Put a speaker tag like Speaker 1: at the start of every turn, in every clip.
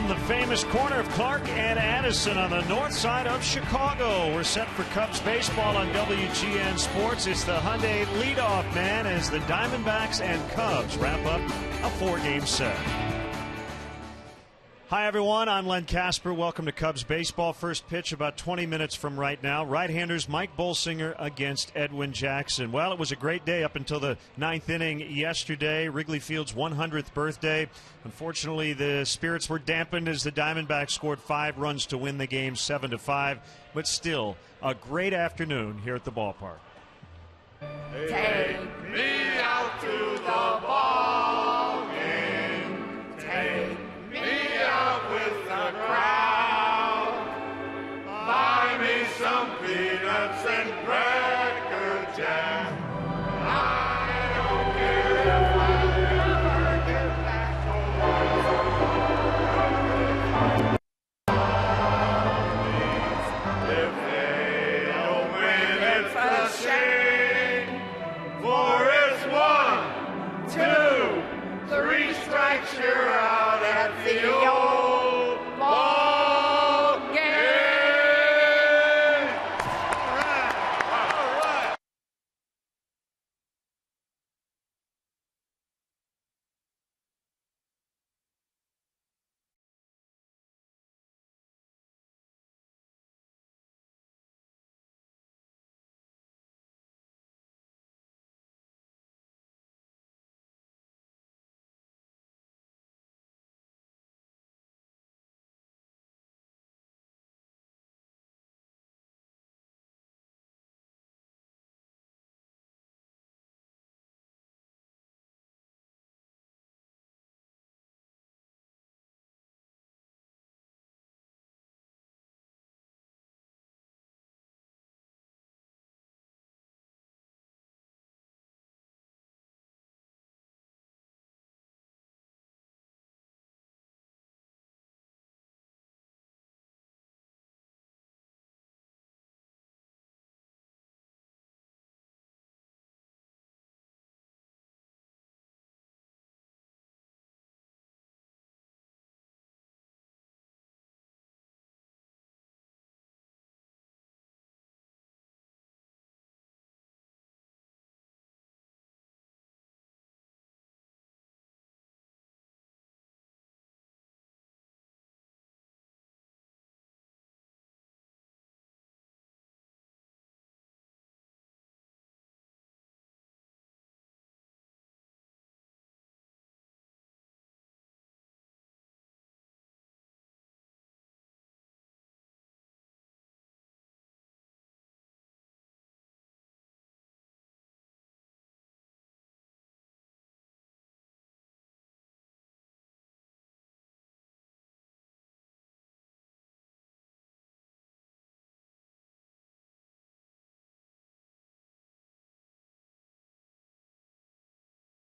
Speaker 1: From the famous corner of Clark and Addison on the north side of Chicago, we're set for Cubs baseball on WGN Sports. It's the Hyundai leadoff man as the Diamondbacks and Cubs wrap up a 4-game set. Hi, everyone. I'm Len Casper. Welcome to Cubs baseball. First pitch about 20 minutes from right now. Right-handers Mike Bolsinger against Edwin Jackson. Well, it was a great day up until the 9th inning yesterday, Wrigley Field's 100th birthday. Unfortunately, the spirits were dampened as the Diamondbacks scored 5 runs to win the game 7-5. But still, a great afternoon here at the ballpark.
Speaker 2: Take me out to the ball game. Take me out with the crowd. Buy me some peanuts and cracker jam. I don't care if I never get back home. If they don't win, it's a shame. For it's 1, 2, 3 strikes, you're out at the old ball game. All right.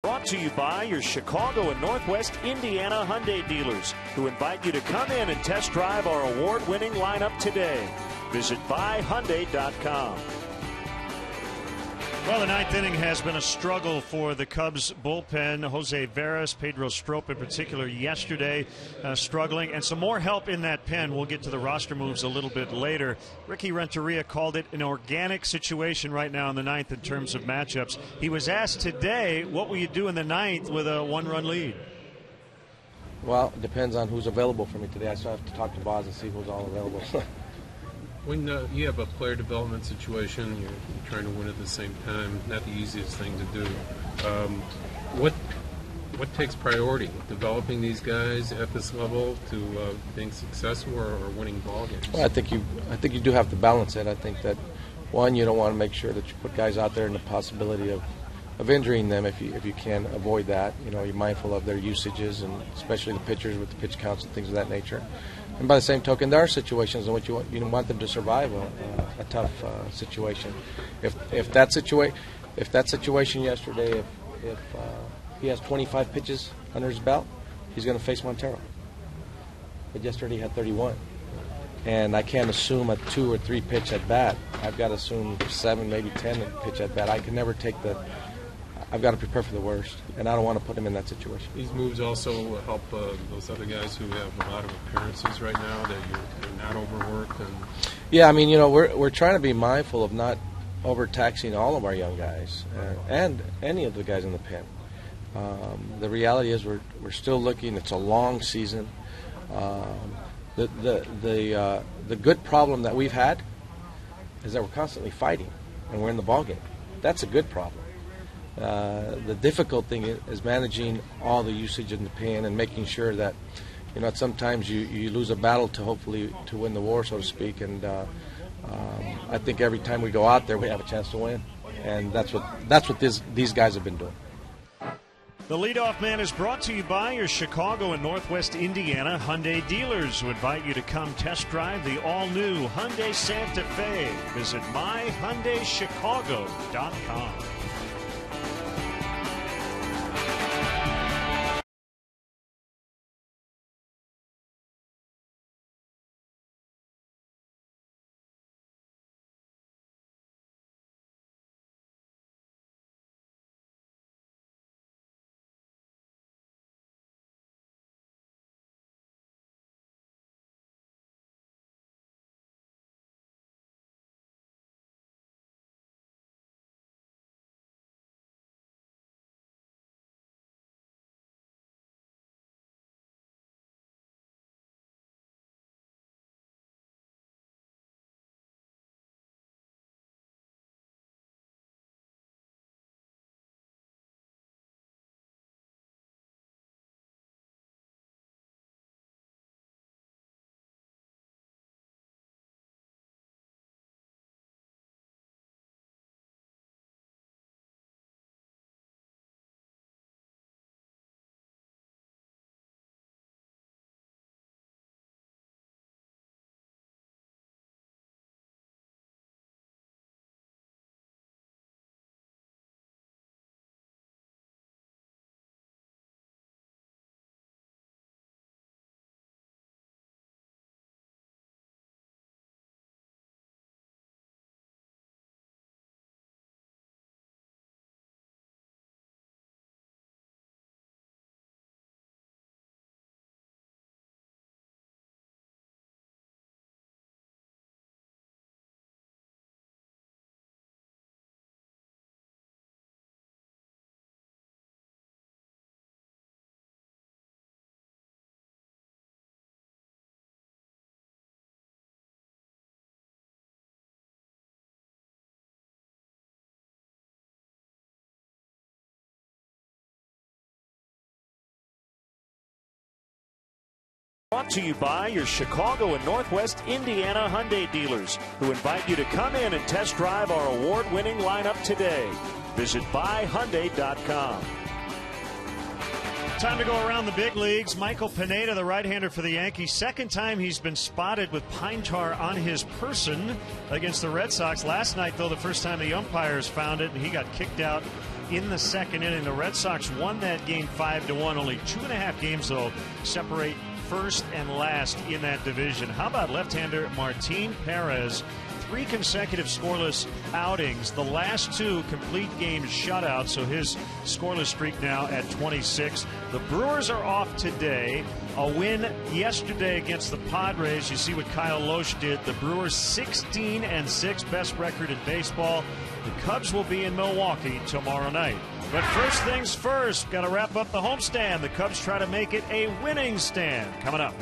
Speaker 1: Brought to you by your Chicago and Northwest Indiana Hyundai dealers, who invite you to come in and test drive our award-winning lineup today. Visit buyhyundai.com. Well, the 9th inning has been a struggle for the Cubs bullpen. Jose Veras, Pedro Strop in particular yesterday struggling, and some more help in that pen. We'll get to the roster moves a little bit later. Ricky Renteria called it an organic situation right now in the 9th in terms of matchups. He was asked today, what will you do in the 9th with a 1-run lead?
Speaker 3: Well, it depends on who's available for me today. I still have to talk to Boz and see who's all available.
Speaker 4: When you have a player development situation, you're trying to win at the same time, not the easiest thing to do. What takes priority? Developing these guys at this level to being successful or winning ball games?
Speaker 3: Well, I think you do have to balance it. I think that, one, you don't want to make sure that you put guys out there in the possibility of injuring them if you can avoid that. You know, you're mindful of their usages, and especially the pitchers with the pitch counts and things of that nature. And by the same token, there are situations in which you want them to survive a tough situation. If that situation yesterday, if he has 25 pitches under his belt, he's going to face Montero. But yesterday he had 31, and I can't assume a 2 or 3 pitch at bat. I've got to assume 7, maybe 10 pitch at bat. I can never take I've got to prepare for the worst, and I don't want to put him in that situation.
Speaker 4: These moves also help those other guys who have a lot of appearances right now, that you're not overworked. And
Speaker 3: yeah, I mean, you know, we're trying to be mindful of not overtaxing all of our young guys and any of the guys in the pen. The reality is we're still looking. It's a long season. The good problem that we've had is that we're constantly fighting, and we're in the ballgame. That's a good problem. The difficult thing is managing all the usage in the pen and making sure that, you know, sometimes you lose a battle to hopefully to win the war, so to speak. And I think every time we go out there, we have a chance to win, and that's what these guys have been doing.
Speaker 1: The leadoff man is brought to you by your Chicago and Northwest Indiana Hyundai dealers, who invite you to come test drive the all-new Hyundai Santa Fe. Visit myhyundaichicago.com. Brought to you by your Chicago and Northwest Indiana Hyundai dealers, who invite you to come in and test drive our award-winning lineup today. Visit buyhyundai.com. Time to go around the big leagues. Michael Pineda, the right-hander for the Yankees, second time he's been spotted with pine tar on his person against the Red Sox. Last night, though, the first time the umpires found it, and he got kicked out in the second inning. The Red Sox won that game 5-1. Only 2.5 games, though, separate first and last in that division. How about left-hander Martin Perez? 3 consecutive scoreless outings. The last 2 complete game shutouts, so his scoreless streak now at 26. The Brewers are off today. A win yesterday against the Padres. You see what Kyle Loesch did. The Brewers 16-6, best record in baseball. The Cubs will be in Milwaukee tomorrow night. But first things first, got to wrap up the homestand. The Cubs try to make it a winning stand. Coming up.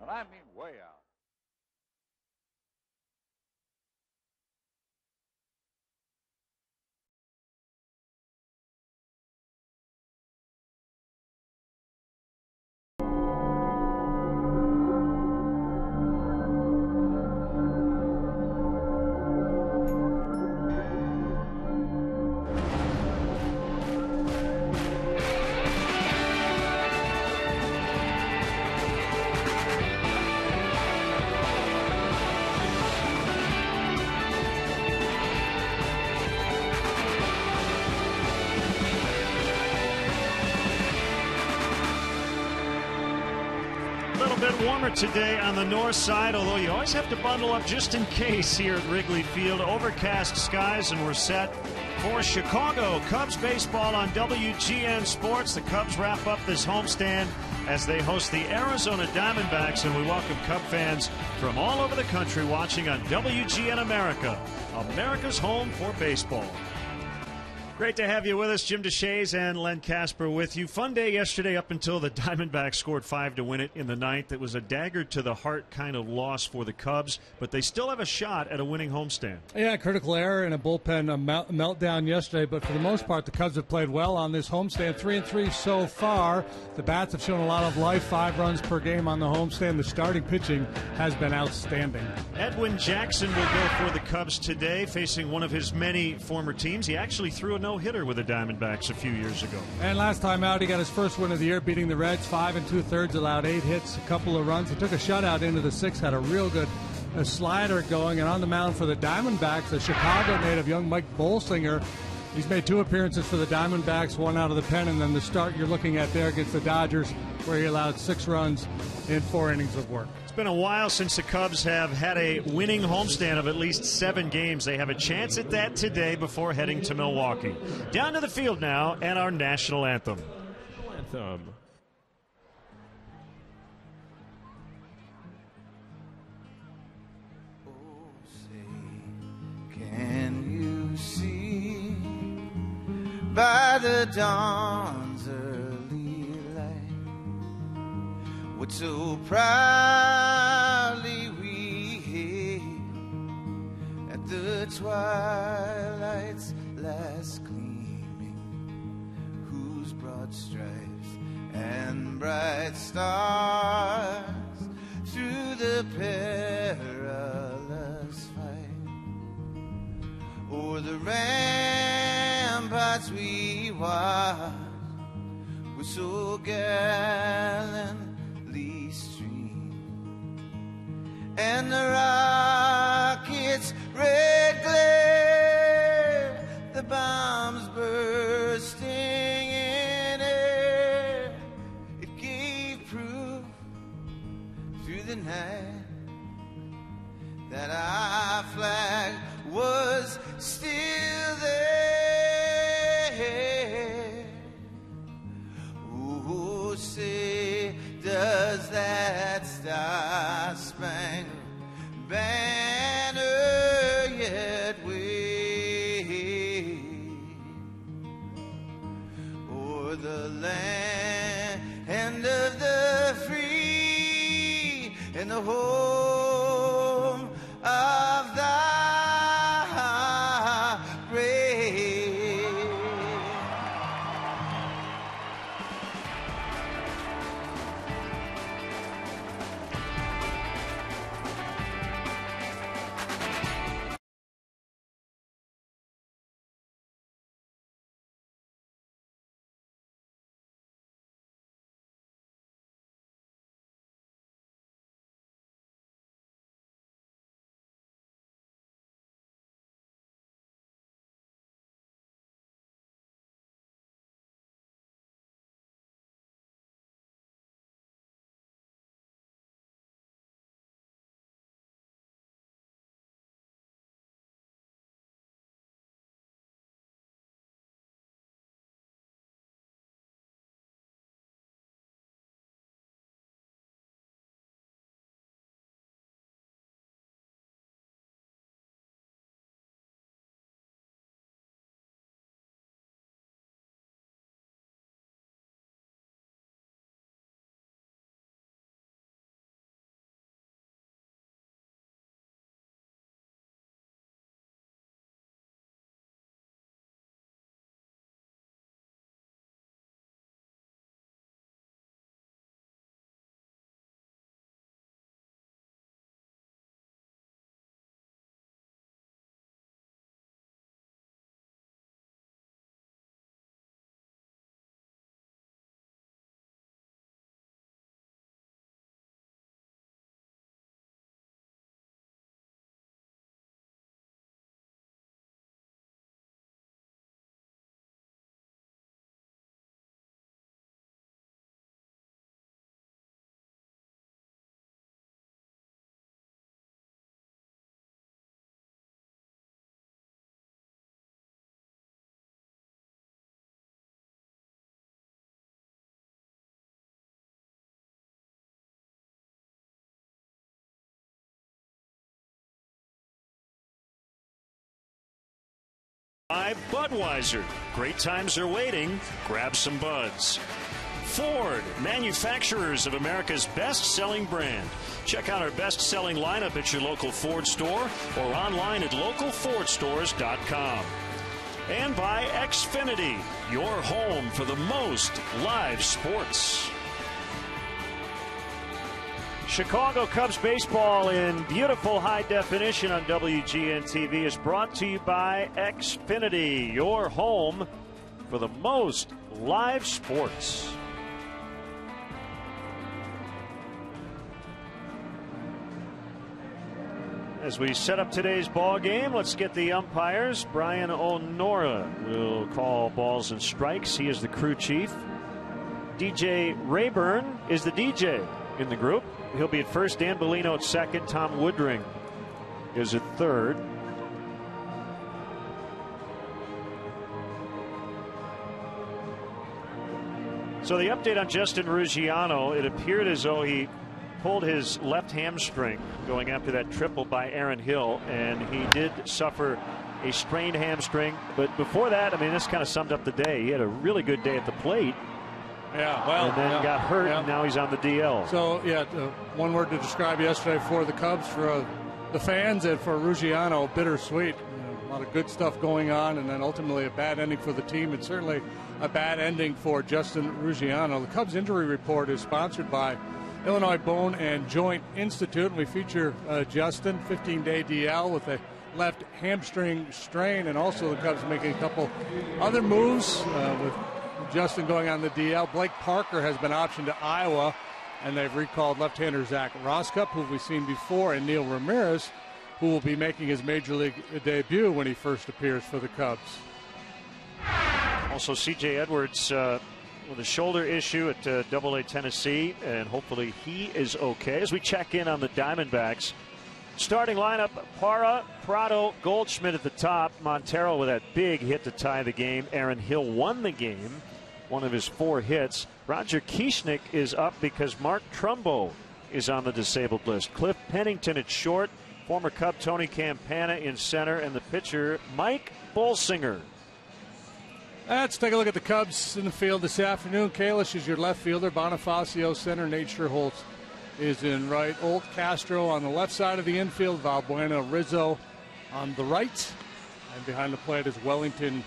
Speaker 2: and I mean way out.
Speaker 1: Warmer today on the north side, although you always have to bundle up just in case here at Wrigley Field. Overcast skies, and we're set for Chicago Cubs baseball on WGN Sports. The Cubs wrap up this homestand as they host the Arizona Diamondbacks, and we welcome Cub fans from all over the country watching on WGN America, America's home for baseball. Great to have you with us. Jim DeShays and Len Casper with you. Fun day yesterday up until the Diamondbacks scored 5 to win it in the ninth. It was a dagger to the heart kind of loss for the Cubs, but they still have a shot at a winning homestand.
Speaker 5: Yeah, critical error and a bullpen meltdown yesterday, but for the most part, the Cubs have played well on this homestand. 3-3 so far. The bats have shown a lot of life, 5 runs per game on the homestand. The starting pitching has been outstanding.
Speaker 1: Edwin Jackson will go for the Cubs today, facing one of his many former teams. He actually threw a no-hitter with the Diamondbacks a few years ago.
Speaker 5: And last time out, he got his first win of the year, beating the Reds 5 2/3, allowed 8 hits, a couple of runs. He took a shutout into the 6th, had a real good slider going. And on the mound for the Diamondbacks, the Chicago native, young Mike Bolsinger. He's made 2 appearances for the Diamondbacks, 1 out of the pen, and then the start you're looking at there against the Dodgers, where he allowed 6 runs in 4 innings of work.
Speaker 1: It's been a while since the Cubs have had a winning homestand of at least 7 games. They have a chance at that today before heading to Milwaukee. Down to the field now and our national anthem.
Speaker 6: Oh, say, can you see by the dawn's early light what so proudly we hailed at the twilight's last gleaming, whose broad stripes and bright stars through the perilous fight o'er the ramparts we watched were so gallantly streamed, and the rockets' red glare, the bombs bursting in air, it gave proof through the night that our flag was still there. Oh, say, does that star-spangled banner
Speaker 1: By Budweiser. Great times are waiting. Grab some buds. Ford, manufacturers of America's best-selling brand. Check out our best-selling lineup at your local Ford store or online at localfordstores.com. And by Xfinity, your home for the most live sports. Chicago Cubs baseball in beautiful high definition on WGN TV is brought to you by Xfinity, your home for the most live sports. As we set up today's ball game, let's get the umpires. Brian O'Nora will call balls and strikes. He is the crew chief. DJ Rayburn is the DJ in the group. He'll be at first. Dan Bellino at second. Tom Woodring is at third. So the update on Justin Ruggiano, it appeared as though he pulled his left hamstring going after that triple by Aaron Hill, and he did suffer a sprained hamstring. But before that, I mean, this kind of summed up the day. He had a really good day at the plate.
Speaker 5: Yeah, well,
Speaker 1: and then got hurt, and now he's on the DL.
Speaker 5: So, one word to describe yesterday for the Cubs, for the fans, and for Ruggiano, bittersweet. A lot of good stuff going on, and then ultimately a bad ending for the team, and certainly a bad ending for Justin Ruggiano. The Cubs injury report is sponsored by Illinois Bone and Joint Institute, and we feature Justin, 15-day DL with a left hamstring strain, and also the Cubs making a couple other moves with Justin going on the DL. Blake Parker has been optioned to Iowa, and they've recalled left-hander Zach Roskup, who we've seen before, and Neil Ramirez, who will be making his major league debut when he first appears for the Cubs.
Speaker 1: Also, C.J. Edwards with a shoulder issue at AA Tennessee, and hopefully he is okay. As we check in on the Diamondbacks, starting lineup: Parra, Prado, Goldschmidt at the top. Montero with that big hit to tie the game. Aaron Hill won the game, one of his 4 hits. Roger Kieschnick is up because Mark Trumbo is on the disabled list. Cliff Pennington at short. Former Cub Tony Campana in center, and the pitcher Mike Bolsinger.
Speaker 5: Let's take a look at the Cubs in the field this afternoon. Kalish is your left fielder. Bonifacio center. Nate Scherholtz is in right. Olt Castro on the left side of the infield. Valbuena Rizzo on the right. And behind the plate is Wellington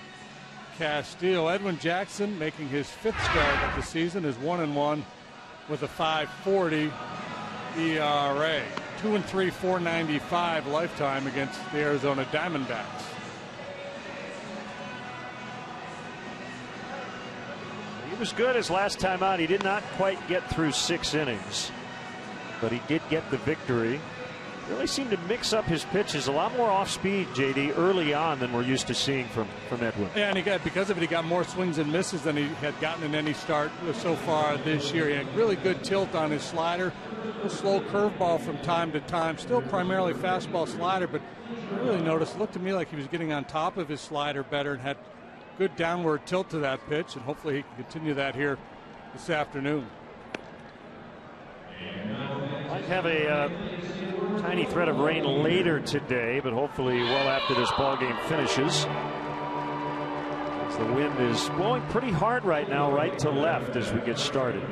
Speaker 5: Castillo. Edwin Jackson, making his 5th start of the season, is 1-1 with a .540 ERA. 2-3, 495 lifetime against the Arizona Diamondbacks.
Speaker 1: He was good his last time out. He did not quite get through 6 innings, but he did get the victory. Really seemed to mix up his pitches, a lot more off speed, JD, early on than we're used to seeing from Edwin.
Speaker 5: Yeah, and because of it, he got more swings and misses than he had gotten in any start so far this year. He had really good tilt on his slider, a slow curveball from time to time, still primarily fastball slider, but I really noticed, it looked to me like he was getting on top of his slider better and had good downward tilt to that pitch, and hopefully he can continue that here this afternoon.
Speaker 1: Might have a tiny threat of rain later today, but hopefully well after this ball game finishes. As the wind is blowing pretty hard right now, right to left as we get started.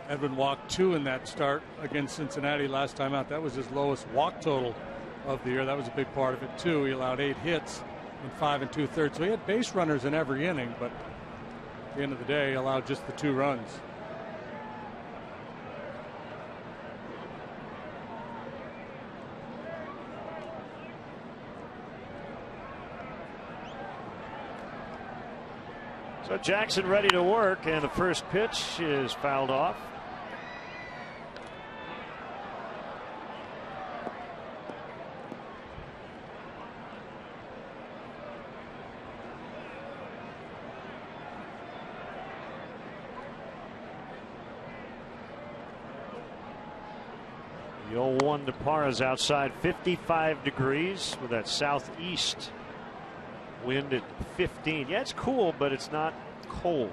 Speaker 5: Edwin walked 2 in that start against Cincinnati last time out. That was his lowest walk total of the year. That was a big part of it too. He allowed 8 hits in 5 2/3. So he had base runners in every inning, but at the end of the day, he allowed just the 2 runs.
Speaker 1: So Jackson ready to work, and the first pitch is fouled off. The 0-1 to Parra's outside, 55 degrees with that southeast wind at 15. Yeah, it's cool, but it's not cold.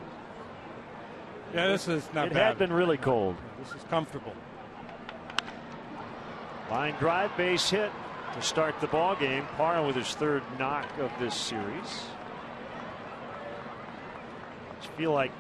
Speaker 5: Yeah, this is not
Speaker 1: It
Speaker 5: bad.
Speaker 1: had been really cold.
Speaker 5: This is comfortable.
Speaker 1: Line drive, base hit to start the ball game. Parra with his third knock of this series. You feel like,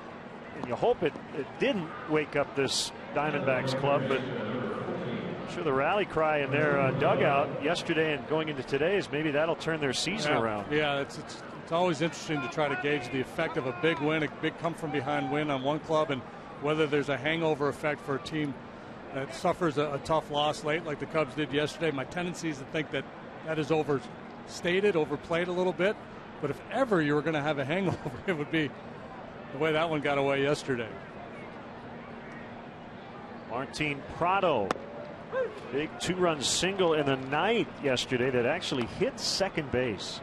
Speaker 1: and you hope it didn't wake up this Diamondbacks club, but I'm sure the rally cry in their dugout yesterday and going into today is maybe that'll turn their season around.
Speaker 5: Yeah, it's always interesting to try to gauge the effect of a big win, a big come from behind win on one club, and whether there's a hangover effect for a team that suffers a tough loss late like the Cubs did yesterday. My tendency is to think that is overstated, overplayed a little bit. But if ever you were going to have a hangover, it would be the way that one got away yesterday.
Speaker 1: Martin Prado, big two-run single in the ninth yesterday that actually hit second base.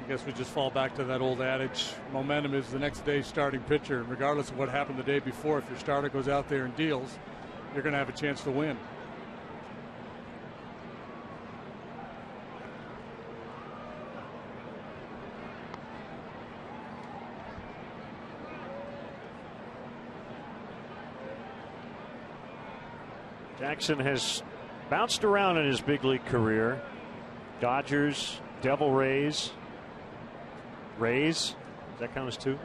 Speaker 5: I guess we just fall back to that old adage, momentum is the next day's starting pitcher. Regardless of what happened the day before, if your starter goes out there and deals, you're going to have a chance to win.
Speaker 1: Jackson has bounced around in his big league career. Dodgers, Devil Rays. Does that count as two?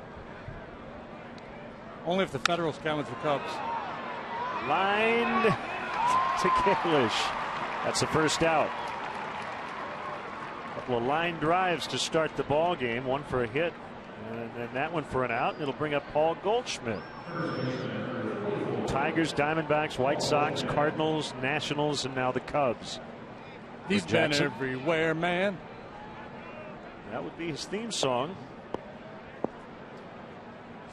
Speaker 5: Only if the Federals count as the Cubs.
Speaker 1: Lined to Kalish. That's the first out. A couple of line drives to start the ball game. One for a hit, and then that one for an out. It'll bring up Paul Goldschmidt. Tigers, Diamondbacks, White Sox, Cardinals, Nationals, and now the Cubs.
Speaker 5: He's been everywhere, man.
Speaker 1: That would be his theme song.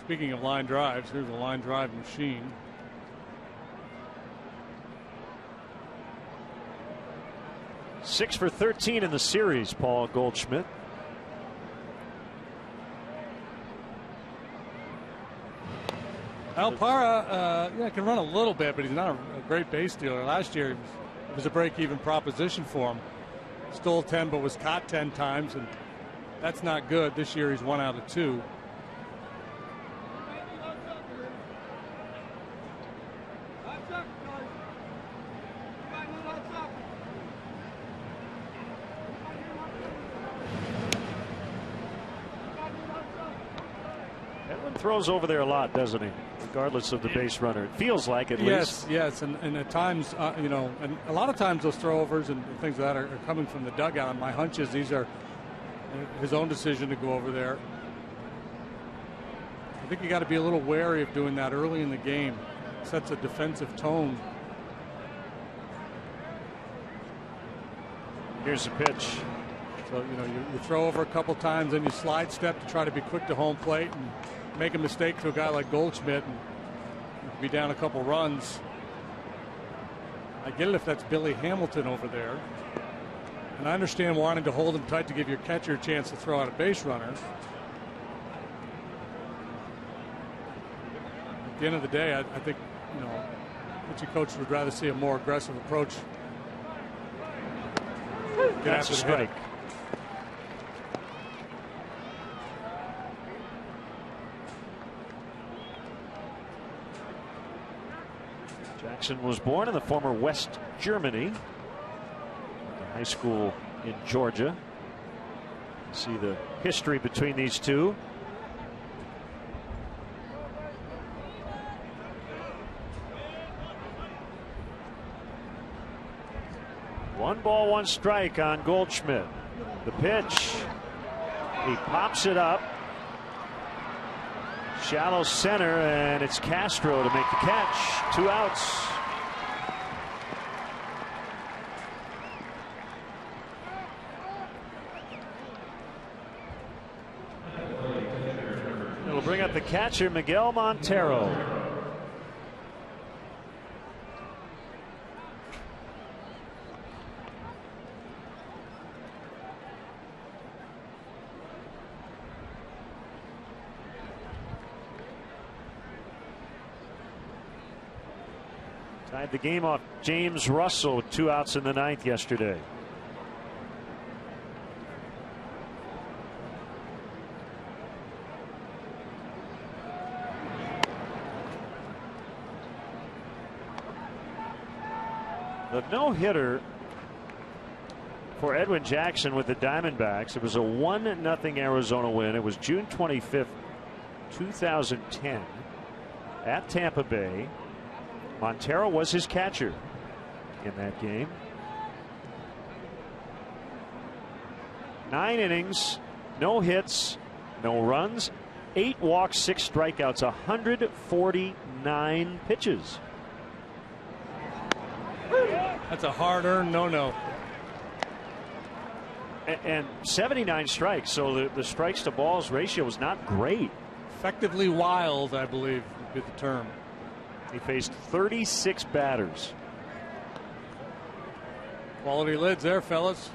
Speaker 5: Speaking of line drives, here's a line drive machine.
Speaker 1: Six for 13 in the series, Paul Goldschmidt.
Speaker 5: Parra can run a little bit, but he's not a great base stealer. Last year, it was a break-even proposition for him. Stole 10, but was caught 10 times, and that's not good. This year, he's 1 out of 2.
Speaker 1: Throws over there a lot, doesn't he? Regardless of the base runner, it feels like at least.
Speaker 5: Yes, and at times, and a lot of times those throwovers and things like that are coming from the dugout. And my hunch is these are his own decision to go over there. I think you got to be a little wary of doing that early in the game. It sets a defensive tone.
Speaker 1: Here's the pitch.
Speaker 5: So you throw over a couple times, then you slide step to try to be quick to home plate and make a mistake to a guy like Goldschmidt and be down a couple runs. I get it if that's Billy Hamilton over there, and I understand wanting to hold him tight to give your catcher a chance to throw out a base runner. At the end of the day, I think pitching coach would rather see a more aggressive approach.
Speaker 1: That's a strike. Jackson was born in the former West Germany. High school in Georgia. See the history between these two. One ball, one strike on Goldschmidt. The pitch. He pops it up. Shallow center, and it's Castro to make the catch. 2 outs. It'll bring up the catcher, Miguel Montero. Tied the game off James Russell with 2 outs in the ninth yesterday. The no-hitter for Edwin Jackson with the Diamondbacks. It was a 1-0 Arizona win. It was June 25th, 2010 at Tampa Bay. Montero was his catcher in that game. 9 innings, no hits, no runs, 8 walks, 6 strikeouts, 149 pitches.
Speaker 5: That's a hard-earned no-no.
Speaker 1: And 79 strikes, so the strikes to balls ratio was not great.
Speaker 5: Effectively wild, I believe, would be the term.
Speaker 1: He faced 36 batters.
Speaker 5: Quality lids there, fellas.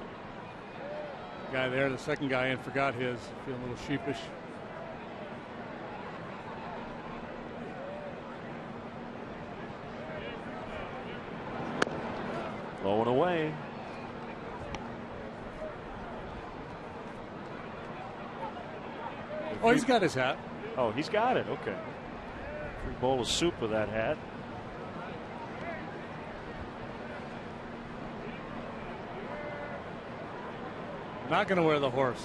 Speaker 5: Guy there, the second guy in, forgot his. Feeling a little sheepish.
Speaker 1: Low and away.
Speaker 5: Oh, he's got his hat.
Speaker 1: Oh, he's got it. Okay. Free bowl of soup with that hat.
Speaker 5: Not going to wear the horse.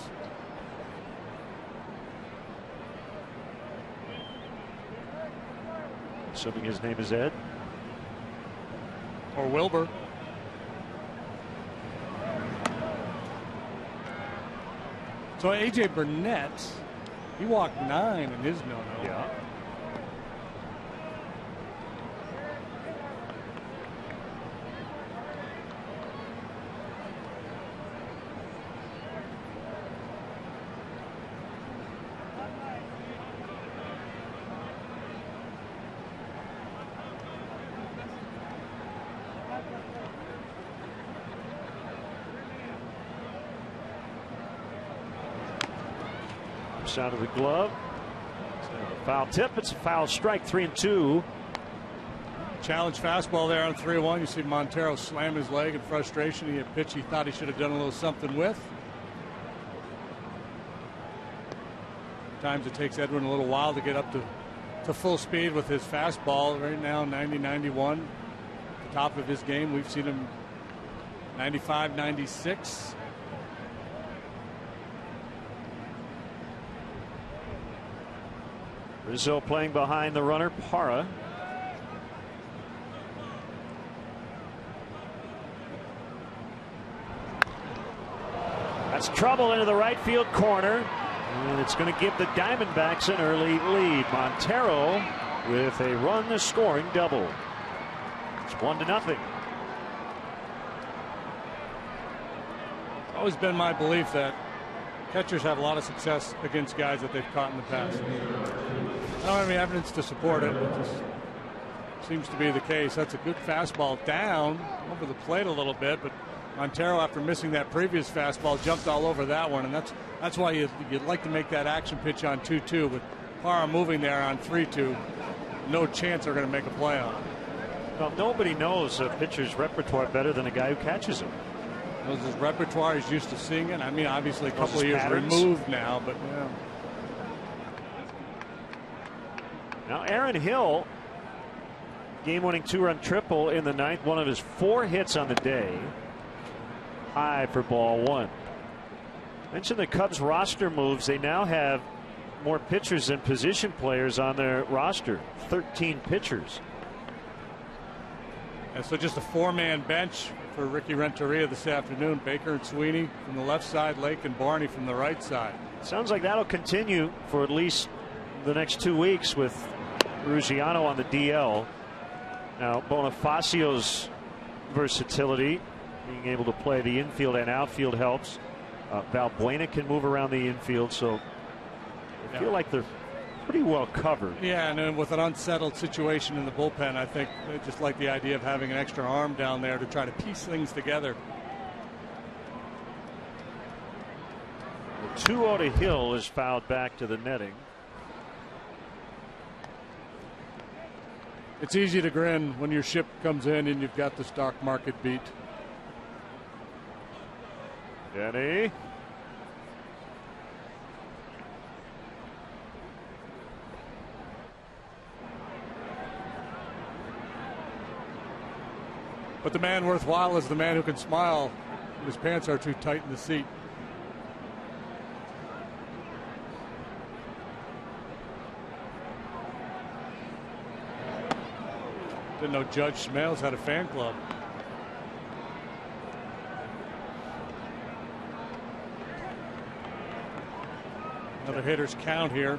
Speaker 1: Assuming his name is Ed.
Speaker 5: Or Wilbur. So A.J. Burnett, he walked 9 in his no-no.
Speaker 1: Yeah. Out of the glove. Foul tip. It's a foul strike. 3-2.
Speaker 5: Challenge fastball there on 3-1. You see Montero slam his leg in frustration. He had a pitch he thought he should have done a little something with. Sometimes it takes Edwin a little while to get up to full speed with his fastball. Right now 90-91. The top of his game. We've seen him 95-96.
Speaker 1: Rizzo playing behind the runner, Parra. That's trouble into the right field corner. And it's going to give the Diamondbacks an early lead. Montero with a run scoring double. It's 1-0.
Speaker 5: It's always been my belief that catchers have a lot of success against guys that they've caught in the past. I don't have any evidence to support it. It just seems to be the case. That's a good fastball down over the plate a little bit, but Montero, after missing that previous fastball, jumped all over that one, and that's why you'd like to make that action pitch on 2-2. But Parra moving there on 3-2, no chance they're going to make a play on.
Speaker 1: Well, nobody knows a pitcher's repertoire better than a guy who catches him.
Speaker 5: Knows his repertoire. He's used to seeing it. I mean, obviously a couple of years
Speaker 1: patterns
Speaker 5: removed now, but yeah.
Speaker 1: Now Aaron Hill, game-winning 2-run triple in the 9th, one of his 4 hits on the day. High for ball 1. Mentioned the Cubs roster moves. They now have more pitchers than position players on their roster. 13 pitchers.
Speaker 5: And so just a 4-man bench for Ricky Renteria this afternoon. Baker and Sweeney from the left side, Lake and Barney from the right side.
Speaker 1: Sounds like that'll continue for at least the next 2 weeks with Ruggiano on the DL. Now Bonifacio's versatility, being able to play the infield and outfield, helps. Valbuena can move around the infield, so I feel like they're pretty well covered.
Speaker 5: Yeah, and then with an unsettled situation in the bullpen, I think they just like the idea of having an extra arm down there to try to piece things together.
Speaker 1: The 2-0 to Hill is fouled back to the netting.
Speaker 5: It's easy to grin when your ship comes in and you've got the stock market beat.
Speaker 1: Denny.
Speaker 5: But the man worthwhile is the man who can smile when his pants are too tight in the seat. Didn't know Judge Smales had a fan club. Another hitter's count here.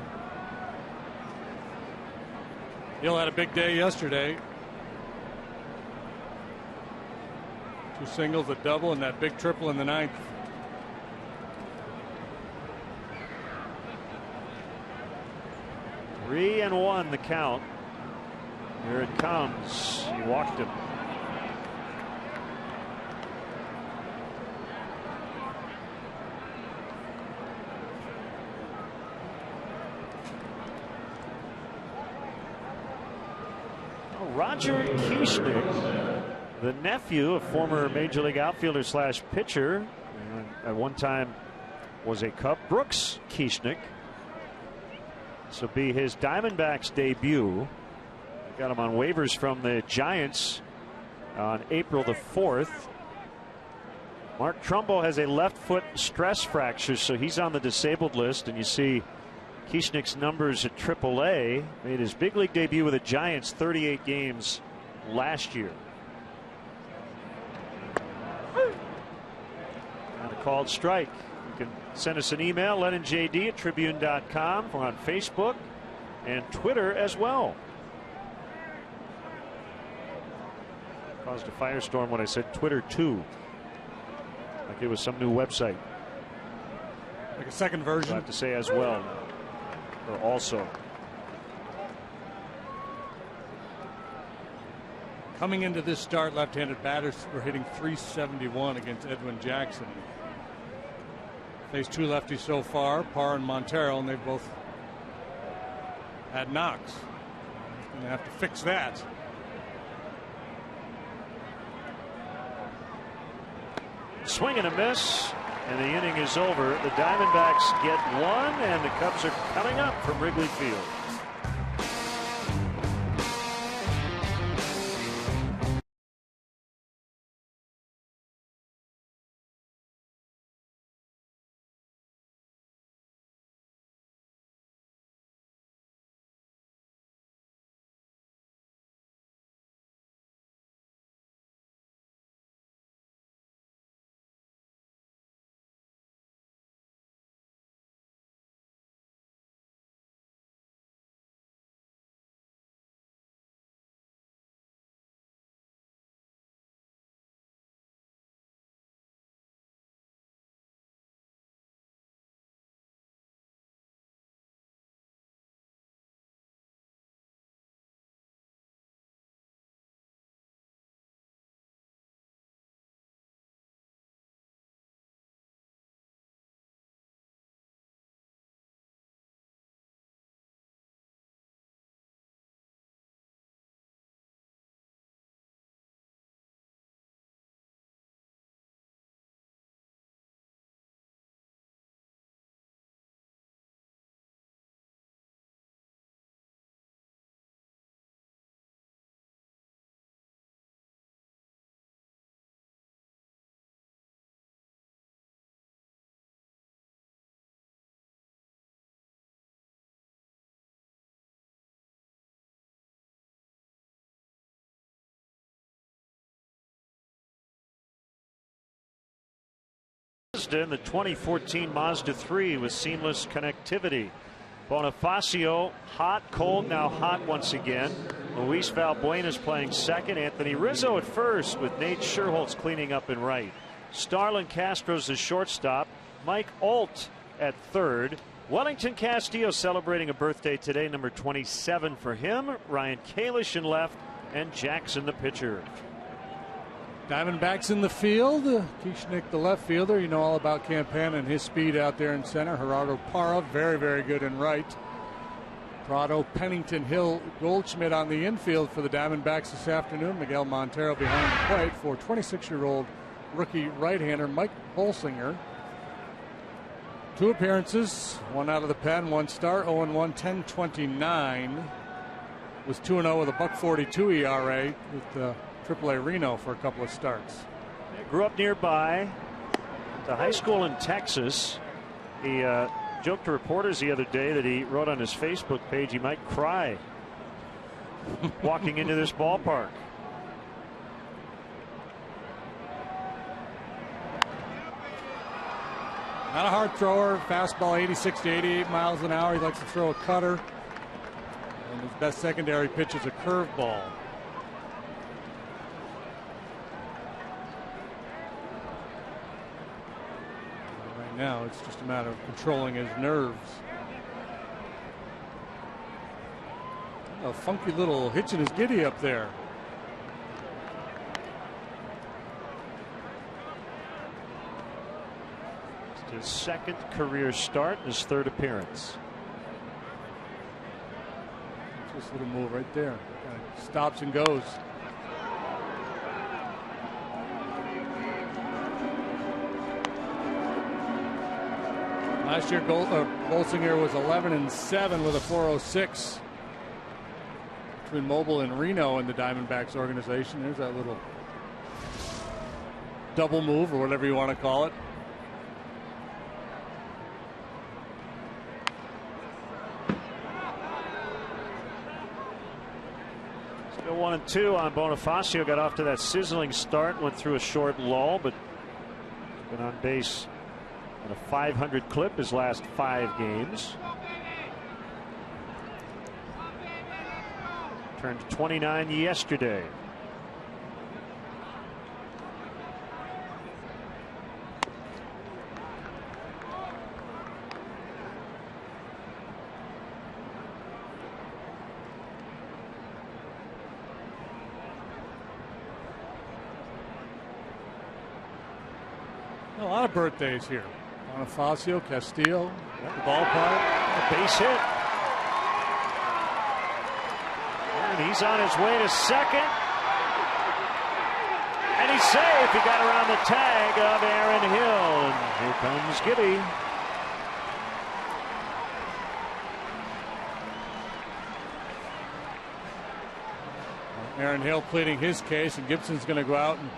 Speaker 5: Hill had a big day yesterday. 2 singles, a double, and that big triple in the 9th.
Speaker 1: Three and 1 the count. Here it comes. He walked him. Roger Kieschnick, the nephew of former Major League outfielder / pitcher, and at one time was a Cub, Brooks Kieschnick. This will be his Diamondbacks debut. Got him on waivers from the Giants on April the 4th. Mark Trumbo has a left foot stress fracture, so he's on the disabled list, and you see Kieschnick's numbers at AAA. Made his big league debut with the Giants, 38 games last year. And a called strike. You can send us an email, LennonJD@Tribune.com, or on Facebook and Twitter as well. Caused a firestorm when I said Twitter too. Like it was some new website.
Speaker 5: Like a second version.
Speaker 1: I have to say as well. Or also.
Speaker 5: Coming into this start, left-handed batters were hitting .371 against Edwin Jackson. Faced 2 lefties so far, Parr and Montero, and they've both had knocks. And they have to fix that.
Speaker 1: Swing and a miss, and the inning is over. The Diamondbacks get 1, and the Cubs are coming up from Wrigley Field. In the 2014 Mazda 3 with seamless connectivity. Bonifacio, hot, cold, now hot once again. Luis Valbuena is playing second. Anthony Rizzo at first, with Nate Scherholtz cleaning up in right. Starlin Castro's the shortstop. Mike Alt at third. Wellington Castillo celebrating a birthday today, number 27 for him. Ryan Kalish in left, and Jackson the pitcher.
Speaker 5: Diamondbacks in the field. Kieschnick, the left fielder. You know all about Campana and his speed out there in center. Gerardo Parra, very, very good in right. Prado, Pennington, Hill, Goldschmidt on the infield for the Diamondbacks this afternoon. Miguel Montero behind the plate for 26-year-old rookie right-hander Mike Bolsinger. 2 appearances, 1 out of the pen, 1 start, 0-1, 10-29. Was 2-0 with a .142 ERA with AAA Reno for a couple of starts.
Speaker 1: He grew up nearby. To high school in Texas. He joked to reporters the other day that he wrote on his Facebook page he might cry walking into this ballpark.
Speaker 5: Not a hard thrower. Fastball 86 to 88 miles an hour. He likes to throw a cutter. And his best secondary pitch is a curveball. Right now, it's just a matter of controlling his nerves. A funky little hitch in his giddy up there.
Speaker 1: His second career start, his third appearance.
Speaker 5: Just a little move right there. Kind of stops and goes. Last year, Bolsinger was 11-7 with a 4.06 between Mobile and Reno in the Diamondbacks organization. There's that little double move or whatever you want to call it.
Speaker 1: Still 1-2 on Bonifacio. Got off to that sizzling start, went through a short lull, but been on base at a 500 clip his last 5 games. Turned 29 yesterday.
Speaker 5: A lot of birthdays here. Bonifacio, Castillo, at the ballpark.
Speaker 1: A base hit. And he's on his way to second. And he's safe. He got around the tag of Aaron Hill. And here comes Gibby.
Speaker 5: Aaron Hill pleading his case, and Gibson's going to go out and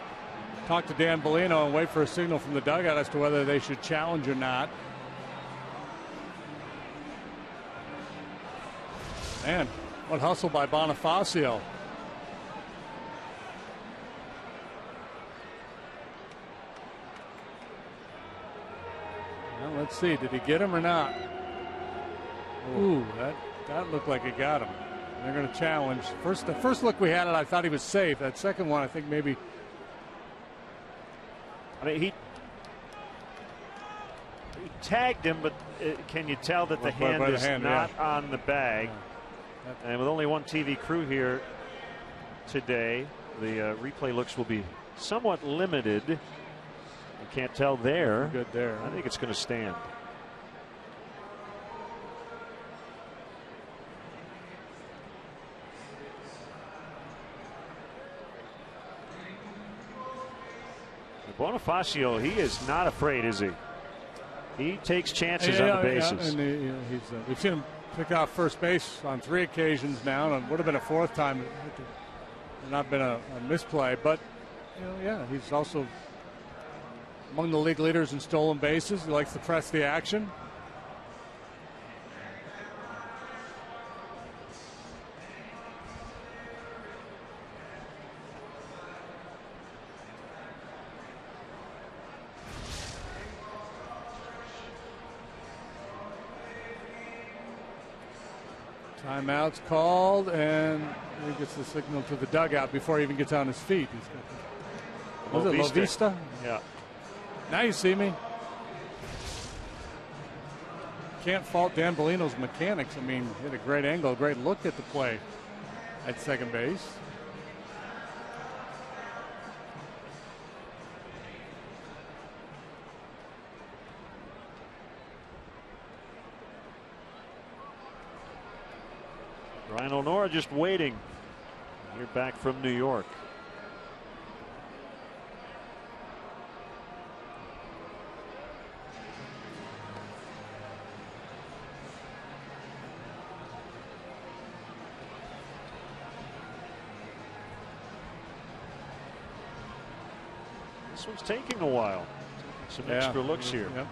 Speaker 5: talk to Dan Bellino and wait for a signal from the dugout as to whether they should challenge or not. Man, what hustle by Bonifacio. Well, let's see. Did he get him or not? Ooh, that looked like it got him. They're going to challenge. The first look we had at, I thought he was safe. That second one, I think maybe.
Speaker 1: I mean, he tagged him, but can you tell that the hand is not on the bag? Yeah. And with only one TV crew here today, the replay looks will be somewhat limited. You can't tell there.
Speaker 5: Good there.
Speaker 1: I think it's going to stand. Bonifacio, he is not afraid, is he? He takes chances on the bases.
Speaker 5: Yeah, and we've seen him pick off first base on 3 occasions now, and it would have been a 4th time. It not been a misplay, but he's also among the league leaders in stolen bases. He likes to press the action. Timeout's called, and he gets the signal to the dugout before he even gets on his feet. He's got the, was it La Vista?
Speaker 1: Yeah.
Speaker 5: Now you see me. Can't fault Dan Bellino's mechanics. I mean, he had a great angle, great look at the play at second base.
Speaker 1: Ryan O'Nora just waiting. You're back from New York. This one's taking a while. Some extra looks here.
Speaker 5: Yep.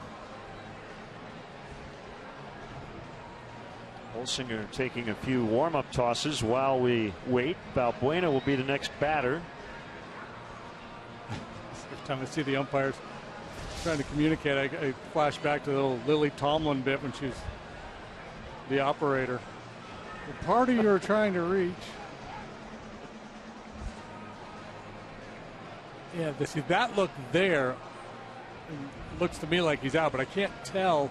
Speaker 1: Bolsinger taking a few warm-up tosses while we wait. Balbuena will be the next batter.
Speaker 5: Every time I see the umpires trying to communicate, I flash back to the little Lily Tomlin bit when she's the operator. The party you're trying to reach. Yeah, see that look there looks to me like he's out, but I can't tell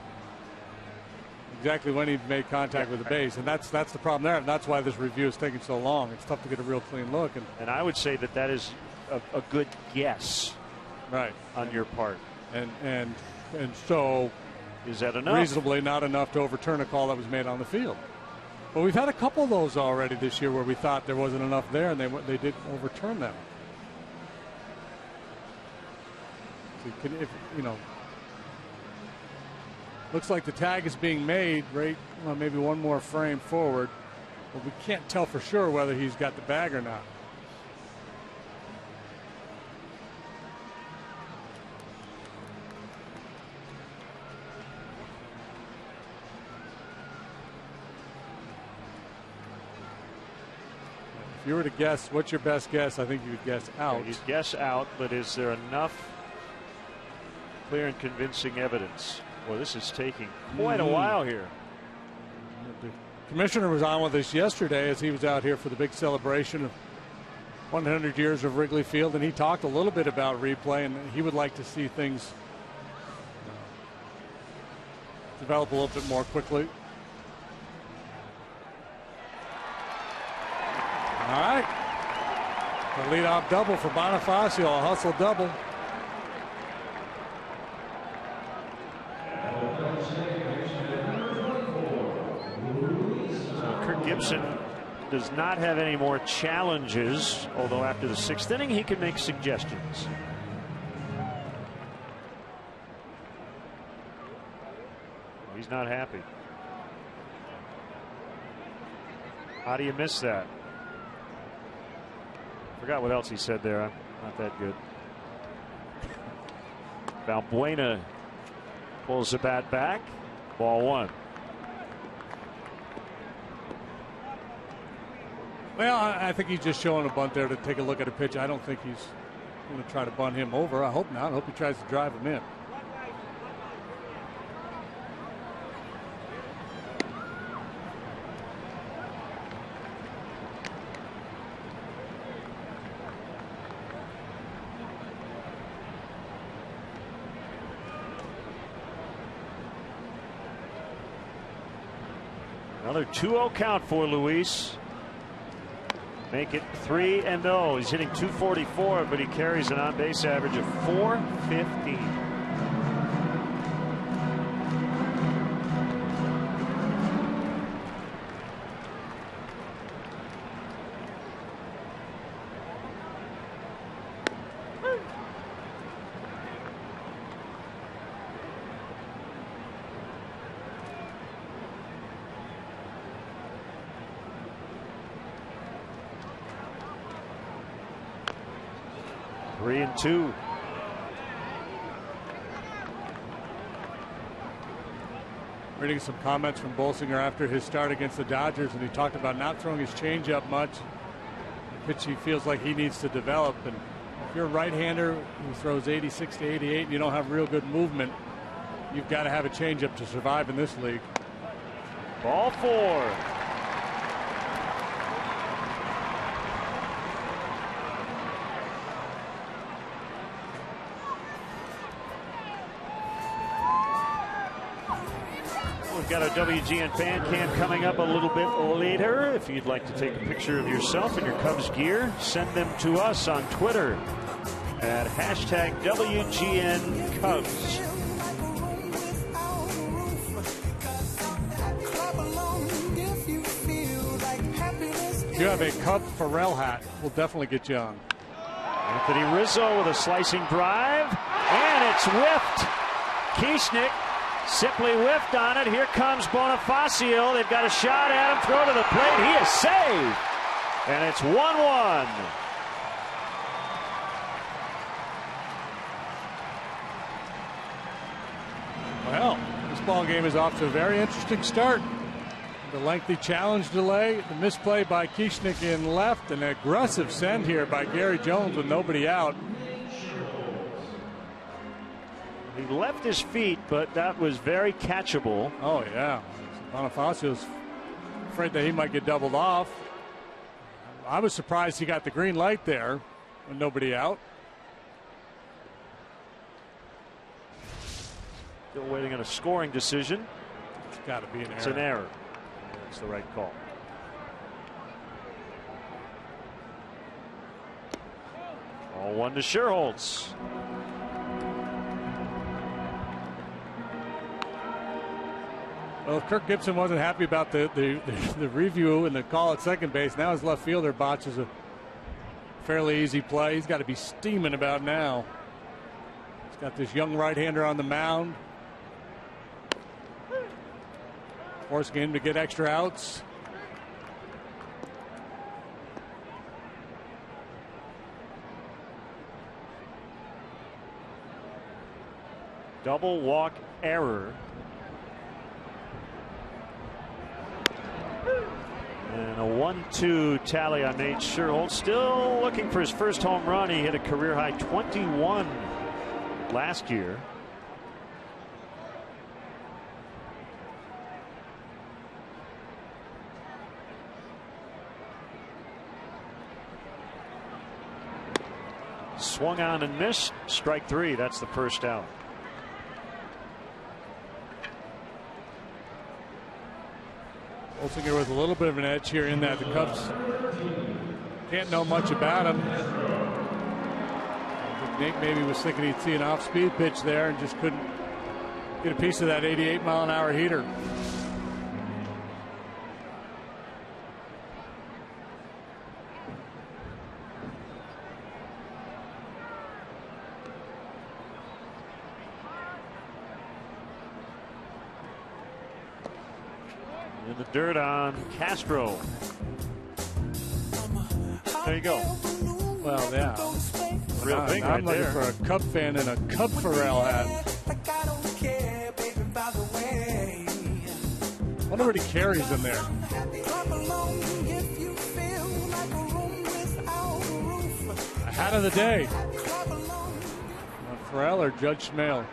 Speaker 5: exactly when he made contact with the base, and that's the problem there, and that's why this review is taking so long. It's tough to get a real clean look.
Speaker 1: And I would say that is a good guess,
Speaker 5: right,
Speaker 1: on your part.
Speaker 5: And so,
Speaker 1: is that enough?
Speaker 5: Reasonably not enough to overturn a call that was made on the field. But we've had a couple of those already this year where we thought there wasn't enough there, and they did overturn them. So looks like the tag is being made right, maybe one more frame forward, but we can't tell for sure whether he's got the bag or not. If you were to guess, what's your best guess? I think you would guess out.
Speaker 1: Yeah, you'd guess out, but is there enough clear and convincing evidence? Well, this is taking quite a while here.
Speaker 5: The commissioner was on with us yesterday as he was out here for the big celebration of 100 years of Wrigley Field, and he talked a little bit about replay, and he would like to see things develop a little bit more quickly. All right. The leadoff double for Bonifacio, a hustle double.
Speaker 1: Gibson does not have any more challenges, although after the 6th inning he can make suggestions. He's not happy. How do you miss that? Forgot what else he said there. I'm not that good. Balbuena pulls the bat back. Ball 1.
Speaker 5: Well, I think he's just showing a bunt there to take a look at a pitch. I don't think he's going to try to bunt him over. I hope not. I hope he tries to drive him in.
Speaker 1: Another 2-0 count for Luis. Make it 3-0. He's hitting .244, but he carries an on-base average of .415. Three and two.
Speaker 5: Reading some comments from Bolsinger after his start against the Dodgers, and he talked about not throwing his changeup much, which he feels like he needs to develop. And if you're a right-hander who throws 86 to 88 and you don't have real good movement, you've got to have a changeup to survive in this league.
Speaker 1: Ball 4. We've got our WGN fan cam coming up a little bit later. If you'd like to take a picture of yourself in your Cubs gear, send them to us on Twitter at #WGNCubs.
Speaker 5: If you have a Cub Pharrell hat, we'll definitely get you on.
Speaker 1: Anthony Rizzo with a slicing drive, and it's whiffed. Kieschnick simply whiffed on it. Here comes Bonifacio. They've got a shot at him. Throw to the plate. He is saved. And it's 1-1.
Speaker 5: ball game is off to a very interesting start. The lengthy challenge delay, the misplay by Kieschnick in left, an aggressive send here by Gary Jones with nobody out.
Speaker 1: He left his feet, but that was very catchable.
Speaker 5: Oh, yeah. Bonifacio's afraid that he might get doubled off. I was surprised he got the green light there with nobody out.
Speaker 1: Still waiting on a scoring decision.
Speaker 5: It's got to be an error.
Speaker 1: It's an error. It's the right call. All one to Sherholtz.
Speaker 5: Well, if Kirk Gibson wasn't happy about the review and the call at second base, now his left fielder botches a fairly easy play. He's got to be steaming about now. He's got this young right-hander on the mound. Forcing him to get extra outs.
Speaker 1: Double walk error. And a 1-2 tally on Nate Sherholtz. Still looking for his first home run. He hit a career high 21 last year. Swung on and missed. Strike three. That's the first out.
Speaker 5: Bolsinger with a little bit of an edge here in that the Cubs can't know much about him. I think Nate maybe was thinking he'd see an off-speed pitch there and just couldn't get a piece of that 88-mile-an-hour heater.
Speaker 1: In the dirt on Castro. There you go.
Speaker 5: Well, yeah.
Speaker 1: Real thing
Speaker 5: I'm
Speaker 1: right
Speaker 5: looking
Speaker 1: there.
Speaker 5: for a Cub fan in a Cub Pharrell hat. I wonder what he carries in there. A hat of the day. Pharrell or Judge Smale?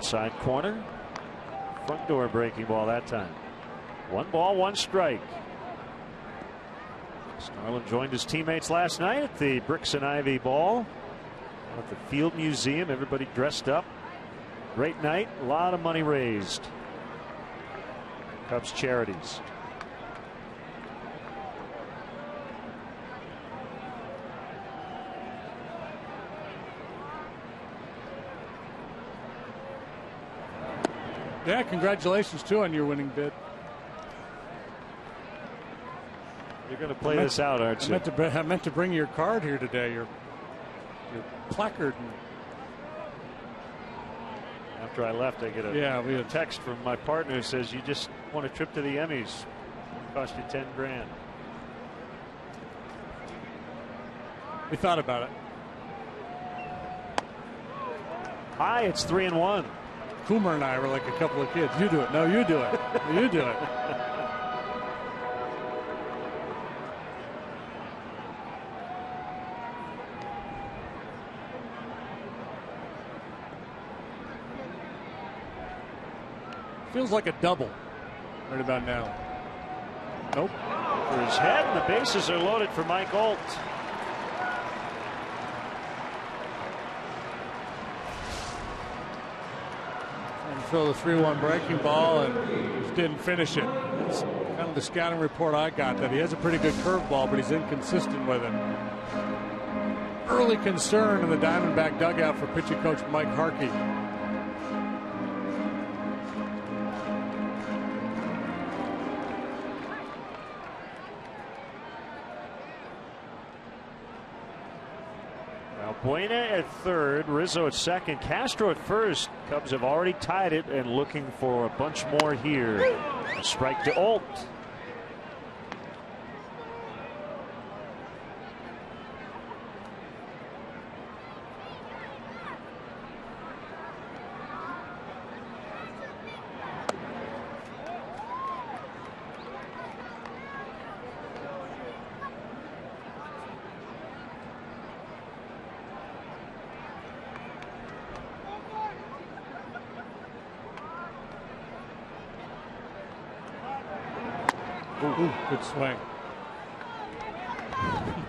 Speaker 1: Side corner. Front door breaking ball that time. 1 ball, 1 strike. Starlin joined his teammates last night at the Bricks and Ivy Ball at the Field Museum. Everybody dressed up. Great night. A lot of money raised. Cubs charities.
Speaker 5: Yeah, congratulations too on your winning bid.
Speaker 1: You're going to play this out, aren't you?
Speaker 5: I meant to bring your card here today, your placard.
Speaker 1: After I left, I get a text from my partner who says, "You just won a trip to the Emmys. It cost you 10 grand."
Speaker 5: We thought about it.
Speaker 1: High, it's 3-1.
Speaker 5: Coomer and I were like a couple of kids. You do it. No, you do it. You do it. Feels like a double right about now. Nope.
Speaker 1: For his head, and the bases are loaded for Mike Olt.
Speaker 5: And throw the 3-1 breaking ball and just didn't finish it. That's kind of the scouting report I got, that he has a pretty good curveball, but he's inconsistent with it. Early concern in the Diamondback dugout for pitching coach Mike Harkey.
Speaker 1: Buena at third, Rizzo at second, Castro at first. Cubs have already tied it and looking for a bunch more here. A strike to Olt.
Speaker 5: Ooh, good swing.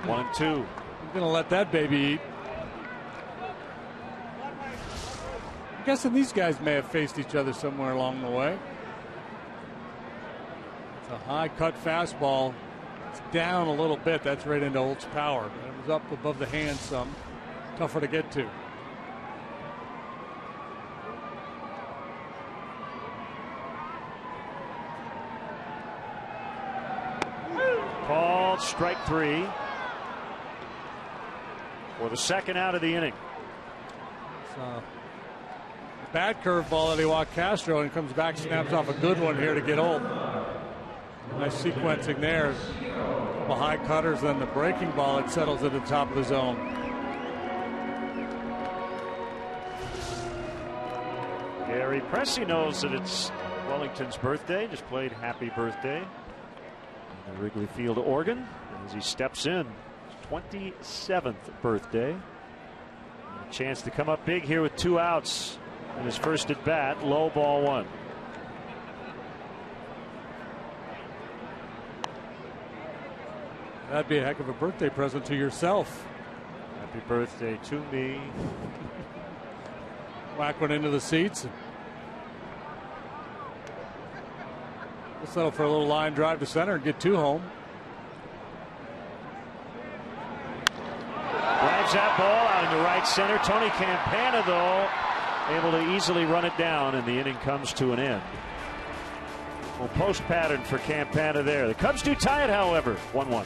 Speaker 1: 1-2.
Speaker 5: You're going to let that baby eat. I'm guessing these guys may have faced each other somewhere along the way. It's a high cut fastball. It's down a little bit. That's right into Holt's power. It was up above the hand some. Tougher to get to.
Speaker 1: Called strike 3 for the second out of the inning.
Speaker 5: So, bad curveball that he walked Castro and comes back, snaps off a good one here to get Holt. Nice sequencing there. The high cutters, then the breaking ball. It settles at the top of the zone.
Speaker 1: Gary Pressey knows that it's Wellington's birthday. Just played Happy Birthday in the Wrigley Field organ as he steps in. 27th birthday. A chance to come up big here with 2 outs in his first at bat. Low ball 1.
Speaker 5: That'd be a heck of a birthday present to yourself.
Speaker 1: Happy birthday to me.
Speaker 5: Whack one into the seats. We'll settle for a little line drive to center and get 2 home.
Speaker 1: Drives that ball out into right center. Tony Campana, though, able to easily run it down, and the inning comes to an end. Well, post pattern for Campana there. The Cubs do tie it, however, 1-1.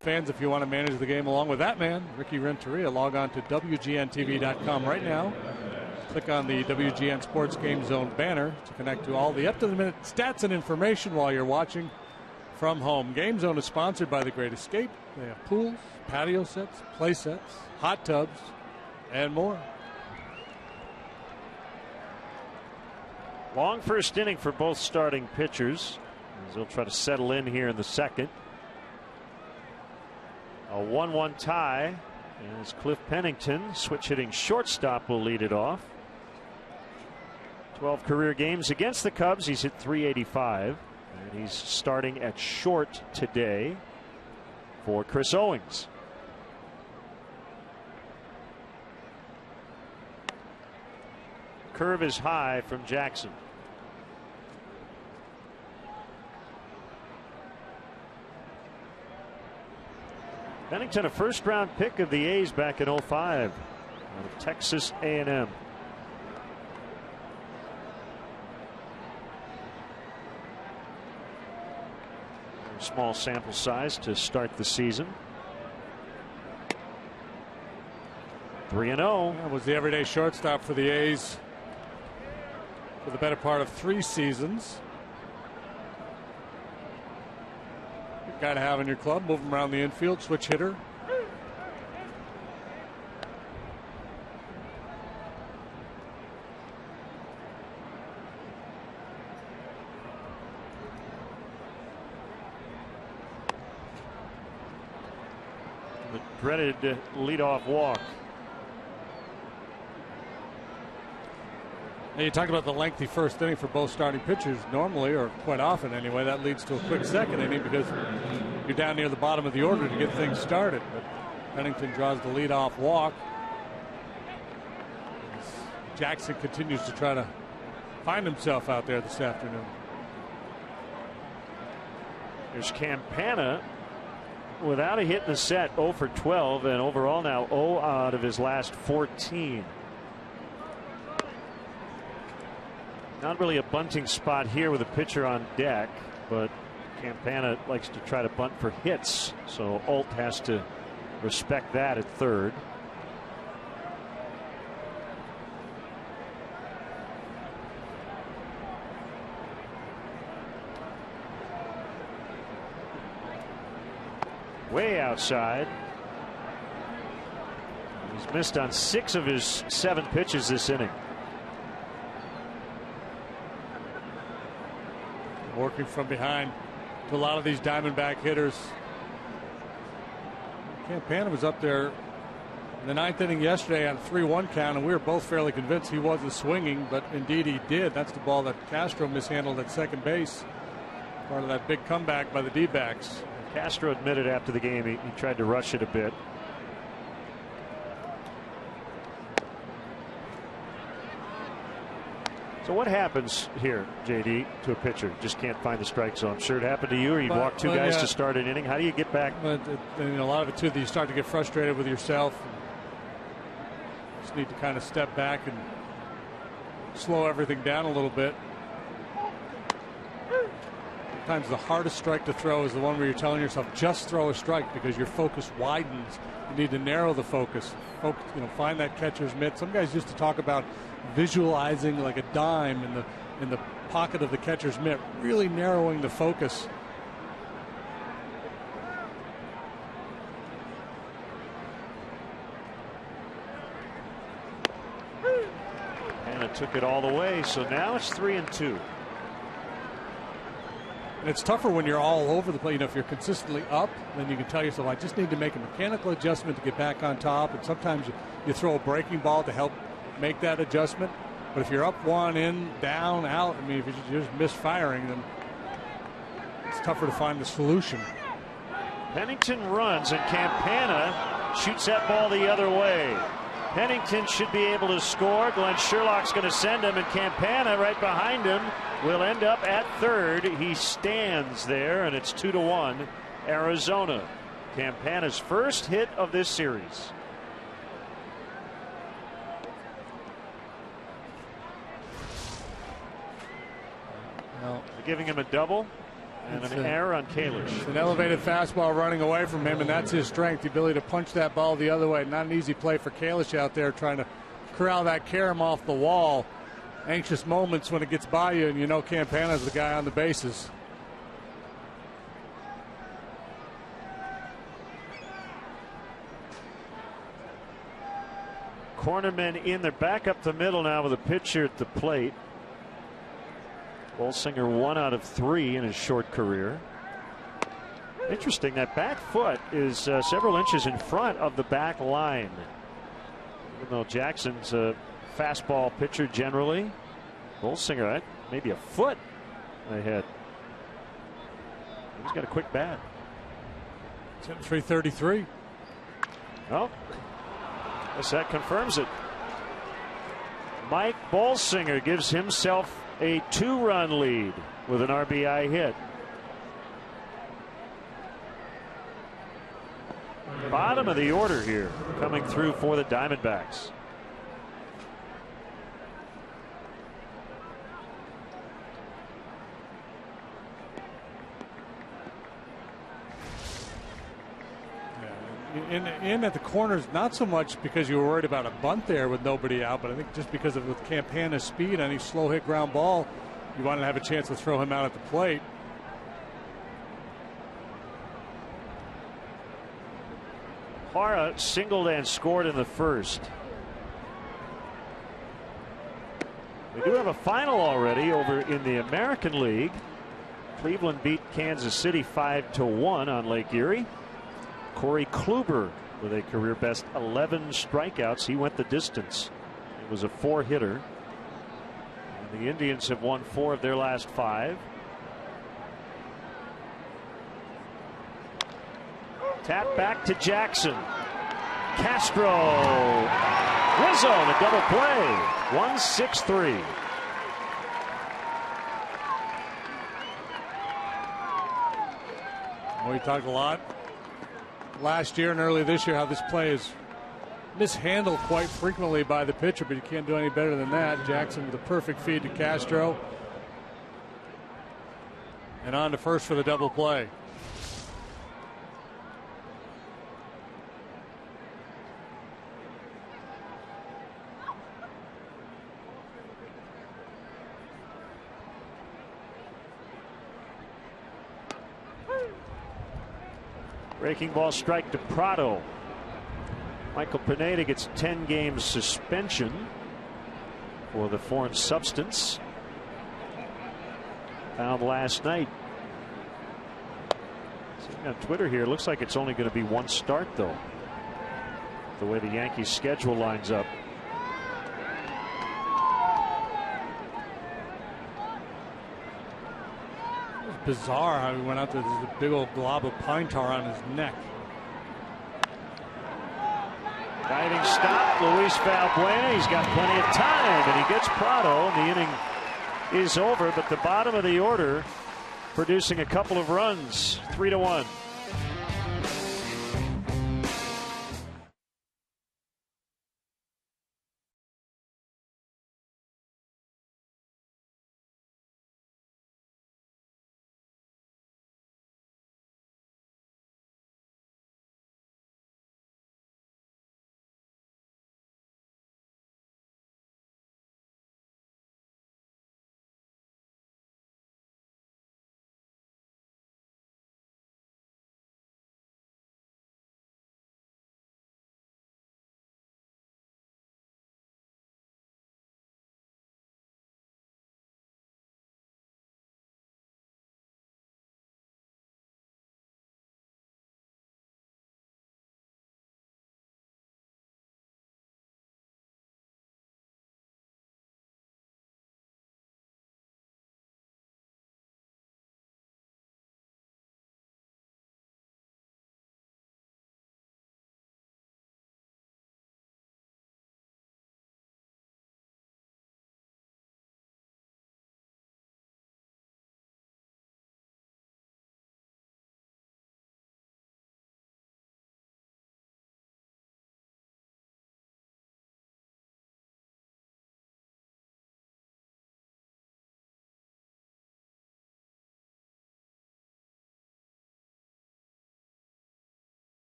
Speaker 5: Fans, if you want to manage the game along with that man, Ricky Renteria, log on to WGNTV.com right now. Click on the WGN Sports Game Zone banner to connect to all the up-to-the-minute stats and information while you're watching from home. Game Zone is sponsored by The Great Escape. They have pools, patio sets, play sets, hot tubs, and more.
Speaker 1: Long first inning for both starting pitchers as they'll try to settle in here in the second. A 1-1 tie as Cliff Pennington, switch hitting shortstop, will lead it off. 12 career games against the Cubs. He's hit .385, and he's starting at short today for Chris Owings. Curve is high from Jackson. Pennington, a first-round pick of the A's back in '05 out of Texas A&M. Small sample size to start the season. 3-0.
Speaker 5: That was the everyday shortstop for the A's for the better part of 3 seasons. Good guy to have in your club. Move him around the infield, switch hitter.
Speaker 1: The dreaded leadoff walk.
Speaker 5: Now you talked about the lengthy first inning for both starting pitchers. Normally, or quite often anyway, that leads to a quick second inning because you're down near the bottom of the order to get things started. But Pennington draws the leadoff walk. Jackson continues to try to find himself out there this afternoon.
Speaker 1: There's Campana without a hit in the set, 0 for 12, and overall now 0 out of his last 14. Not really a bunting spot here with a pitcher on deck, but Campana likes to try to bunt for hits, so Alt has to respect that at third. Way outside. He's missed on 6 of his 7 pitches this inning.
Speaker 5: Working from behind to a lot of these Diamondback hitters. Campana was up there in the 9th inning yesterday on a 3-1 count, and we were both fairly convinced he wasn't swinging, but indeed he did. That's the ball that Castro mishandled at second base. Part of that big comeback by the D-backs.
Speaker 1: Castro admitted after the game he tried to rush it a bit. So what happens here, JD, to a pitcher? Just can't find the strike zone. I'm sure it happened to you, or you walk 2 guys to start an inning. How do you get back?
Speaker 5: But a lot of it too, that you start to get frustrated with yourself. Just need to kind of step back and slow everything down a little bit. Sometimes the hardest strike to throw is the one where you're telling yourself just throw a strike, because your focus widens. You need to narrow the focus. Find that catcher's mitt. Some guys used to talk about visualizing like a dime in the pocket of the catcher's mitt, really narrowing the focus.
Speaker 1: And it took it all the way, so now it's 3-2.
Speaker 5: And it's tougher when you're all over the place. If you're consistently up, then you can tell yourself, I just need to make a mechanical adjustment to get back on top. And sometimes you throw a breaking ball to help make that adjustment. But if you're up 1, in, down, out, I mean, if you're just misfiring, then it's tougher to find the solution.
Speaker 1: Pennington runs, and Campana shoots that ball the other way. Pennington should be able to score. Glenn Sherlock's going to send him, and Campana right behind him will end up at third. He stands there, and it's 2-1 Arizona. Campana's first hit of this series.
Speaker 5: Well,
Speaker 1: they're giving him a double and an error on Kalish.
Speaker 5: It's an elevated fastball running away from him, and that's his strength, the ability to punch that ball the other way. Not an easy play for Kalish out there trying to corral that carom off the wall. Anxious moments when it gets by you, and you know Campana's the guy on the bases.
Speaker 1: Cornermen in. They're back up the middle now with a pitcher at the plate. Bolsinger 1 out of 3 in his short career. Interesting, that back foot is several inches in front of the back line. Even though Jackson's a fastball pitcher generally, Bolsinger maybe a foot ahead. He's got a quick bat.
Speaker 5: It's at 333.
Speaker 1: Well, guess that confirms it. Mike Bolsinger gives himself a 2-run lead with an RBI hit. Bottom of the order here coming through for the Diamondbacks.
Speaker 5: in at the corners, not so much because you were worried about a bunt there with nobody out, but I think just because of with Campana's speed, any slow hit ground ball, you wanted to have a chance to throw him out at the plate.
Speaker 1: Hara singled and scored in the first. We do have a final already over in the American League. Cleveland beat Kansas City 5-1 on Lake Erie. Corey Kluber with a career best 11 strikeouts. He went the distance. It was a 4-hitter. And the Indians have won 4 of their last 5. Tap back to Jackson. Castro. Rizzo in a double play. 1-6-3.
Speaker 5: We talked a lot last year and early this year how this play is mishandled quite frequently by the pitcher, but you can't do any better than that. Jackson with a perfect feed to Castro. And on to first for the double play.
Speaker 1: Breaking ball strike to Prado. Michael Pineda gets 10 games suspension for the foreign substance found last night. Seeing on Twitter here, looks like it's only going to be 1 start though, the way the Yankees schedule lines up.
Speaker 5: Bizarre how he went out there. There's a big old glob of pine tar on his neck.
Speaker 1: Diving stop, Luis Valbuena. He's got plenty of time, and he gets Prado, and the inning is over. But the bottom of the order producing a couple of runs, 3-1.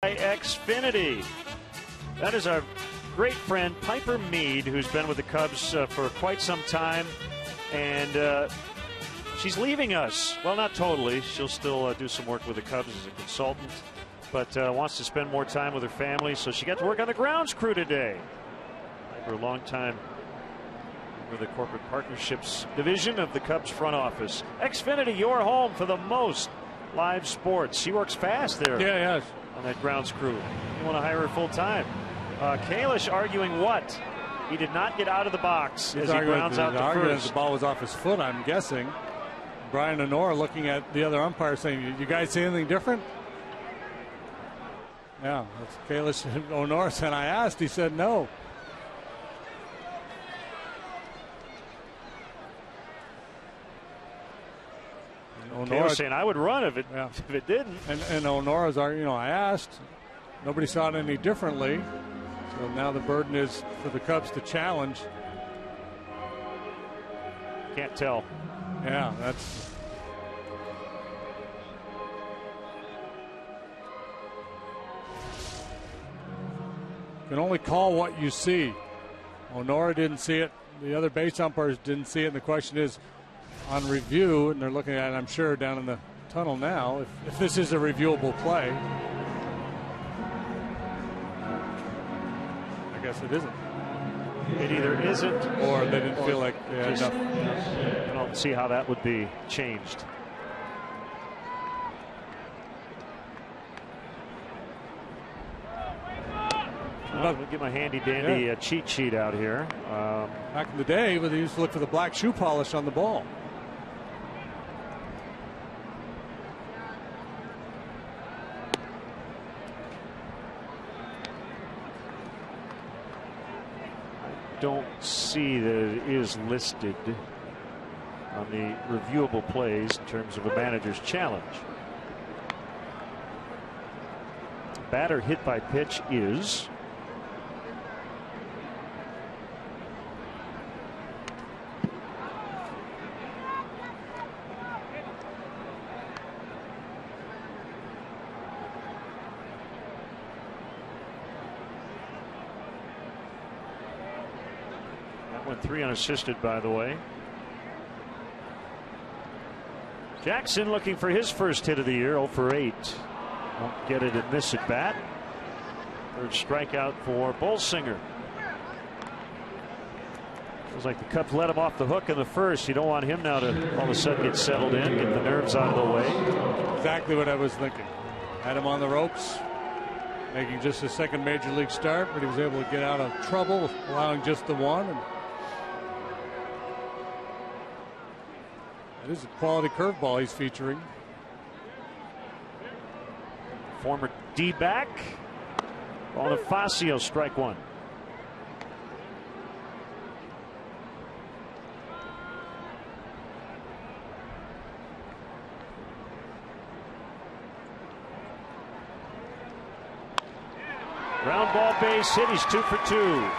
Speaker 1: Xfinity. That is our great friend Piper Mead, who's been with the Cubs for quite some time, and she's leaving us. Well, not totally. She'll still do some work with the Cubs as a consultant, but wants to spend more time with her family, so she got to work on the grounds crew today. For a long time for the corporate partnerships division of the Cubs front office. Xfinity, your home for the most live sports. She works fast there.
Speaker 5: Yeah, yes.
Speaker 1: On that grounds crew. You want to hire her full time. Kalish arguing what? He did not get out of the box as he grounds out to first.
Speaker 5: The ball was off his foot, I'm guessing. Brian Honora looking at the other umpire saying, you guys see anything different? Yeah, that's Kalish O'Norris, and I asked, he said no.
Speaker 1: O'Norris saying I would run if it didn't.
Speaker 5: And O'Norris, I asked. Nobody saw it any differently. So now the burden is for the Cubs to challenge.
Speaker 1: Can't tell.
Speaker 5: Yeah, that's. You can only call what you see. O'Nora didn't see it. The other base umpires didn't see it. And the question is, on review, and they're looking at it, I'm sure, down in the tunnel now, if this is a reviewable play. I guess it isn't.
Speaker 1: It either isn't,
Speaker 5: or they didn't feel like they had enough.
Speaker 1: I don't see how that would be changed. I'll get my handy dandy cheat sheet out here.
Speaker 5: Back in the day, they used to look for the black shoe polish on the ball.
Speaker 1: Don't see that it is listed on the reviewable plays in terms of a manager's challenge. Batter hit by pitch is went 3 unassisted, by the way. Jackson looking for his first hit of the year, 0 for 8. Won't get it in this at bat. Third strikeout for Bolsinger. Feels like the Cubs let him off the hook in the first. You don't want him now to all of a sudden get settled in, get the nerves out of the way.
Speaker 5: Exactly what I was thinking. Had him on the ropes, making just his second major league start, but he was able to get out of trouble, allowing just the one. And it is a quality curveball he's featuring.
Speaker 1: Former D-back. Bonifacio, strike one. Ground ball base hit. He's 2 for 2.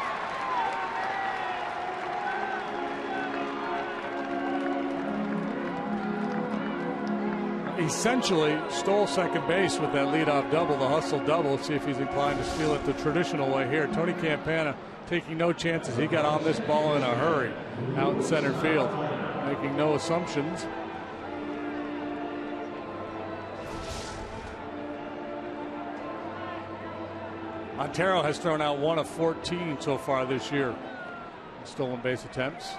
Speaker 5: Essentially stole second base with that leadoff double, the hustle double. Let's see if he's inclined to steal it the traditional way here. Tony Campana taking no chances. He got on this ball in a hurry out in center field, making no assumptions. Montero has thrown out 1 of 14 so far this year. Stolen base attempts.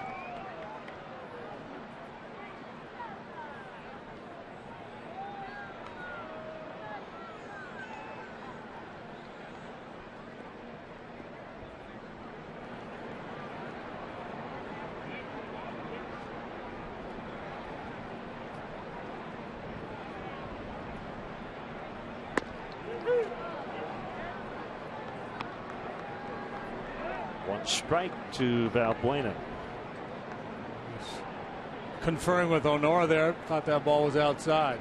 Speaker 1: Strike to Valbuena.
Speaker 5: Conferring with Honora there. Thought that ball was outside.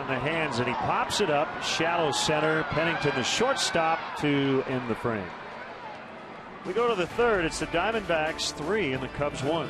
Speaker 1: The hands, and he pops it up shallow center. Pennington the shortstop to end the frame. We go to the third. It's the Diamondbacks 3 and the Cubs 1.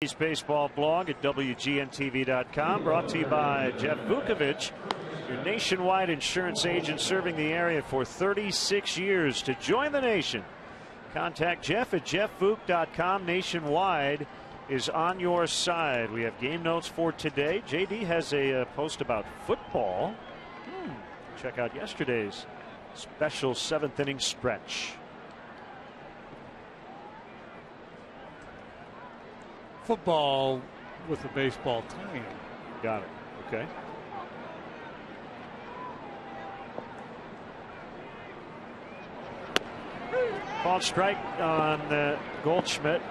Speaker 1: Baseball blog at WGNTV.com, brought to you by Jeff Vukovich, your nationwide insurance agent serving the area for 36 years. To join the nation, contact Jeff at jeffvuk.com. Nationwide is on your side. We have game notes for today. JD has a post about football. Check out yesterday's special 7th inning stretch.
Speaker 5: Football with a baseball tie-in.
Speaker 1: Got it. Okay. Called strike on Goldschmidt.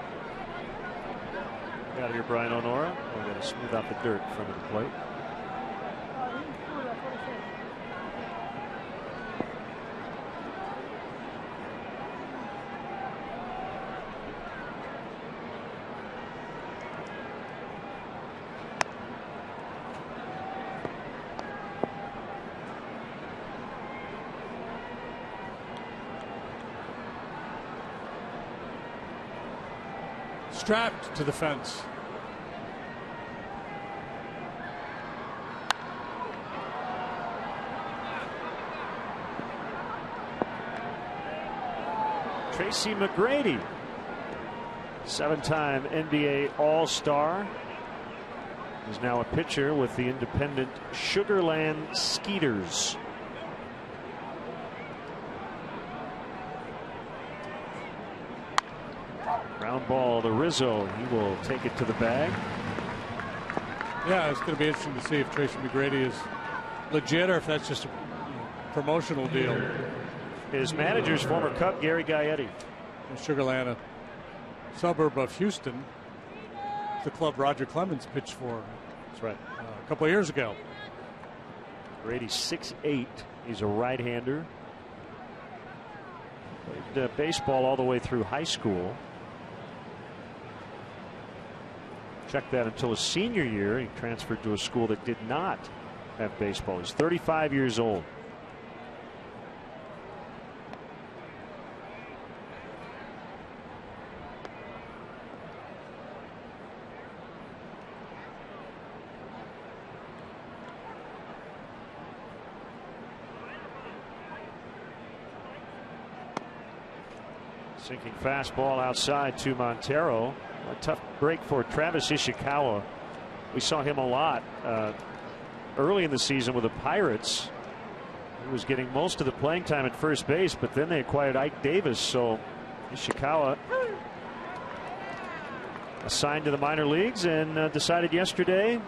Speaker 1: Got here, Brian Onora. We're going to smooth out the dirt in front of the plate.
Speaker 5: Strapped to the fence.
Speaker 1: Tracy McGrady, 7-time NBA All-Star, is now a pitcher with the independent Sugarland Skeeters. Ground ball to Rizzo. He will take it to the bag.
Speaker 5: Yeah, it's going to be interesting to see if Tracy McGrady is legit or if that's just a promotional deal.
Speaker 1: His manager's former Cub, Gary Gaetti.
Speaker 5: In Sugarland, a suburb of Houston, the club Roger Clemens pitched for.
Speaker 1: That's right.
Speaker 5: A couple of years ago.
Speaker 1: Brady's 6'8". He's a right-hander. Played baseball all the way through high school. Checked that until his senior year. He transferred to a school that did not have baseball. He's 35 years old. Sinking fastball outside to Montero. A tough break for Travis Ishikawa. We saw him a lot early in the season with the Pirates. He was getting most of the playing time at first base, but then they acquired Ike Davis. So Ishikawa assigned to the minor leagues and decided yesterday,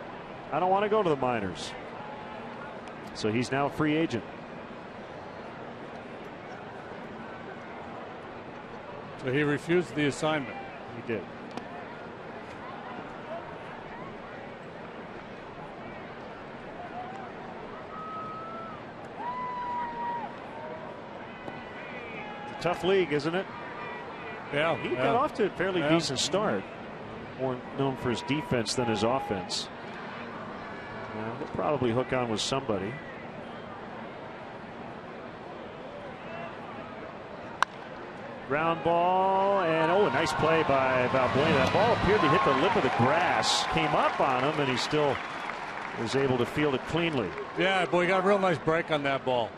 Speaker 1: I don't want to go to the minors. So he's now a free agent.
Speaker 5: So he refused the assignment.
Speaker 1: He did. Tough league, isn't it?
Speaker 5: Yeah.
Speaker 1: He got off to a fairly decent start. More known for his defense than his offense. He'll probably hook on with somebody. Ground ball, and a nice play by Valbuena. That ball appeared to hit the lip of the grass, came up on him, and he still was able to field it cleanly.
Speaker 5: Yeah, boy, he got a real nice break on that ball.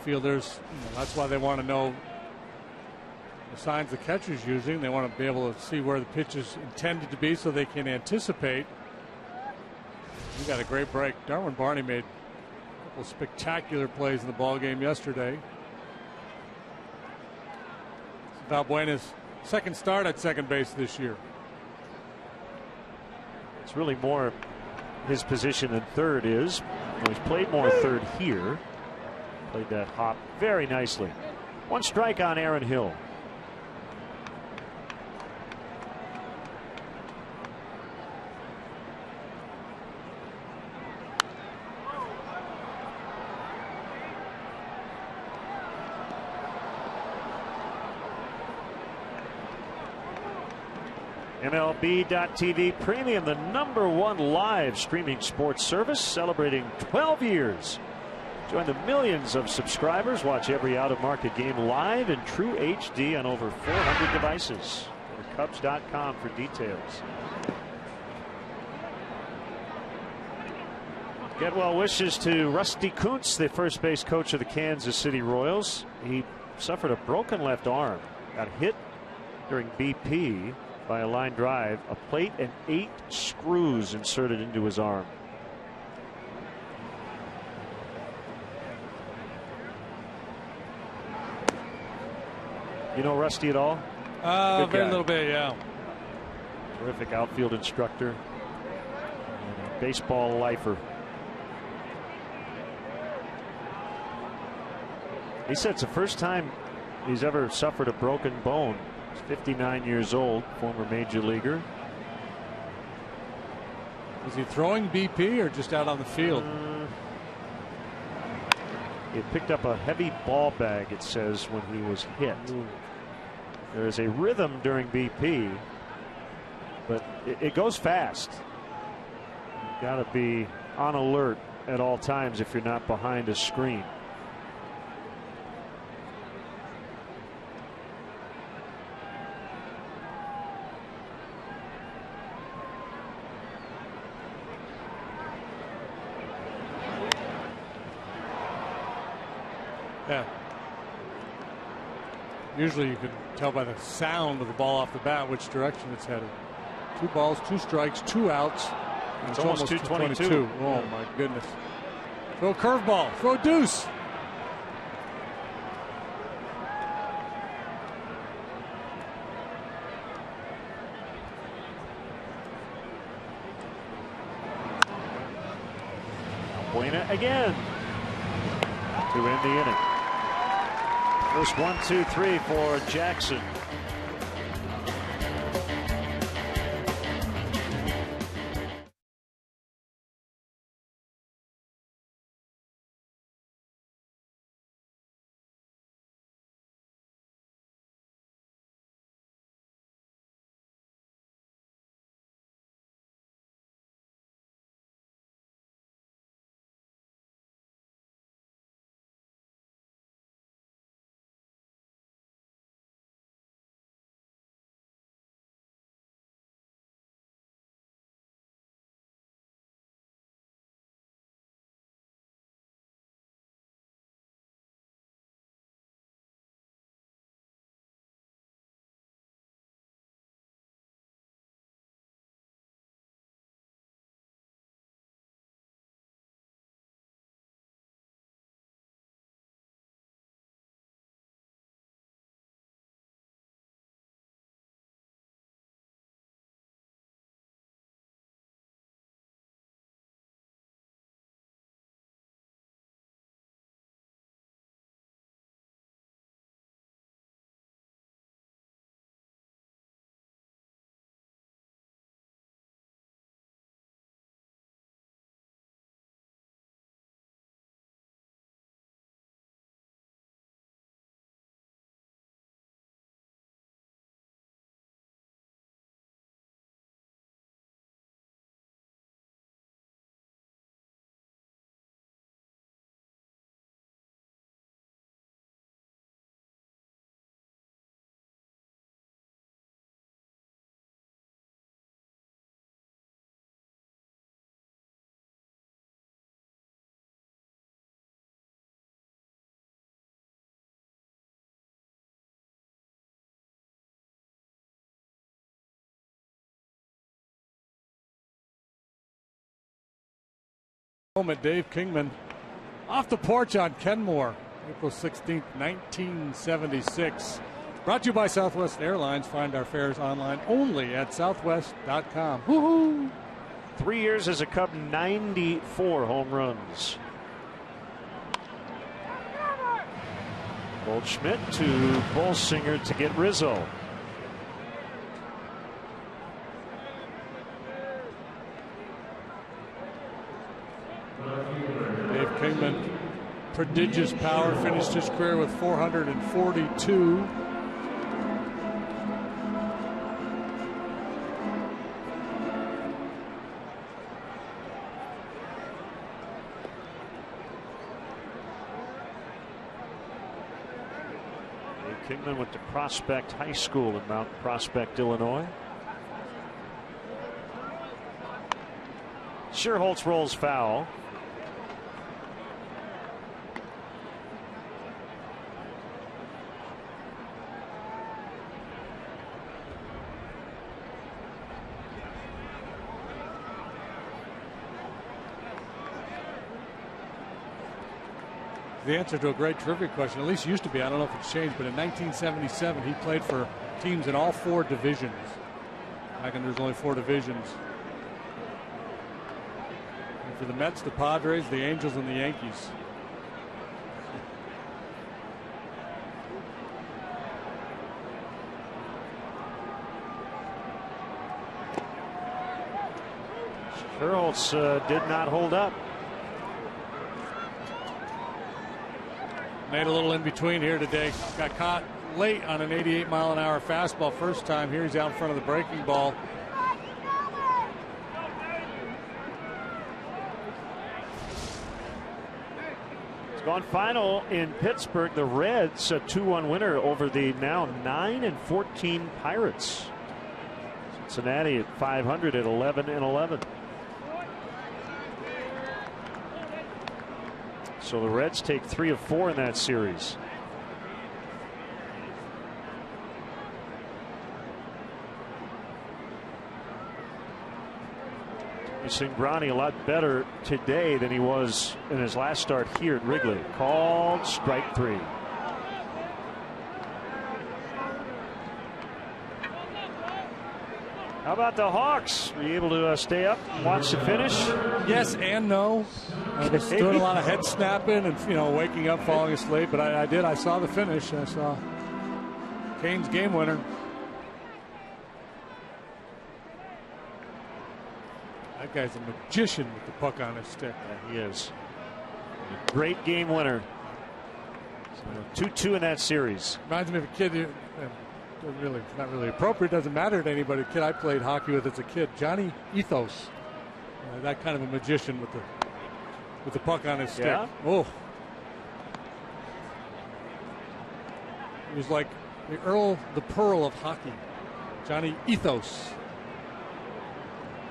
Speaker 5: Fielders, that's why they want to know the signs the catcher's using. They want to be able to see where the pitch is intended to be so they can anticipate. He got a great break. Darwin Barney made a couple of spectacular plays in the ball game yesterday. Valbuena's second start at second base this year.
Speaker 1: It's really more his position than third is. He's played more third here. Played that hop very nicely. One strike on Aaron Hill. MLB.TV Premium, the #1 live streaming sports service, celebrating 12 years. Join the millions of subscribers. Watch every out-of-market game live in true HD on over 400 devices. Go to Cubs.com for details. Get well wishes to Rusty Kuntz, the first base coach of the Kansas City Royals. He suffered a broken left arm, got hit during BP by a line drive, a plate and 8 screws inserted into his arm. You know Rusty at all?
Speaker 5: Very little bit, yeah.
Speaker 1: Terrific outfield instructor, and a baseball lifer. He said it's the first time he's ever suffered a broken bone. He's 59 years old, former major leaguer.
Speaker 5: Is he throwing BP or just out on the field?
Speaker 1: He picked up a heavy ball bag, it says, when he was hit. There is a rhythm during BP, but it goes fast. You've got to be on alert at all times if you're not behind a screen.
Speaker 5: Yeah. Usually you can tell by the sound of the ball off the bat which direction it's headed. 2 balls, 2 strikes, 2 outs.
Speaker 1: It's almost 222.
Speaker 5: Oh my goodness. Throw a curveball. Throw a deuce.
Speaker 1: Buena again to end the inning. First 1, 2, 3 for Jackson.
Speaker 5: Moment, Dave Kingman off the porch on Kenmore, April 16th, 1976. Brought to you by Southwest Airlines. Find our fares online only at southwest.com. Woohoo!
Speaker 1: 3 years as a Cub, 94 home runs. Goldschmidt to Bolsinger to get Rizzo.
Speaker 5: Dave Kingman, prodigious power, finished his career with 442.
Speaker 1: Kingman went to Prospect High School in Mount Prospect, Illinois. Sherholtz rolls foul.
Speaker 5: The answer to a great trivia question, at least used to be, I don't know if it's changed, but in 1977 he played for teams in all 4 divisions. Back when there's only 4 divisions. And for the Mets, the Padres, the Angels, and the Yankees.
Speaker 1: Sherholtz did not hold up.
Speaker 5: Made a little in between here today. Got caught late on an 88-mile-an-hour fastball first time. Here he's out in front of the breaking ball.
Speaker 1: It's gone final in Pittsburgh. The Reds, a 2-1 winner over the now 9-14 Pirates. Cincinnati at 500 at 11-11. So the Reds take 3 of 4 in that series. You're seeing Brownie a lot better today than he was in his last start here at Wrigley. Called strike 3. How about the Hawks? Were you able to stay up and watch the finish?
Speaker 5: Yes and no. I was doing a lot of head snapping and waking up, falling asleep. But I did. I saw the finish. I saw Kane's game winner. That guy's a magician with the puck on his stick.
Speaker 1: Yeah, he is. A great game winner. So 2-2 in that series.
Speaker 5: Reminds me of a kid who, not really appropriate, doesn't matter to anybody. A kid I played hockey with as a kid, Johnny Ethos. That kind of a magician with the puck on his stick.
Speaker 1: Yeah?
Speaker 5: Oh. He was like the Pearl of hockey. Johnny Ethos.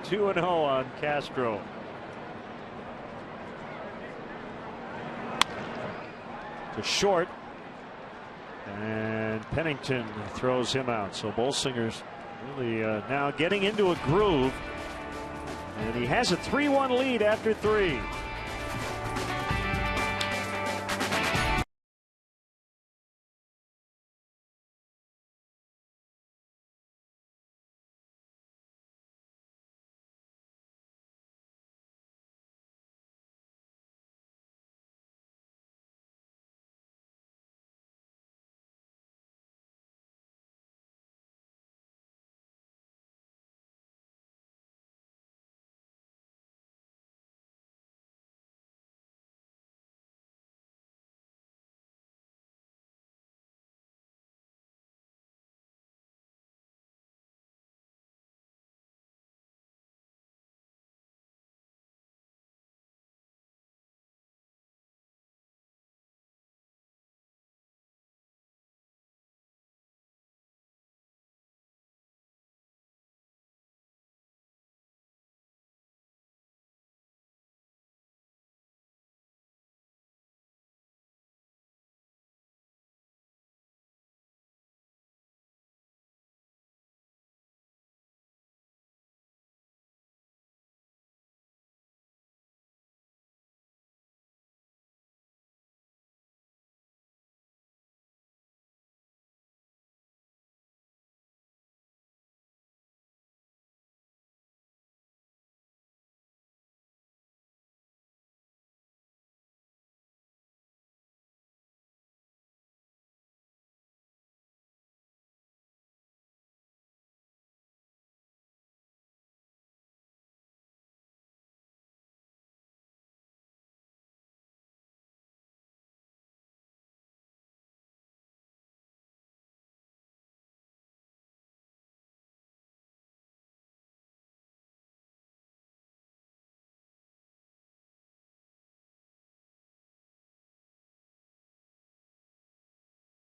Speaker 1: 2-0 on Castro. To short. And Pennington throws him out. So Bolsinger's really now getting into a groove. And he has a 3-1 lead after 3.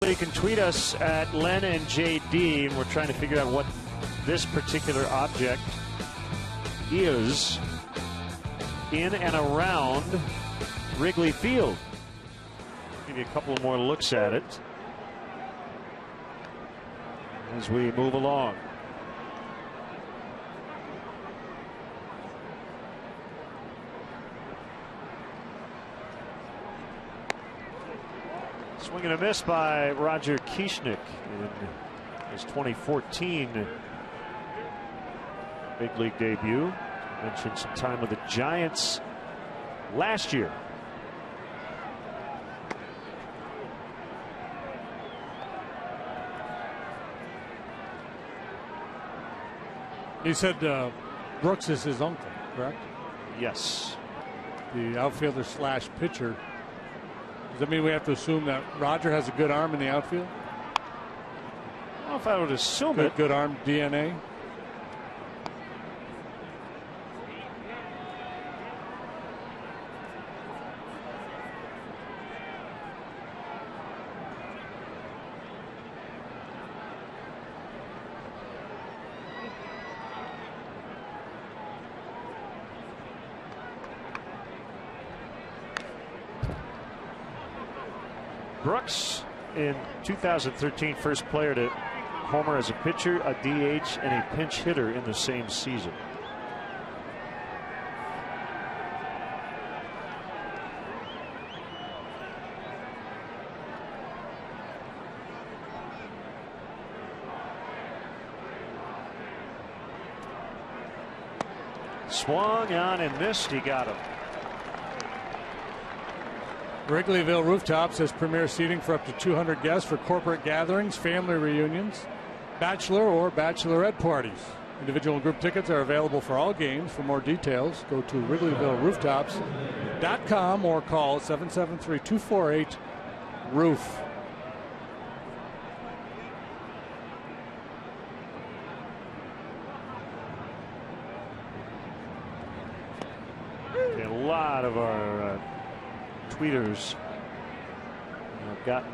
Speaker 1: You can tweet us at Len and JD, and we're trying to figure out what this particular object is in and around Wrigley Field. Give you a couple more looks at it as we move along. Swing and a miss by Roger Kieschnick in his 2014 big league debut. Mentioned some time with the Giants last year.
Speaker 5: He said Brooks is his uncle, correct?
Speaker 1: Yes.
Speaker 5: The outfielder slash pitcher. Does that mean we have to assume that Roger has a good arm in the outfield?
Speaker 1: I don't know if I would assume it.
Speaker 5: Good arm DNA.
Speaker 1: Brooks in 2013, first player to homer as a pitcher, a DH, and a pinch hitter in the same season. Swung on and missed. He got him.
Speaker 5: Wrigleyville Rooftops has premier seating for up to 200 guests for corporate gatherings, family reunions, bachelor or bachelorette parties. Individual and group tickets are available for all games. For more details, go to WrigleyvilleRooftops.com or call 773-248-ROOF.
Speaker 1: A lot of our tweeters have gotten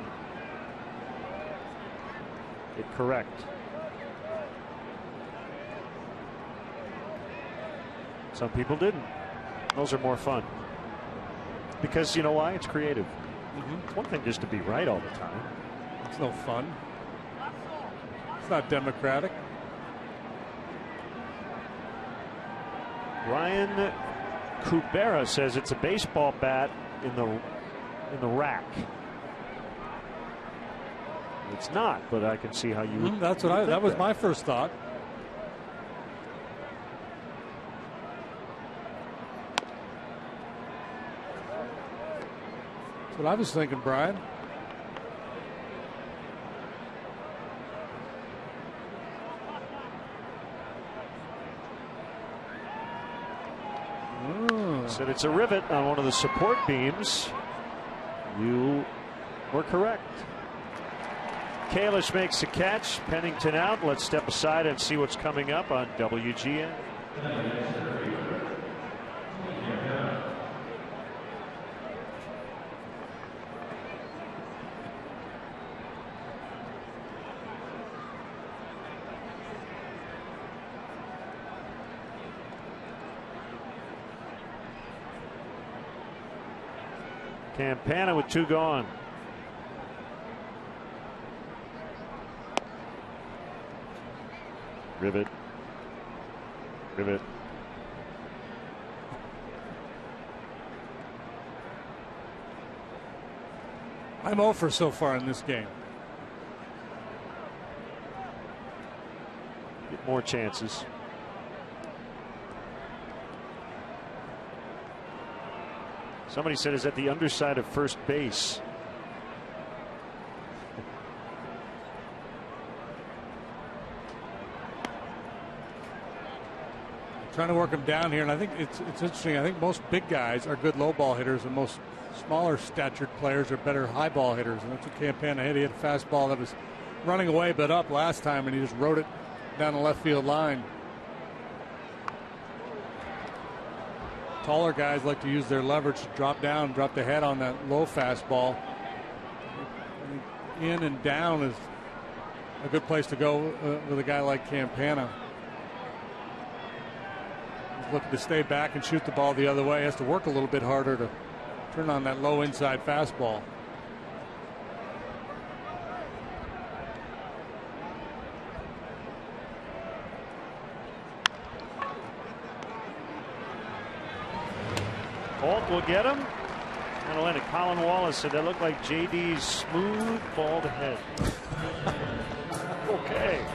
Speaker 1: it correct. Some people didn't. Those are more fun because you know why? It's creative. It's one thing just to be right all the time.
Speaker 5: It's no fun. It's not democratic.
Speaker 1: Ryan Kubera says it's a baseball bat in the rack. It's not, but I can see how you would.
Speaker 5: That's what that was my first thought. That's what I was thinking, Brian.
Speaker 1: Said it's a rivet on one of the support beams. You were correct. Kalish makes the catch. Pennington out. Let's step aside and see what's coming up on WGN. Campana with 2 gone. Rivet. Rivet.
Speaker 5: I'm 0 for so far in this game.
Speaker 1: Get more chances. Somebody said is at the underside of first base.
Speaker 5: Trying to work him down here, and I think it's interesting. I think most big guys are good low ball hitters, and most smaller statured players are better high ball hitters. And that's what Campana hit. He had a fastball that was running away but up last time, and he just rode it down the left field line. Taller guys like to use their leverage to drop down, drop the head on that low fastball. in and down is a good place to go with a guy like Campana. He's looking to stay back and shoot the ball the other way. He has to work a little bit harder to turn on that low inside fastball.
Speaker 1: Holt will get him. And Colin Wallace said that looked like JD's smooth bald head. Okay.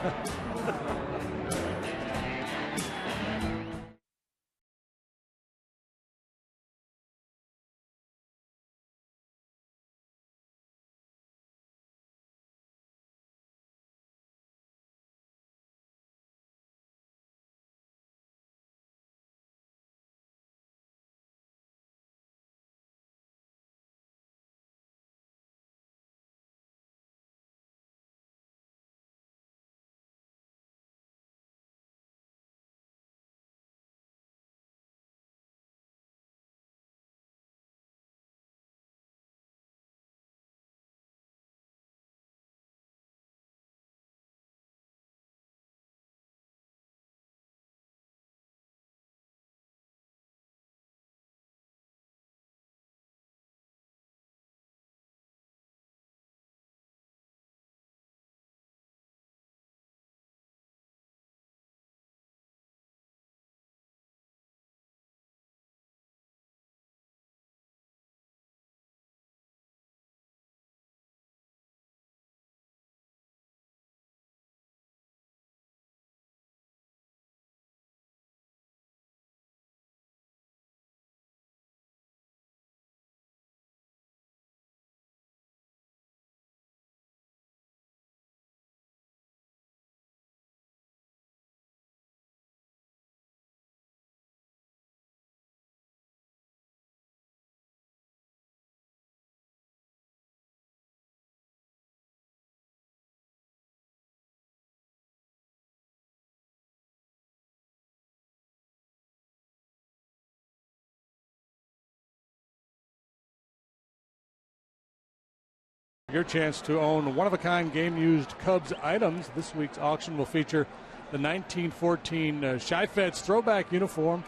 Speaker 5: Your chance to own one-of-a-kind game-used Cubs items. This week's auction will feature the 1914 Chi-Feds throwback uniform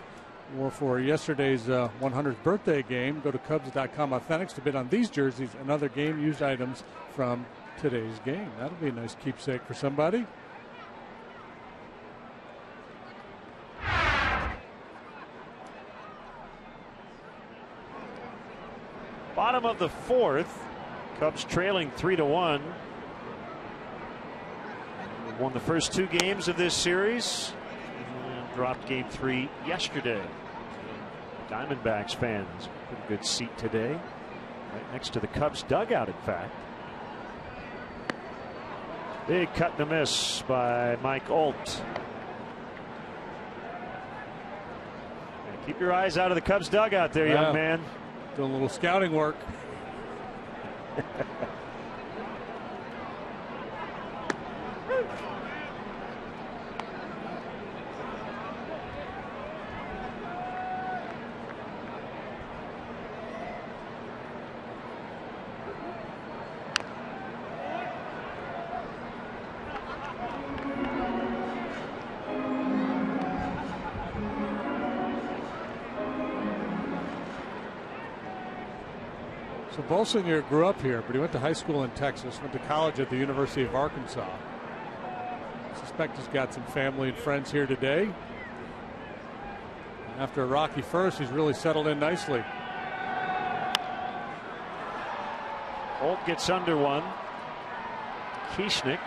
Speaker 5: or for yesterday's 100th birthday game. Go to Cubs.com Authentics to bid on these jerseys and other game-used items from today's game. That'll be a nice keepsake for somebody.
Speaker 1: Bottom of the fourth. Cubs trailing 3-1. Won the first two games of this series and dropped game 3 yesterday. Diamondbacks fans, pretty good seat today, right next to the Cubs dugout, in fact. Big cut and a miss by Mike Olt. Keep your eyes out of the Cubs dugout there, young man.
Speaker 5: Doing a little scouting work. So Bolsinger grew up here, but he went to high school in Texas, went to college at the University of Arkansas. I suspect he's got some family and friends here today. And after a rocky first, he's really settled in nicely.
Speaker 1: Holt gets under one. Kieschnick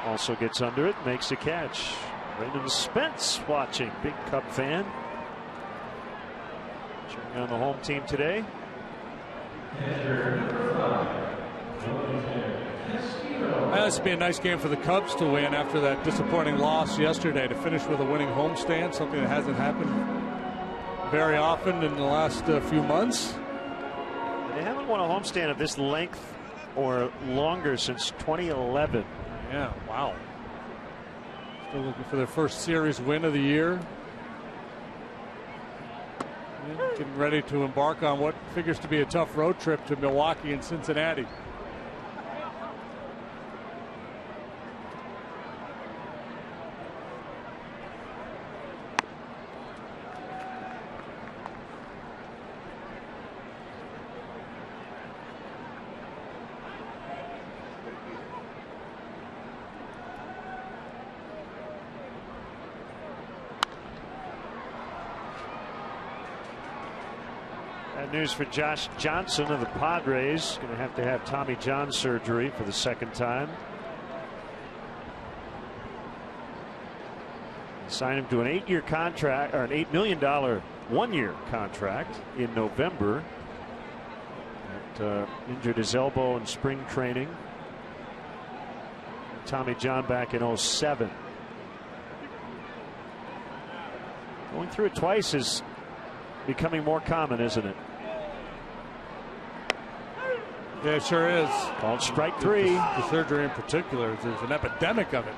Speaker 1: also gets under it, makes a catch. Raymond Spence watching, big Cub fan. Cheering on the home team today.
Speaker 5: This would be a nice game for the Cubs to win after that disappointing loss yesterday, to finish with a winning homestand, something that hasn't happened very often in the last few months.
Speaker 1: They haven't won a homestand of this length or longer since 2011.
Speaker 5: Yeah, wow. Still looking for their first series win of the year. Getting ready to embark on what figures to be a tough road trip to Milwaukee and Cincinnati.
Speaker 1: Bad news for Josh Johnson of the Padres. Going to have Tommy John surgery for the second time. Signed him to an 8-year contract, or an $8 million one-year contract in November. Injured his elbow in spring training. Tommy John back in 2007. Going through it twice is becoming more common, isn't it?
Speaker 5: Yeah, it sure is.
Speaker 1: Called strike 3.
Speaker 5: The surgery in particular, there's an epidemic of it.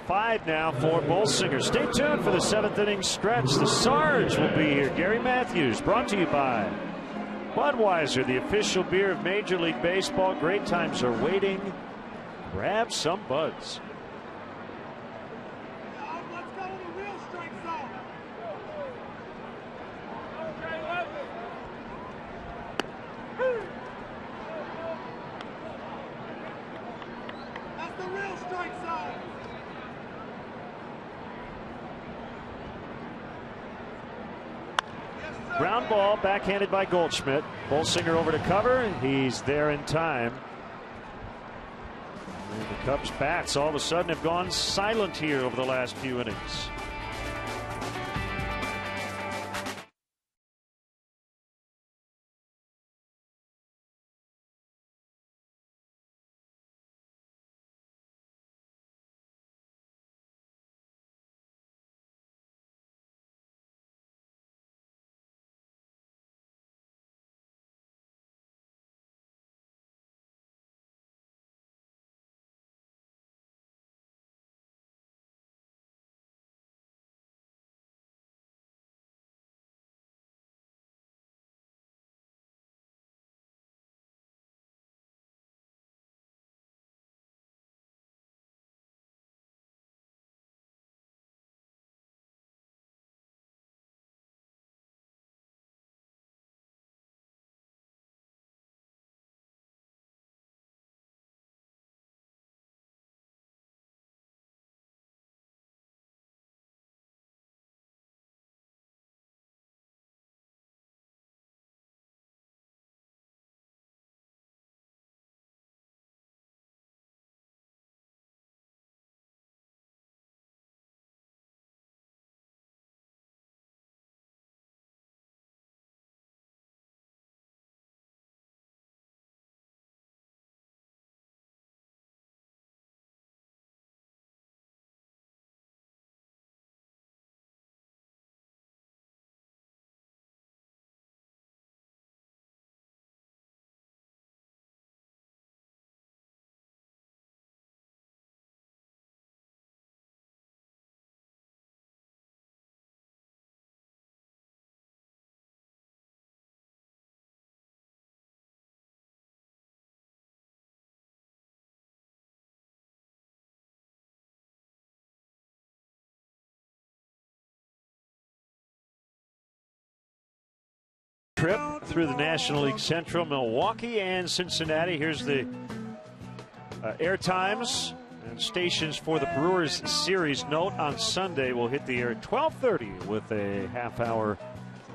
Speaker 1: 5 now for Bolsinger. Stay tuned for the 7th inning stretch. The Sarge will be here. Gary Matthews, brought to you by Budweiser, the official beer of Major League Baseball. Great times are waiting. Grab some buds. Ground ball backhanded by Goldschmidt. Bolsinger over to cover. He's there in time. And the Cubs bats all of a sudden have gone silent here over the last few innings. Trip through the National League Central, Milwaukee and Cincinnati. Here's the air times and stations for the Brewers series. Note on Sunday will hit the air at 12:30 with a half-hour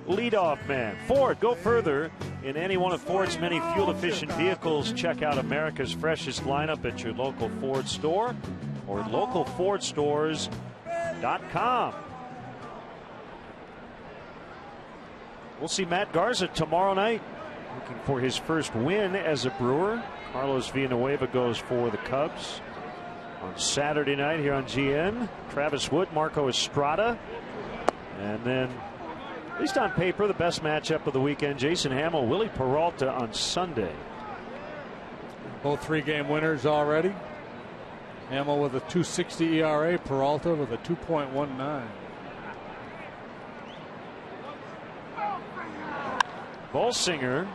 Speaker 1: leadoff man. Ford, go further in any one of Ford's many fuel-efficient vehicles. Check out America's freshest lineup at your local Ford store or localfordstores.com. We'll see Matt Garza tomorrow night, looking for his first win as a Brewer. Carlos Villanueva goes for the Cubs. On Saturday night here on GN, Travis Wood, Marco Estrada. And then, at least on paper, the best matchup of the weekend, Jason Hamill, Willie Peralta on Sunday.
Speaker 5: Both 3-game winners already. Hamill with a 2.60 ERA, Peralta with a 2.19.
Speaker 1: Bolsinger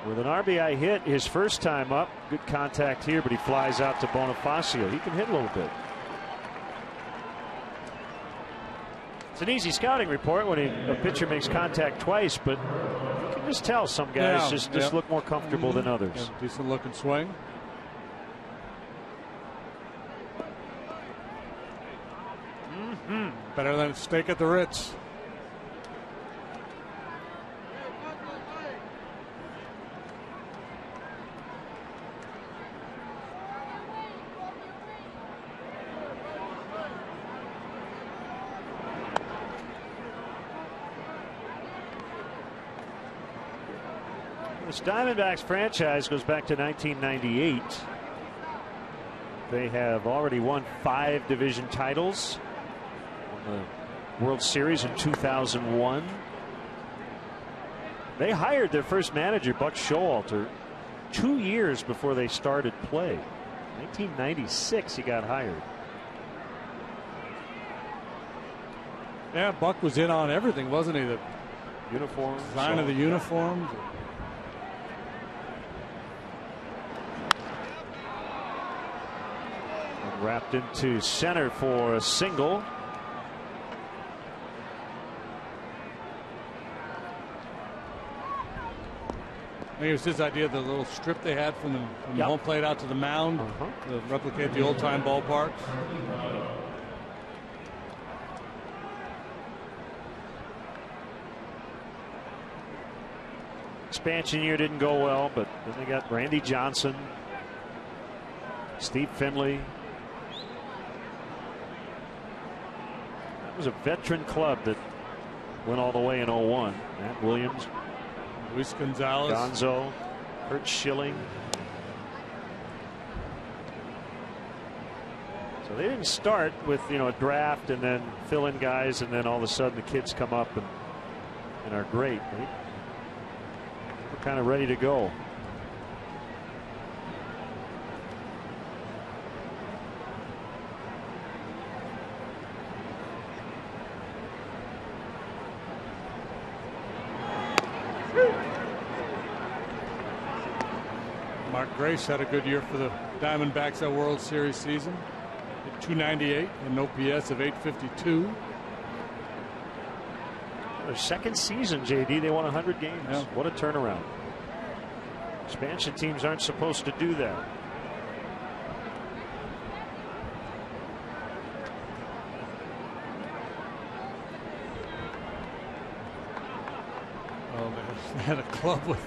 Speaker 1: with an RBI hit his first time up. Good contact here, but he flies out to Bonifacio. He can hit a little bit. It's an easy scouting report when a pitcher makes contact twice, but you can just tell some guys just look more comfortable than others.
Speaker 5: Yeah, decent looking swing. Better than a steak at the Ritz.
Speaker 1: This Diamondbacks franchise goes back to 1998. They have already won 5 division titles. Won the World Series in 2001. They hired their first manager, Buck Showalter, 2 years before they started play. 1996 he got hired.
Speaker 5: Yeah, Buck was in on everything, wasn't he? The
Speaker 1: uniforms,
Speaker 5: design of the uniforms.
Speaker 1: Wrapped into center for a single.
Speaker 5: I think it was his idea, the little strip they had from the home plate out to the mound to replicate the old-time ballparks.
Speaker 1: Expansion year didn't go well, but then they got Randy Johnson, Steve Finley. That was a veteran club that went all the way in 01. Matt Williams,
Speaker 5: Luis Gonzalez,
Speaker 1: Gonzo, Kurt Schilling. So they didn't start with a draft and then fill in guys and then all of a sudden the kids come up and are great. They were kind of ready to go.
Speaker 5: Mark Grace had a good year for the Diamondbacks that World Series season. Hit .298 and an OPS of .852.
Speaker 1: Their second season, JD, they won 100 games.
Speaker 5: Yeah.
Speaker 1: What a turnaround. Expansion teams aren't supposed to do that.
Speaker 5: Well, they had a club with,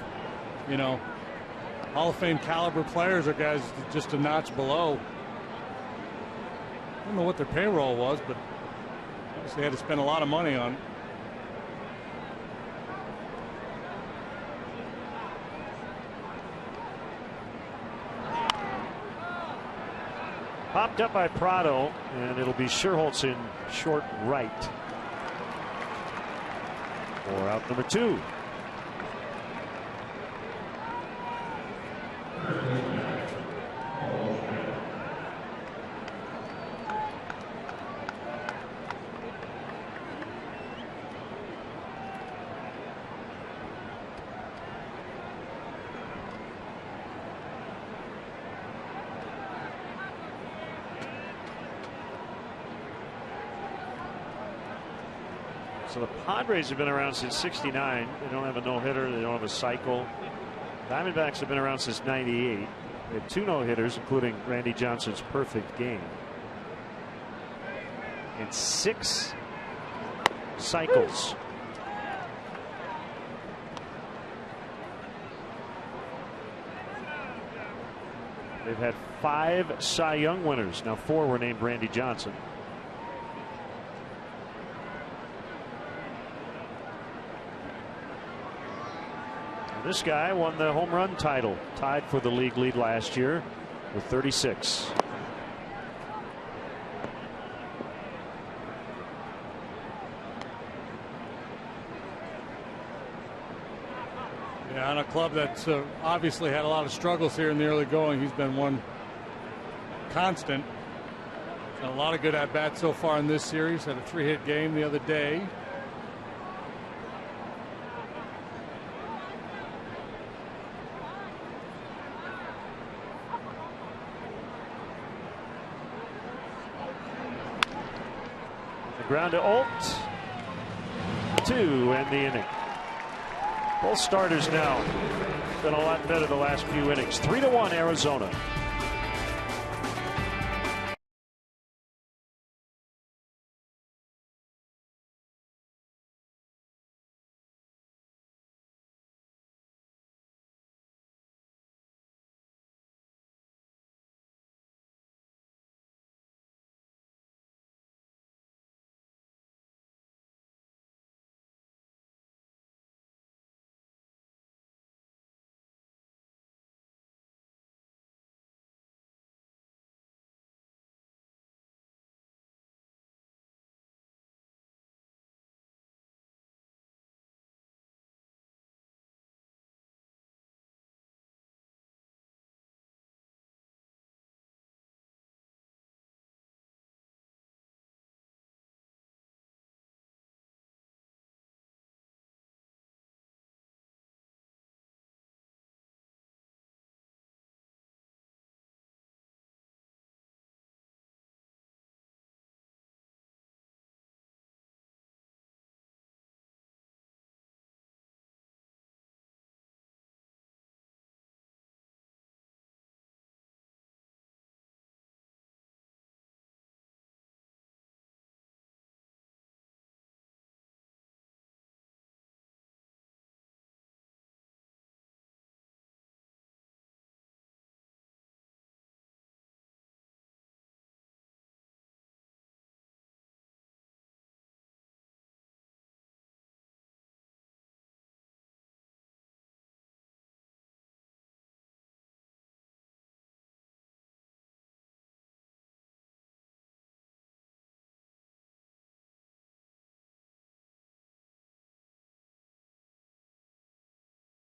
Speaker 5: Hall of Fame caliber players or guys just a notch below. I don't know what their payroll was, but obviously they had to spend a lot of money on it.
Speaker 1: Popped up by Prado, and it'll be Sherholtz in short right. For out number 2. So the Padres have been around since '69. They don't have a no-hitter. They don't have a cycle. Diamondbacks have been around since '98. They had 2 no-hitters, including Randy Johnson's perfect game. And 6 cycles. They've had 5 Cy Young winners. Now 4 were named Randy Johnson. This guy won the home run title, tied for the league lead last year with 36.
Speaker 5: Yeah, on a club that's obviously had a lot of struggles here in the early going. He's been one constant. Got a lot of good at-bats so far in this series. Had a 3-hit game the other day.
Speaker 1: Ground to Alt. 2 and the inning. Both starters now been a lot better the last few innings. 3-1 Arizona.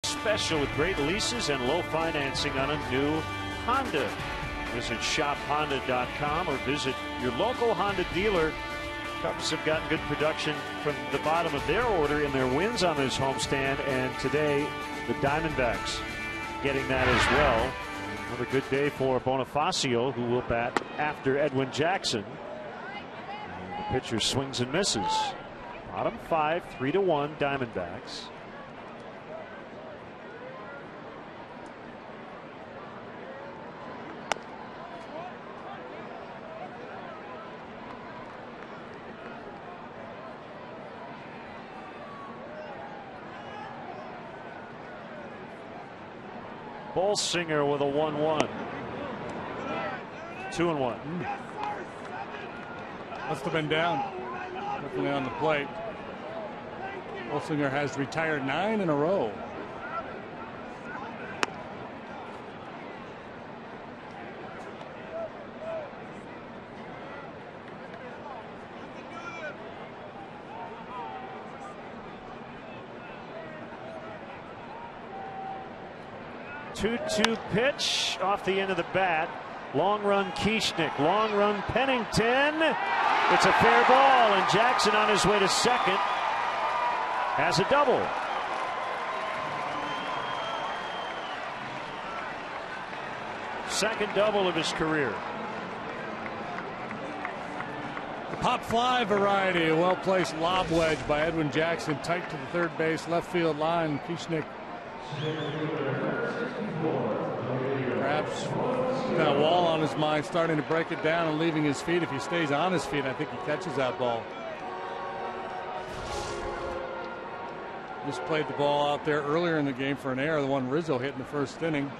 Speaker 1: Special with great leases and low financing on a new Honda. Visit shophonda.com or visit your local Honda dealer. Cubs have gotten good production from the bottom of their order in their wins on this homestand, and today the Diamondbacks getting that as well. Another good day for Bonifacio, who will bat after Edwin Jackson. And the pitcher swings and misses. Bottom 5, 3-1 Diamondbacks. Bolsinger with a 1-1. 2-1.
Speaker 5: Must have been down. Definitely on the plate. Bolsinger has retired 9 in a row.
Speaker 1: Two-two pitch off the end of the bat. Long run Kieschnick. Long run Pennington. It's a fair ball, and Jackson on his way to second has a double. Second double of his career.
Speaker 5: The pop fly variety. A well-placed lob wedge by Edwin Jackson. Tight to the third base left field line. Kieschnick perhaps got a wall on his mind, starting to break it down and leaving his feet. If he stays on his feet, I think he catches that ball. Just played the ball out there earlier in the game for an error, the one Rizzo hit in the first inning.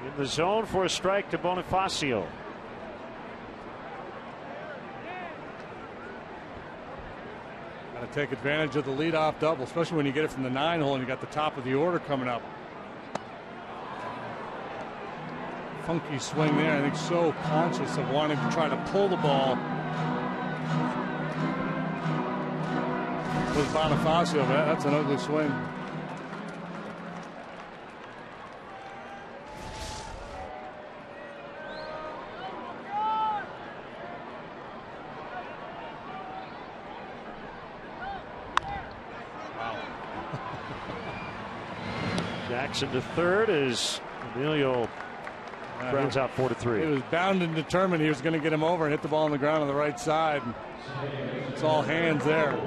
Speaker 1: In the zone for a strike to Bonifacio.
Speaker 5: Got to take advantage of the leadoff double, especially when you get it from the 9 hole and you got the top of the order coming up. Funky swing there. I think so conscious of wanting to try to pull the ball with Bonifacio. That's an ugly swing.
Speaker 1: Jackson to third as Emilio grounds out 4-3.
Speaker 5: He was bound and determined he was going to get him over and hit the ball on the ground on the right side. It's all hands there.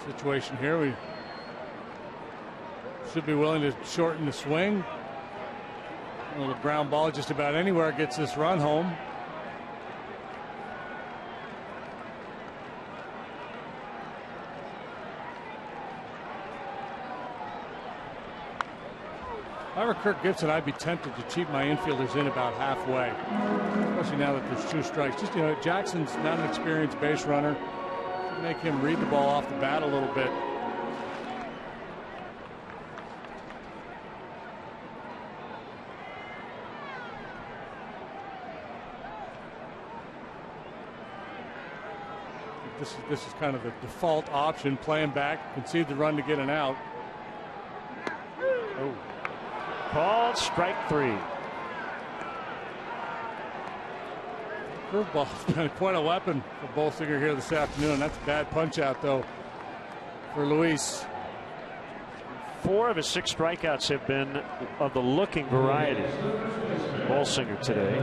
Speaker 5: Situation here, we should be willing to shorten the swing. A little ground ball just about anywhere gets this run home. If I were Kirk Gibson, I'd be tempted to cheat my infielders in about halfway, especially now that there's 2 strikes. Just, you know, Jackson's not an experienced base runner. Make him read the ball off the bat a little bit. This is kind of the default option. Playing back, concede the run to get an out.
Speaker 1: Oh. Called strike 3.
Speaker 5: Curveball's been quite a weapon for Bolsinger here this afternoon. That's a bad punch out, though, for Luis.
Speaker 1: 4 of his 6 strikeouts have been of the looking variety. Bolsinger today.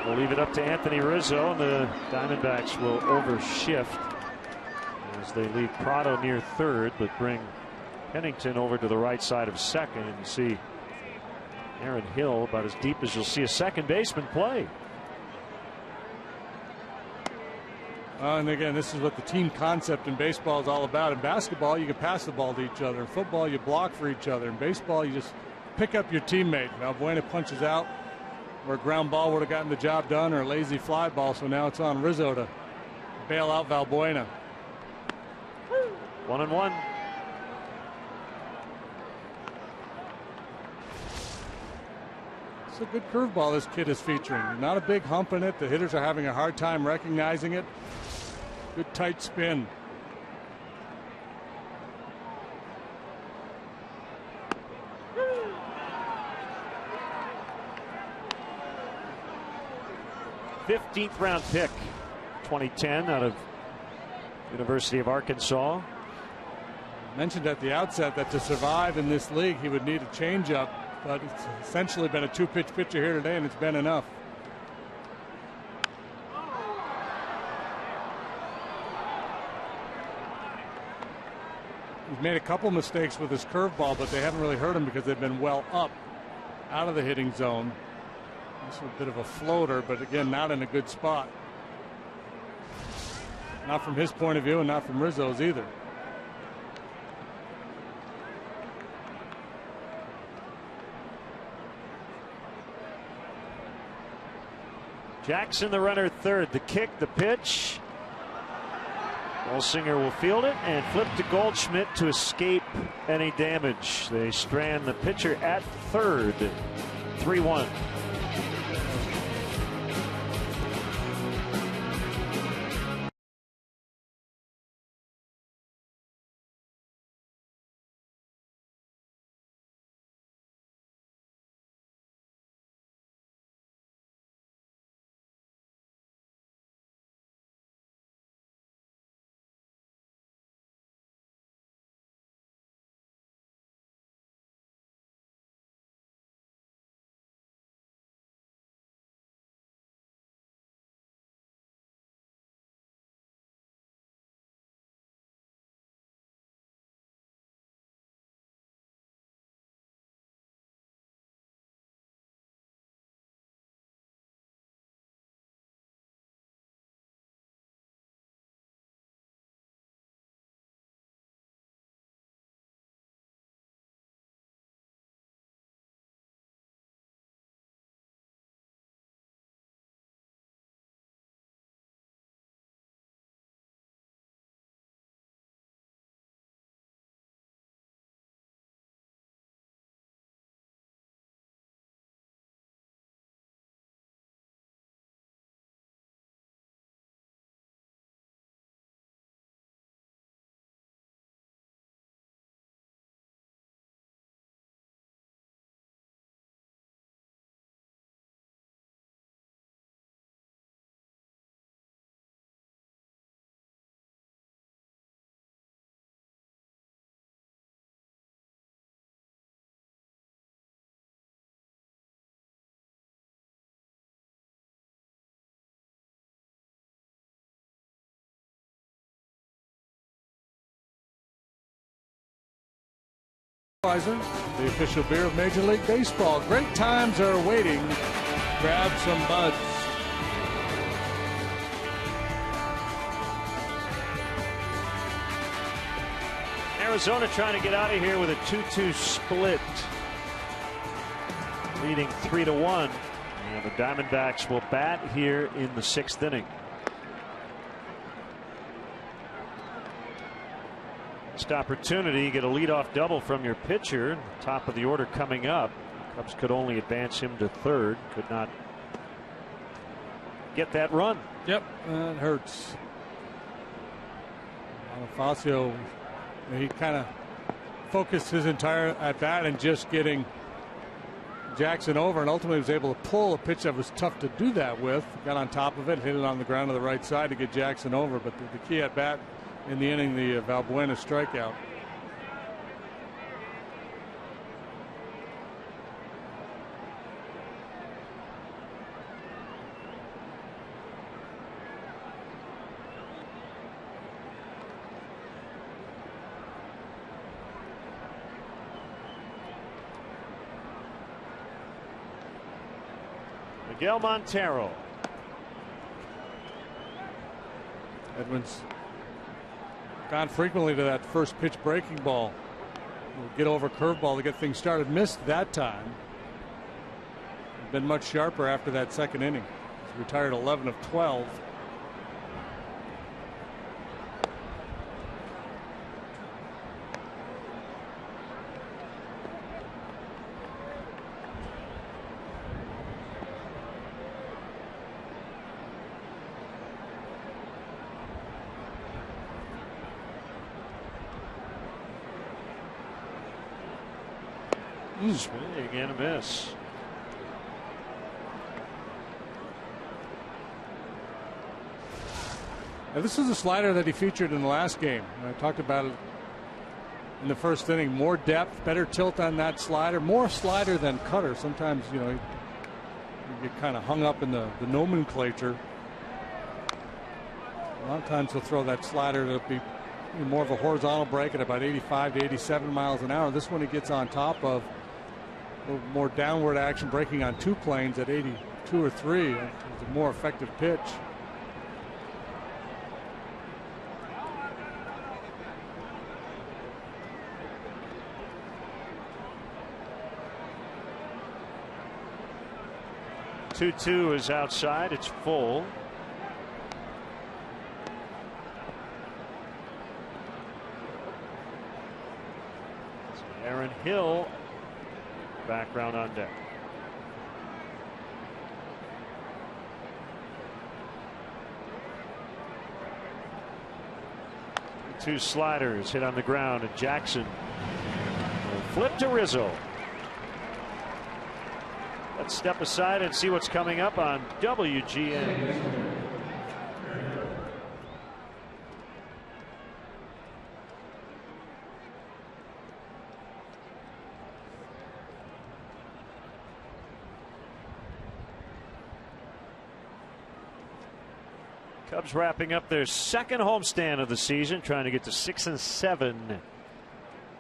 Speaker 1: We'll leave it up to Anthony Rizzo, and the Diamondbacks will overshift as as they leave Prado near third, but bring Pennington over to the right side of second, and you see Aaron Hill about as deep as you'll see a second baseman play.
Speaker 5: And again, this is what the team concept in baseball is all about. In basketball, you can pass the ball to each other. In football, you block for each other. In baseball, you just pick up your teammate. Valbuena punches out where a ground ball would have gotten the job done, or a lazy fly ball. So now it's on Rizzo to bail out Valbuena.
Speaker 1: 1-1.
Speaker 5: It's a good curveball this kid is featuring. Not a big hump in it. The hitters are having a hard time recognizing it. Good tight spin.
Speaker 1: th round pick, 2010, out of University of Arkansas.
Speaker 5: Mentioned at the outset that to survive in this league, he would need a changeup, but it's essentially been a two-pitch pitcher here today, and it's been enough. He's made a couple mistakes with his curveball, but they haven't really hurt him because they've been well up out of the hitting zone. This is a bit of a floater, but again, not in a good spot. Not from his point of view, and not from Rizzo's either.
Speaker 1: Jackson, the runner, third. The kick, the pitch. Bolsinger will field it and flip to Goldschmidt to escape any damage. They strand the pitcher at third. 3-1.
Speaker 5: The official beer of Major League Baseball. Great times are waiting. Grab some buds.
Speaker 1: Arizona trying to get out of here with a 2-2 split, leading 3-1. And the Diamondbacks will bat here in the 6th inning. Next opportunity, get a leadoff double from your pitcher. Top of the order coming up. Cubs could only advance him to third. Could not get that run.
Speaker 5: Yep, that hurts. Bonifacio, he kind of focused his entire at bat and just getting Jackson over, and ultimately was able to pull a pitch that was tough to do that with. Got on top of it, hit it on the ground to the right side to get Jackson over. But the key at bat in the inning, the Valbuena strikeout.
Speaker 1: Miguel Montero.
Speaker 5: Edwin's gone frequently to that first pitch breaking ball. We'll get over curveball to get things started. Missed that time. Been much sharper after that second inning. He's retired 11 of 12.
Speaker 1: Swing and a miss.
Speaker 5: Now this is a slider that he featured in the last game. I talked about it in the first inning. More depth, better tilt on that slider, more slider than cutter. Sometimes, you know, you get kind of hung up in the nomenclature. A lot of times he'll throw that slider to be more of a horizontal break at about 85 to 87 miles an hour. This one he gets on top of a little more downward action, breaking on two planes at 82 or 3. It's a more effective pitch.
Speaker 1: Two is outside. It's full. Aaron Hill, background on deck. Two sliders hit on the ground, and Jackson will flip to Rizzo. Let's step aside and see what's coming up on WGN. Cubs wrapping up their second homestand of the season, trying to get to 6-7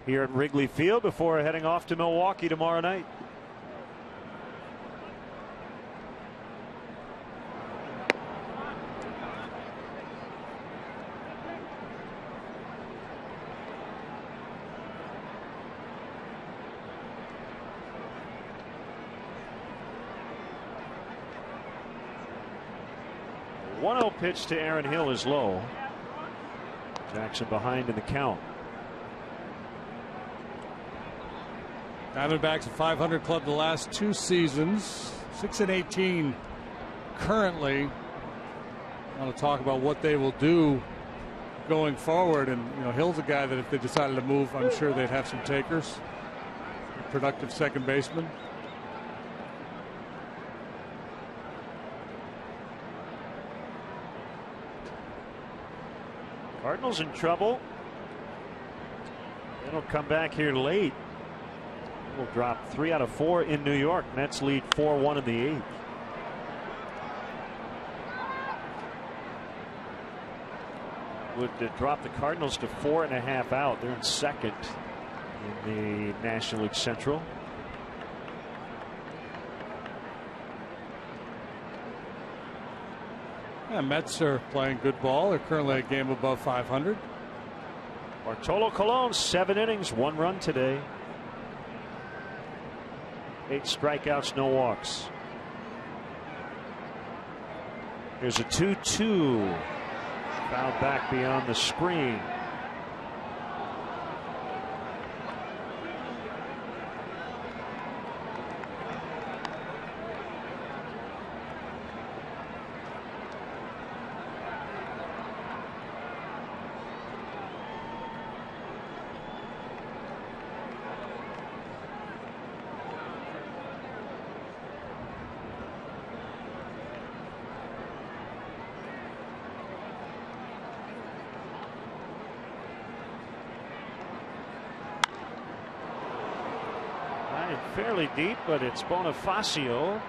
Speaker 1: here at Wrigley Field before heading off to Milwaukee tomorrow night. Pitch to Aaron Hill is low. Jackson behind in the count.
Speaker 5: Diamondbacks a 500 club the last 2 seasons, 6-18 currently. I want to talk about what they will do going forward, and you know, Hill's a guy that if they decided to move, I'm sure they'd have some takers. A productive second baseman.
Speaker 1: Cardinals in trouble. It'll come back here late. We'll drop 3 out of 4 in New York. Mets lead 4-1 in the 8th. Would drop the Cardinals to 4.5 out. They're in second in the National League Central.
Speaker 5: Yeah, Mets are playing good ball. They're currently a game above 500.
Speaker 1: Bartolo Colon, 7 innings, 1 run today. 8 strikeouts, no walks. Here's a 2-2. Fouled back beyond the screen. Fairly deep, but it's Bonifacio.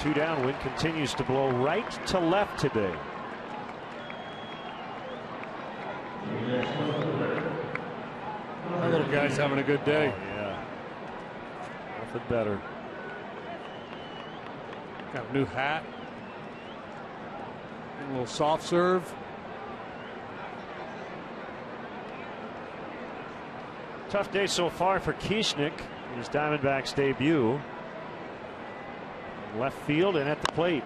Speaker 1: 2 down. Wind continues to blow right to left today.
Speaker 5: That little guy's having a good day.
Speaker 1: Oh, yeah. Nothing better.
Speaker 5: Got a new hat. A little soft serve.
Speaker 1: Tough day so far for Kieschnick. His Diamondbacks debut. Left field and at the plate.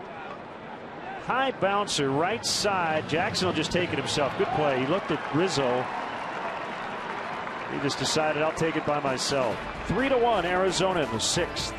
Speaker 1: High bouncer right side. Jackson will just take it himself. Good play. He looked at Rizzo. He just decided, I'll take it by myself. 3-1 Arizona in the 6th.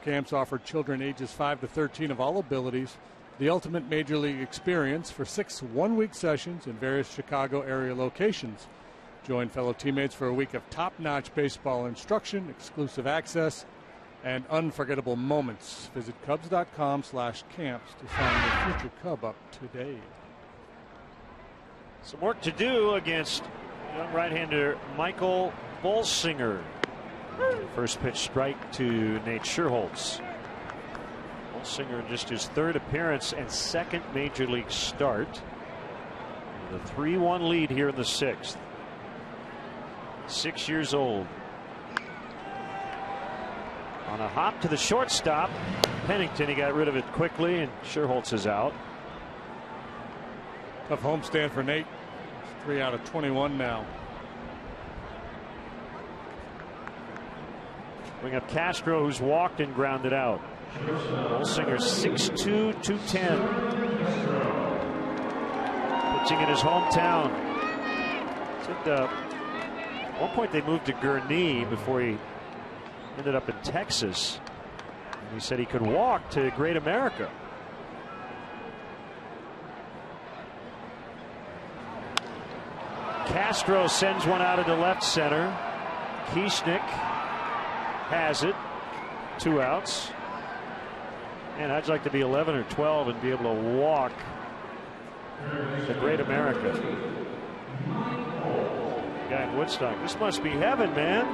Speaker 5: Camps offer children ages 5 to 13 of all abilities the ultimate Major League experience for 6 one-week sessions in various Chicago area locations. Join fellow teammates for a week of top-notch baseball instruction, exclusive access, and unforgettable moments. Visit Cubs.com/camps to sign your future Cub up today.
Speaker 1: Some work to do against young right-hander Michael Bolsinger. First pitch strike to Nate Scherholz. Bolsinger just his 3rd appearance and 2nd major league start. The 3-1 lead here in the 6th. 6 years old. On a hop to the shortstop. Pennington, he got rid of it quickly, and Scherholz is out.
Speaker 5: Tough homestand for Nate. 3 out of 21 now.
Speaker 1: Bring up Castro, who's walked and grounded out. Bolsinger 6'2", 210. Pitching in his hometown. At one point they moved to Gurnee before he ended up in Texas. And he said he could walk to Great America. Castro sends one out into left center. Kieschnick has it. 2 outs. And I'd like to be 11 or 12 and be able to walk to Great America. Guy in Woodstock. This must be heaven, man.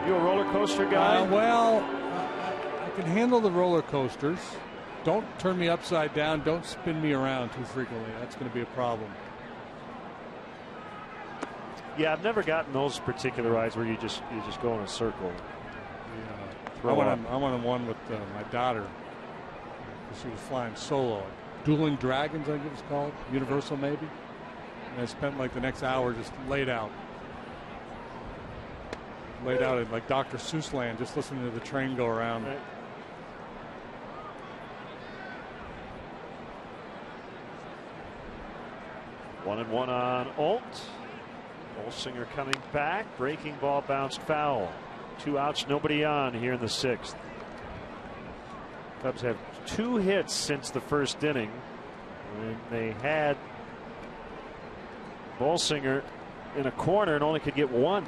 Speaker 1: You a roller coaster guy?
Speaker 5: Well, I can handle the roller coasters. Don't turn me upside down. Don't spin me around too frequently. That's going to be a problem.
Speaker 1: Yeah, I've never gotten those particular rides where you just go in a circle.
Speaker 5: I went on one with my daughter. She was flying solo. Dueling Dragons, I think it was called. Universal, maybe. And I spent like the next hour just laid out. Laid out in like Dr. Seuss land, just listening to the train go around.
Speaker 1: Right. One and one on Alt. Bolsinger coming back. Breaking ball bounced foul. 2 outs, nobody on here in the 6th. Cubs have 2 hits since the first inning, when they had Bolsinger in a corner and only could get 1.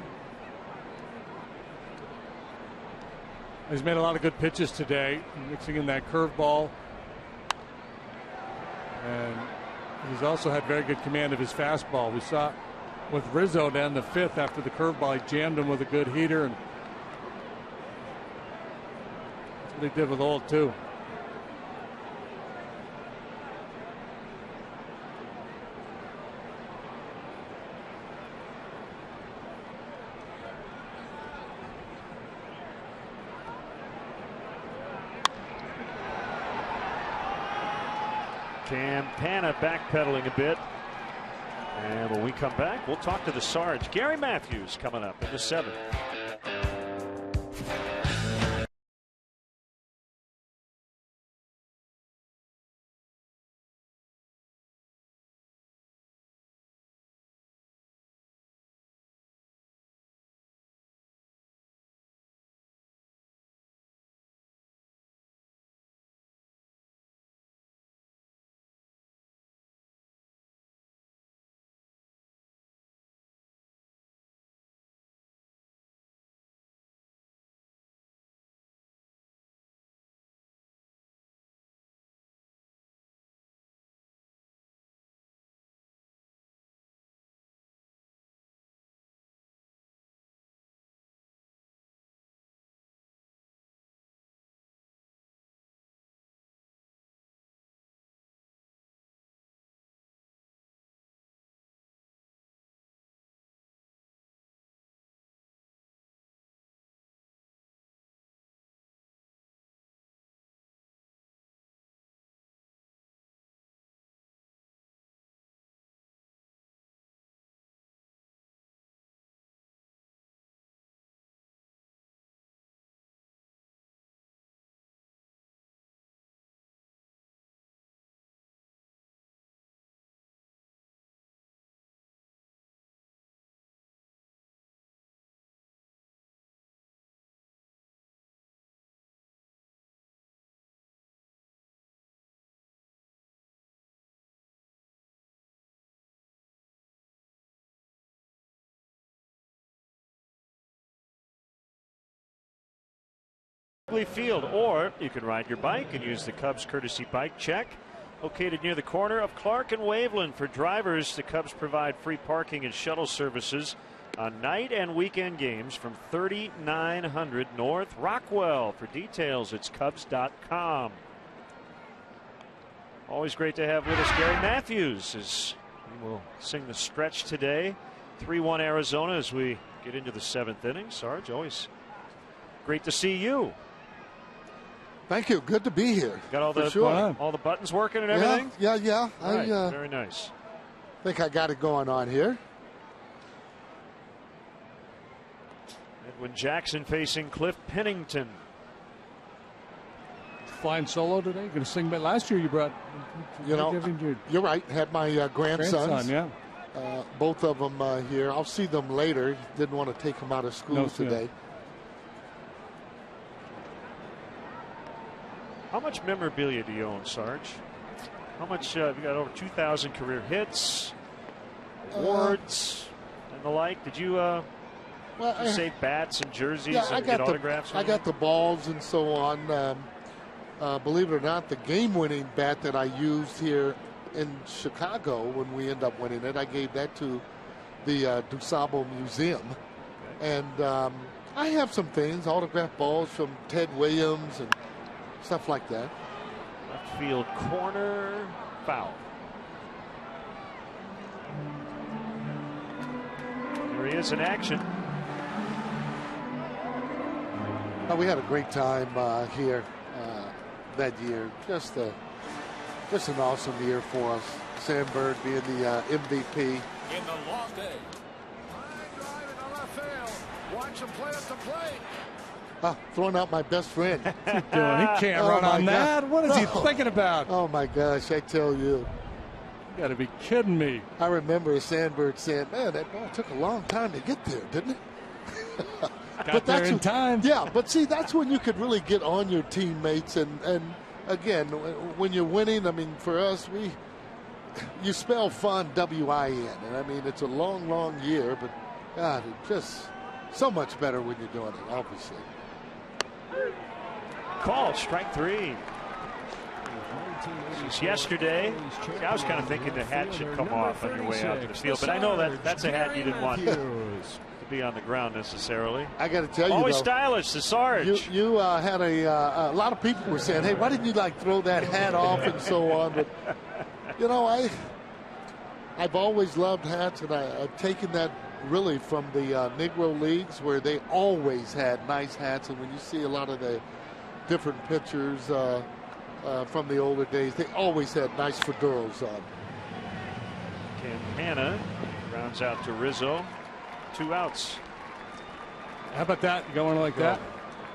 Speaker 5: He's made a lot of good pitches today, mixing in that curveball. And he's also had very good command of his fastball. We saw with Rizzo down the 5th after the curveball, he jammed him with a good heater, and that's what he did with Old too.
Speaker 1: Campana backpedaling a bit. And when we come back, we'll talk to the Sarge. Gary Matthews coming up in the 7th. Field, or you can ride your bike and use the Cubs courtesy bike check. Located near the corner of Clark and Waveland. For drivers, the Cubs provide free parking and shuttle services on night and weekend games from 3900 North Rockwell. For details, it's Cubs.com. Always great to have with us Gary Matthews as he will sing the stretch today. 3-1 Arizona as we get into the 7th inning. Sarge, always great to see you.
Speaker 7: Thank you. Good to be here.
Speaker 1: Got all the buttons working and everything?
Speaker 7: Yeah.
Speaker 1: Right. Very nice.
Speaker 7: Think I got it going on here.
Speaker 1: Edwin Jackson facing Cliff Pennington.
Speaker 5: Flying solo today. Going to sing, but last year you brought.
Speaker 7: You're right. Had my grandsons.
Speaker 5: Yeah.
Speaker 7: Both of them here. I'll see them later. Didn't want to take them out of school today.
Speaker 1: How much memorabilia do you own, Sarge? How much? You got over 2,000 career hits, awards, and the like. Did you save bats and jerseys and get autographs?
Speaker 7: I got the balls and so on. Believe it or not, the game-winning bat that I used here in Chicago when we end up winning it, I gave that to the DuSable Museum. Okay. And I have some things, autographed balls from Ted Williams and stuff like that.
Speaker 1: Left field corner, foul. There he is in action.
Speaker 7: We had a great time here that year. Just an awesome year for us. Sandberg being the MVP.
Speaker 2: In the long day. Line drive in the left field. Watch him play at the plate.
Speaker 7: Throwing out my best friend.
Speaker 5: He can't run on that. What is he thinking about?
Speaker 7: Oh my gosh, I tell you.
Speaker 5: You got to be kidding me.
Speaker 7: I remember Sandberg saying, man, that ball took a long time to get there, didn't it?
Speaker 5: Got there in time.
Speaker 7: Yeah, but see, that's when you could really get on your teammates. And again, when you're winning, I mean, for us, you spell fun W-I-N. And I mean, it's a long, long year, but God, it's just so much better when you're doing it, obviously.
Speaker 1: Call, strike 3. Since yesterday, I was kind of thinking the hat should come off on your way out to the field, but I know that's a hat you didn't want to be on the ground necessarily.
Speaker 7: I got to tell you,
Speaker 1: always
Speaker 7: though,
Speaker 1: stylish, the Sarge.
Speaker 7: You had a lot of people were saying, "Hey, why didn't you throw that hat off and so on?" But I've always loved hats, and I've taken that really from the Negro Leagues, where they always had nice hats, and when you see a lot of the different pictures from the older days, they always had nice fedoras on.
Speaker 1: Campana rounds out to Rizzo. 2 outs.
Speaker 5: How about that? Going like that?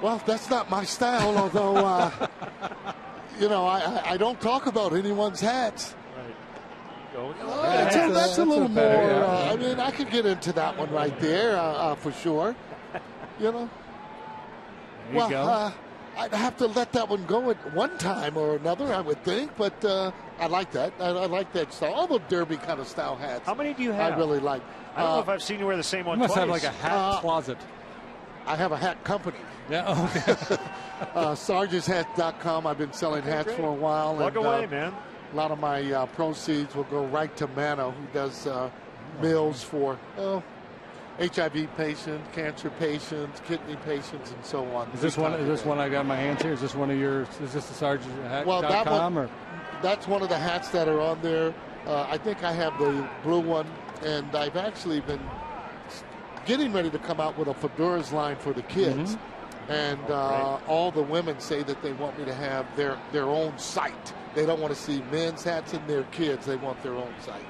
Speaker 7: Well, that's not my style, although, I don't talk about anyone's hats.
Speaker 1: Right.
Speaker 7: That's a little more,
Speaker 5: yeah.
Speaker 7: I mean, I could get into that one right there for sure.
Speaker 5: There you go.
Speaker 7: I'd have to let that one go at one time or another, I would think, but I like that. I like that style. All the derby kind of style hats.
Speaker 1: How many do you have?
Speaker 7: I really like.
Speaker 1: I don't know if I've seen you wear the same one
Speaker 5: You must
Speaker 1: twice.
Speaker 5: have like a hat closet.
Speaker 7: I have a hat company.
Speaker 5: Yeah, okay.
Speaker 7: SargesHats.com. I've been selling hats for a while.
Speaker 1: Plug away, man.
Speaker 7: A lot of my proceeds will go right to Mano, who does meals for HIV patients, cancer patients, kidney patients, and so on.
Speaker 5: Is this one I got in my hands here? Is this one of yours? Is this the SargesHats.com?
Speaker 7: That's one of the hats that are on there. I think I have the blue one, and I've actually been getting ready to come out with a fedoras line for the kids. Mm-hmm. And all the women say that they want me to have their own site. They don't want to see men's hats and their kids. They want their own site.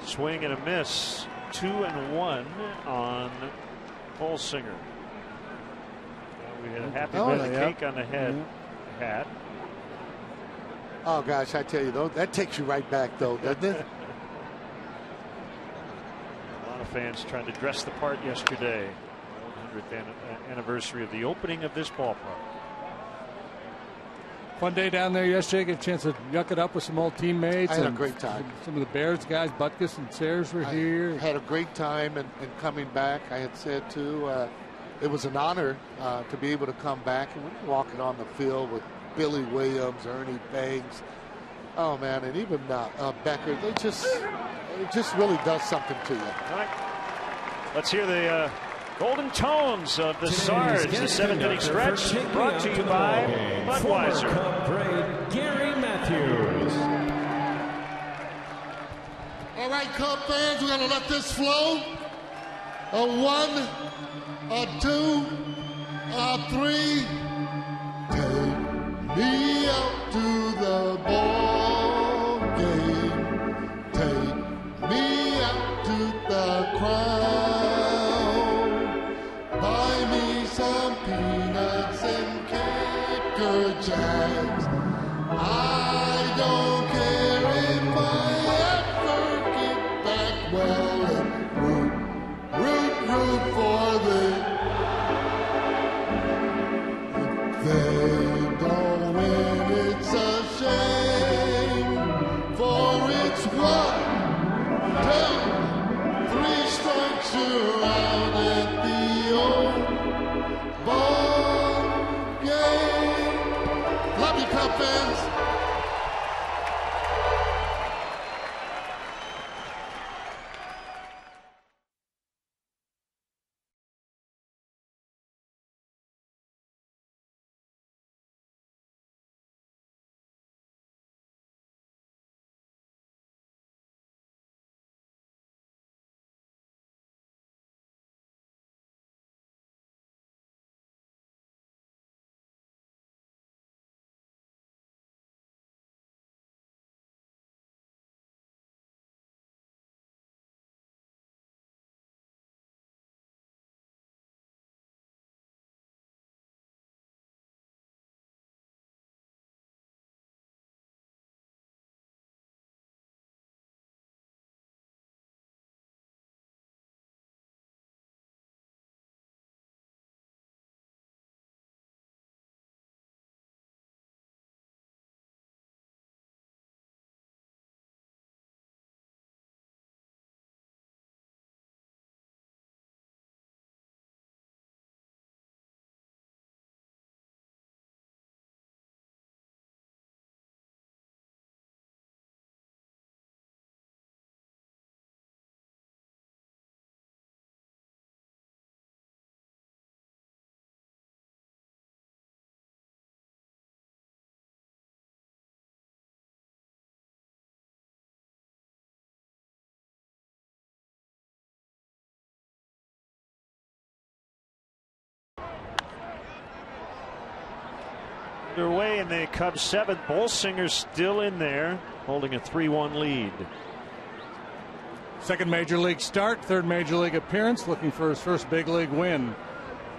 Speaker 1: Swing and a miss. 2-1 on Bolsinger. We had a happy birthday cake on the head hat.
Speaker 7: Oh, gosh, I tell you, though, that takes you right back, though, doesn't it?
Speaker 1: A lot of fans trying to dress the part yesterday. 100th anniversary of the opening of this ballpark.
Speaker 5: Fun day down there yesterday. Get a chance to yuck it up with some old teammates.
Speaker 7: I had a great time.
Speaker 5: Some of the Bears guys, Butkus and Sayers, were here.
Speaker 7: Had a great time and coming back. I had said, too, it was an honor to be able to come back. And we were walking on the field with Billy Williams, Ernie Banks. Oh, man, and even Becker. It just really does something to you.
Speaker 1: All right. Let's hear the golden tones of the Sarge, the 7th-inning stretch, brought to you by Budweiser.
Speaker 8: Cub great Gary Matthews.
Speaker 7: All right, Cub fans, we're going to let this flow. A 1, a 2, a 3. Take me out to the ball game. Take me out to the crowd. Buy me some peanuts and Cracker Jacks. I don't care if I ever get back well and root for the. If they don't win, it's a shame. For it's 1, 2, 3 strikes you're out at the old ball game. Love you, Cub fans.
Speaker 1: Underway in the Cubs' 7th. Bolsinger's still in there, holding a 3-1 lead.
Speaker 5: Second major league start, third major league appearance, looking for his first big league win.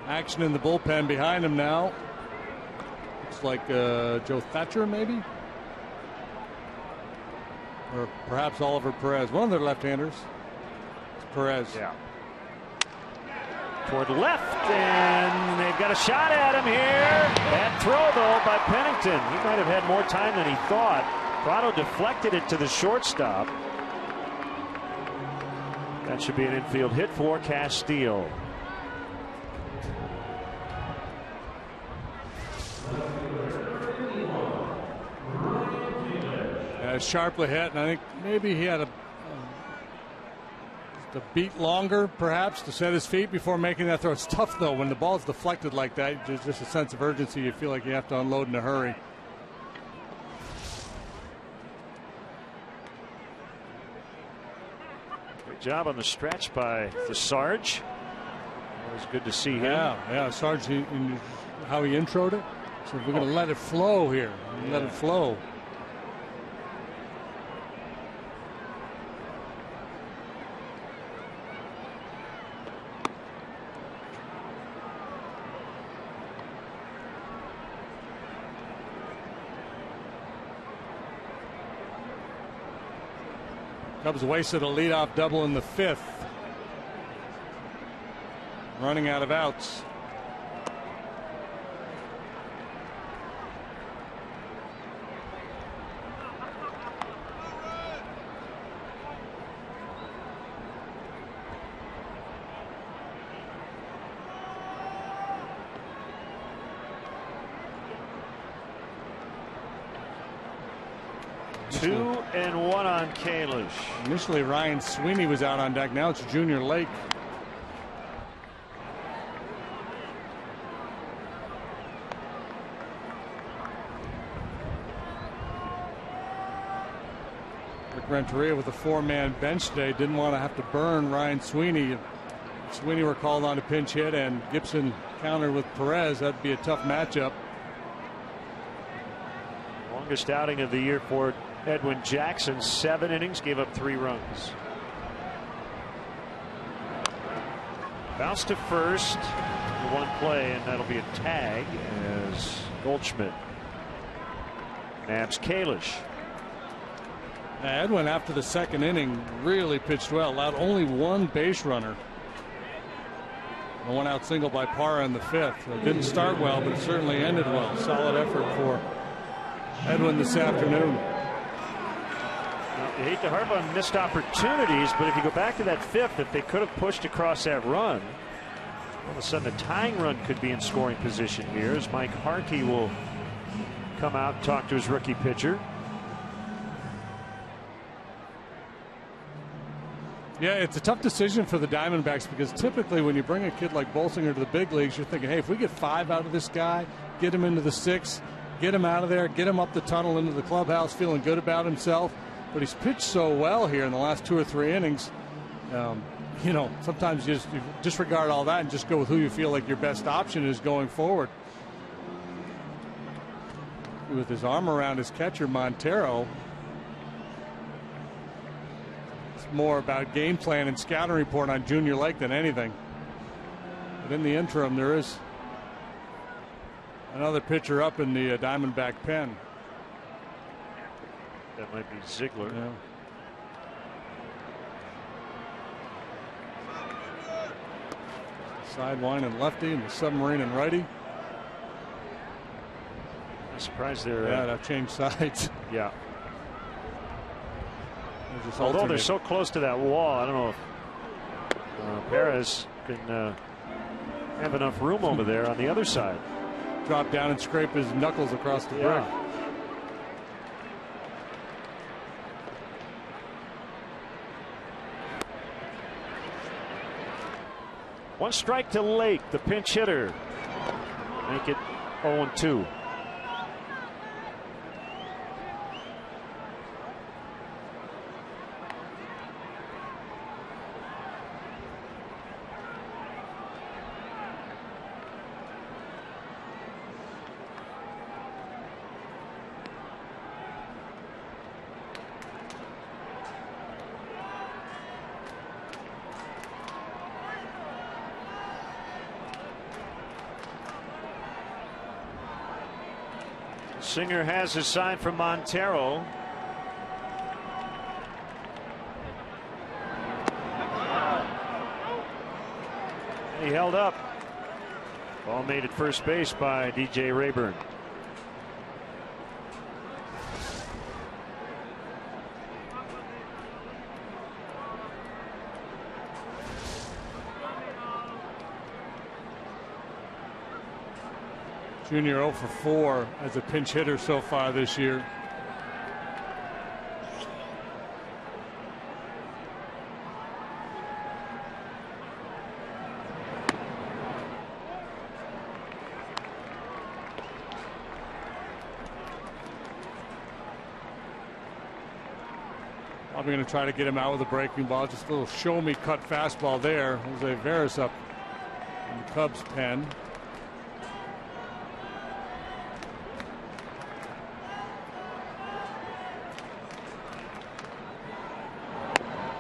Speaker 5: Action in the bullpen behind him now. Looks like Joe Thatcher, maybe? Or perhaps Oliver Perez. One of their left-handers. It's Perez.
Speaker 1: Yeah. Toward left, and they've got a shot at him here. Bad throw, though, by Pennington. He might have had more time than he thought. Prado deflected it to the shortstop. That should be an infield hit for Castillo.
Speaker 5: Sharply hit, and I think maybe he had a beat longer, perhaps, to set his feet before making that throw. It's tough, though, when the ball's deflected like that. There's just a sense of urgency. You feel like you have to unload in a hurry.
Speaker 1: Great job on the stretch by the Sarge. It was good to see him.
Speaker 5: Yeah, Sarge, how he introed it. So we're going to let it flow here. Let it flow. Cubs wasted a leadoff double in the 5th. Running out of outs.
Speaker 1: Two and one on Kalish.
Speaker 5: Initially, Ryan Sweeney was out on deck. Now it's Junior Lake. Rick Renteria with a 4-man bench today didn't want to have to burn Ryan Sweeney. If Sweeney were called on to pinch hit and Gibson countered with Perez, that'd be a tough matchup.
Speaker 1: Longest outing of the year for Edwin Jackson, 7 innings, gave up 3 runs. Bounce to first, the 1 play, and that'll be a tag as Goldschmidt nabs Kalish.
Speaker 5: Edwin, after the 2nd inning, really pitched well. Allowed only 1 base runner. A 1-out single by Parra in the 5th. It didn't start well, but it certainly ended well. Solid effort for Edwin this afternoon.
Speaker 1: You hate to harp on missed opportunities, but if you go back to that 5th, if they could have pushed across that run, all of a sudden a tying run could be in scoring position here as Mike Harkey will come out and talk to his rookie pitcher.
Speaker 5: Yeah, it's a tough decision for the Diamondbacks because typically when you bring a kid like Bolsinger to the big leagues, you're thinking, hey, if we get 5 out of this guy, get him into the 6th, get him out of there, get him up the tunnel into the clubhouse feeling good about himself. But he's pitched so well here in the last 2 or 3 innings. You know, sometimes you disregard all that and just go with who you feel like your best option is going forward. With his arm around his catcher, Montero. It's more about game plan and scouting report on Junior Lake than anything. But in the interim, there is another pitcher up in the Diamondback pen.
Speaker 1: That might be Ziegler.
Speaker 5: Yeah. Sidewind and lefty, and the submarine and righty.
Speaker 1: I'm surprised they're.
Speaker 5: Yeah, they've changed sides.
Speaker 1: Yeah. Although they're so close to that wall, I don't know if Perez can have enough room over there on the other side.
Speaker 5: Drop down and scrape his knuckles across the brick.
Speaker 1: One strike to Lake, the pinch hitter. Make it 0-2. Singer has his sign from Montero. He held up. Ball made at first base by DJ Rayburn.
Speaker 5: Junior 0 for 4 as a pinch hitter so far this year. Probably going to try to get him out with a breaking ball. Just a little show me cut fastball there. Jose Veras up in the Cubs pen.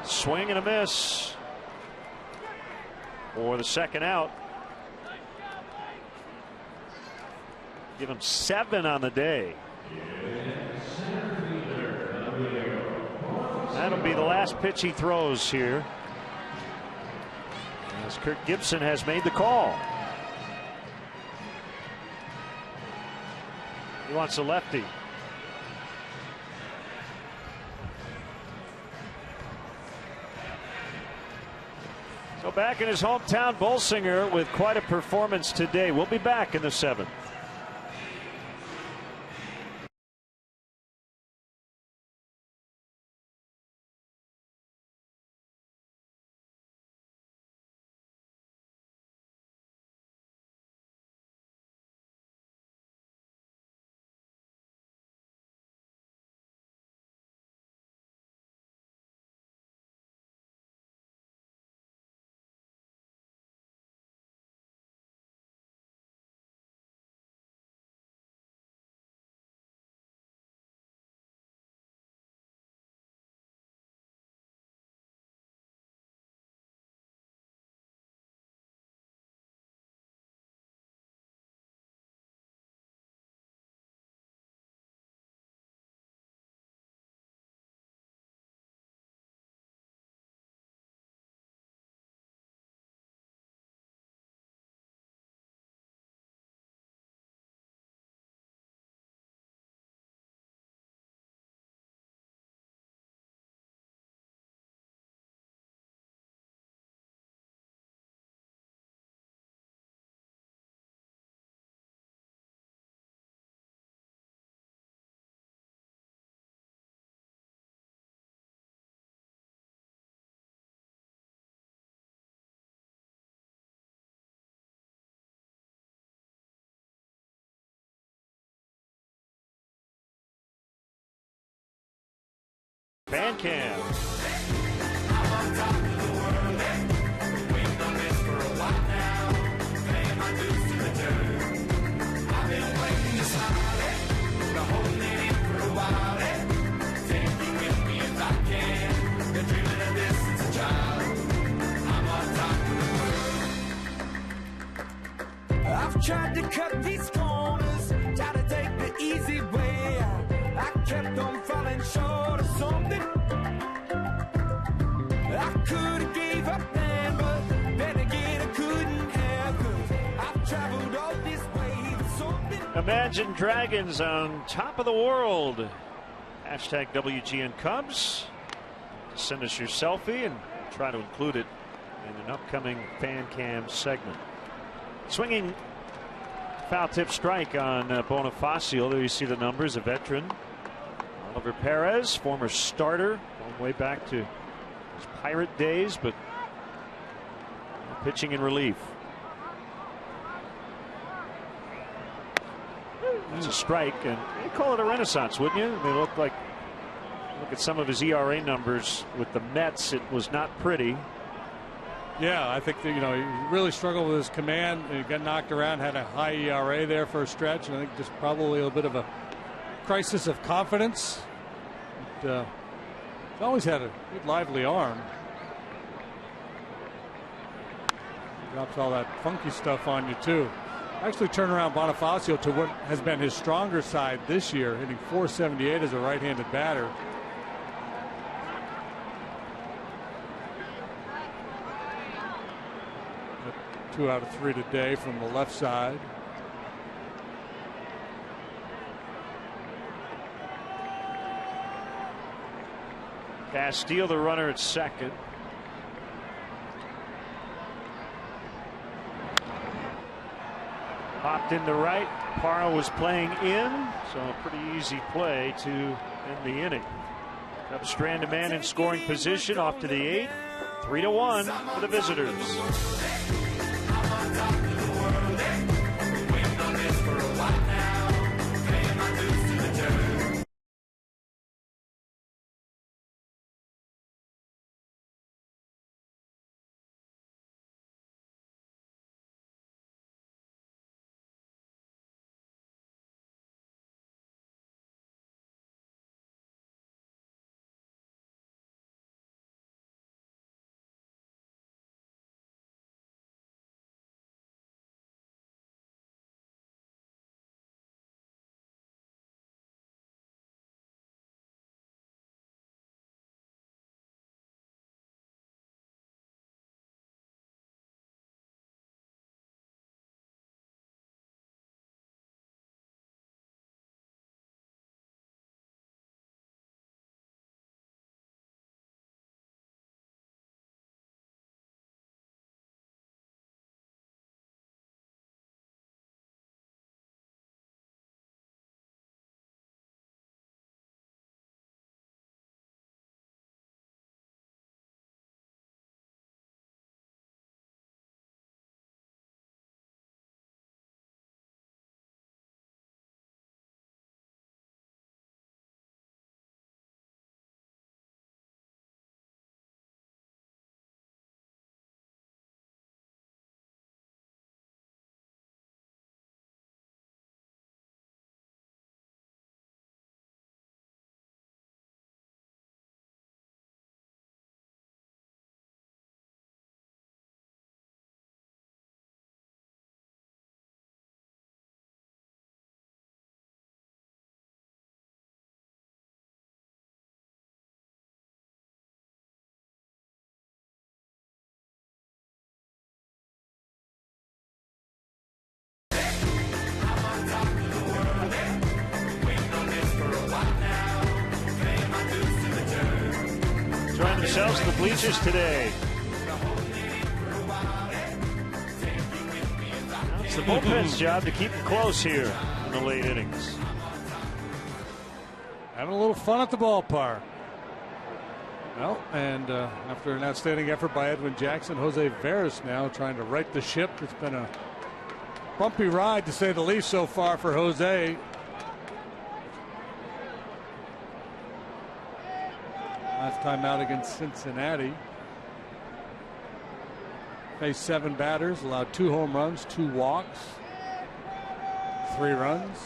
Speaker 1: Swing and a miss for the second out. Give him 7 on the day. That'll be the last pitch he throws here, as Kirk Gibson has made the call. He wants a lefty. So back in his hometown, Bolsinger with quite a performance today. We'll be back in the 7th. Fan cam.
Speaker 6: I've tried to cut these corners, try to take the easy way out. I kept on falling short of something. I could have gave up then, but then again I couldn't have, 'cause I've traveled all this way for something.
Speaker 1: Imagine Dragons on top of the world. Hashtag WGN Cubs. Send us your selfie and try to include it in an upcoming fan cam segment. Swinging foul tip strike on Bonifacio. There you see the numbers. A veteran. Oliver Perez, former starter, going way back to his Pirate days, but pitching in relief. That's a strike, and you call it a renaissance, wouldn't you? I mean, look at some of his ERA numbers with the Mets. It was not pretty.
Speaker 5: Yeah, I think that, he really struggled with his command. He got knocked around, had a high ERA there for a stretch, and I think just probably a bit of a crisis of confidence. But, he's always had a good, lively arm. He drops all that funky stuff on you too. Actually turned around Bonifacio to what has been his stronger side this year, hitting .478 as a right-handed batter. Got 2 out of 3 today from the left side.
Speaker 1: Castillo, the runner at second. Popped into right. Parra was playing in, so a pretty easy play to end the inning. Cubs strand a man in scoring position off to the 8th. 3-1 for the visitors. Join themselves in the bleachers today. It's the bullpen's job to keep them close here in the late innings.
Speaker 5: Having a little fun at the ballpark. Well, and after an outstanding effort by Edwin Jackson, Jose Veras now trying to right the ship. It's been a bumpy ride, to say the least, so far for Jose. Last time out against Cincinnati. Faced 7 batters, allowed 2 home runs, 2 walks, 3 runs.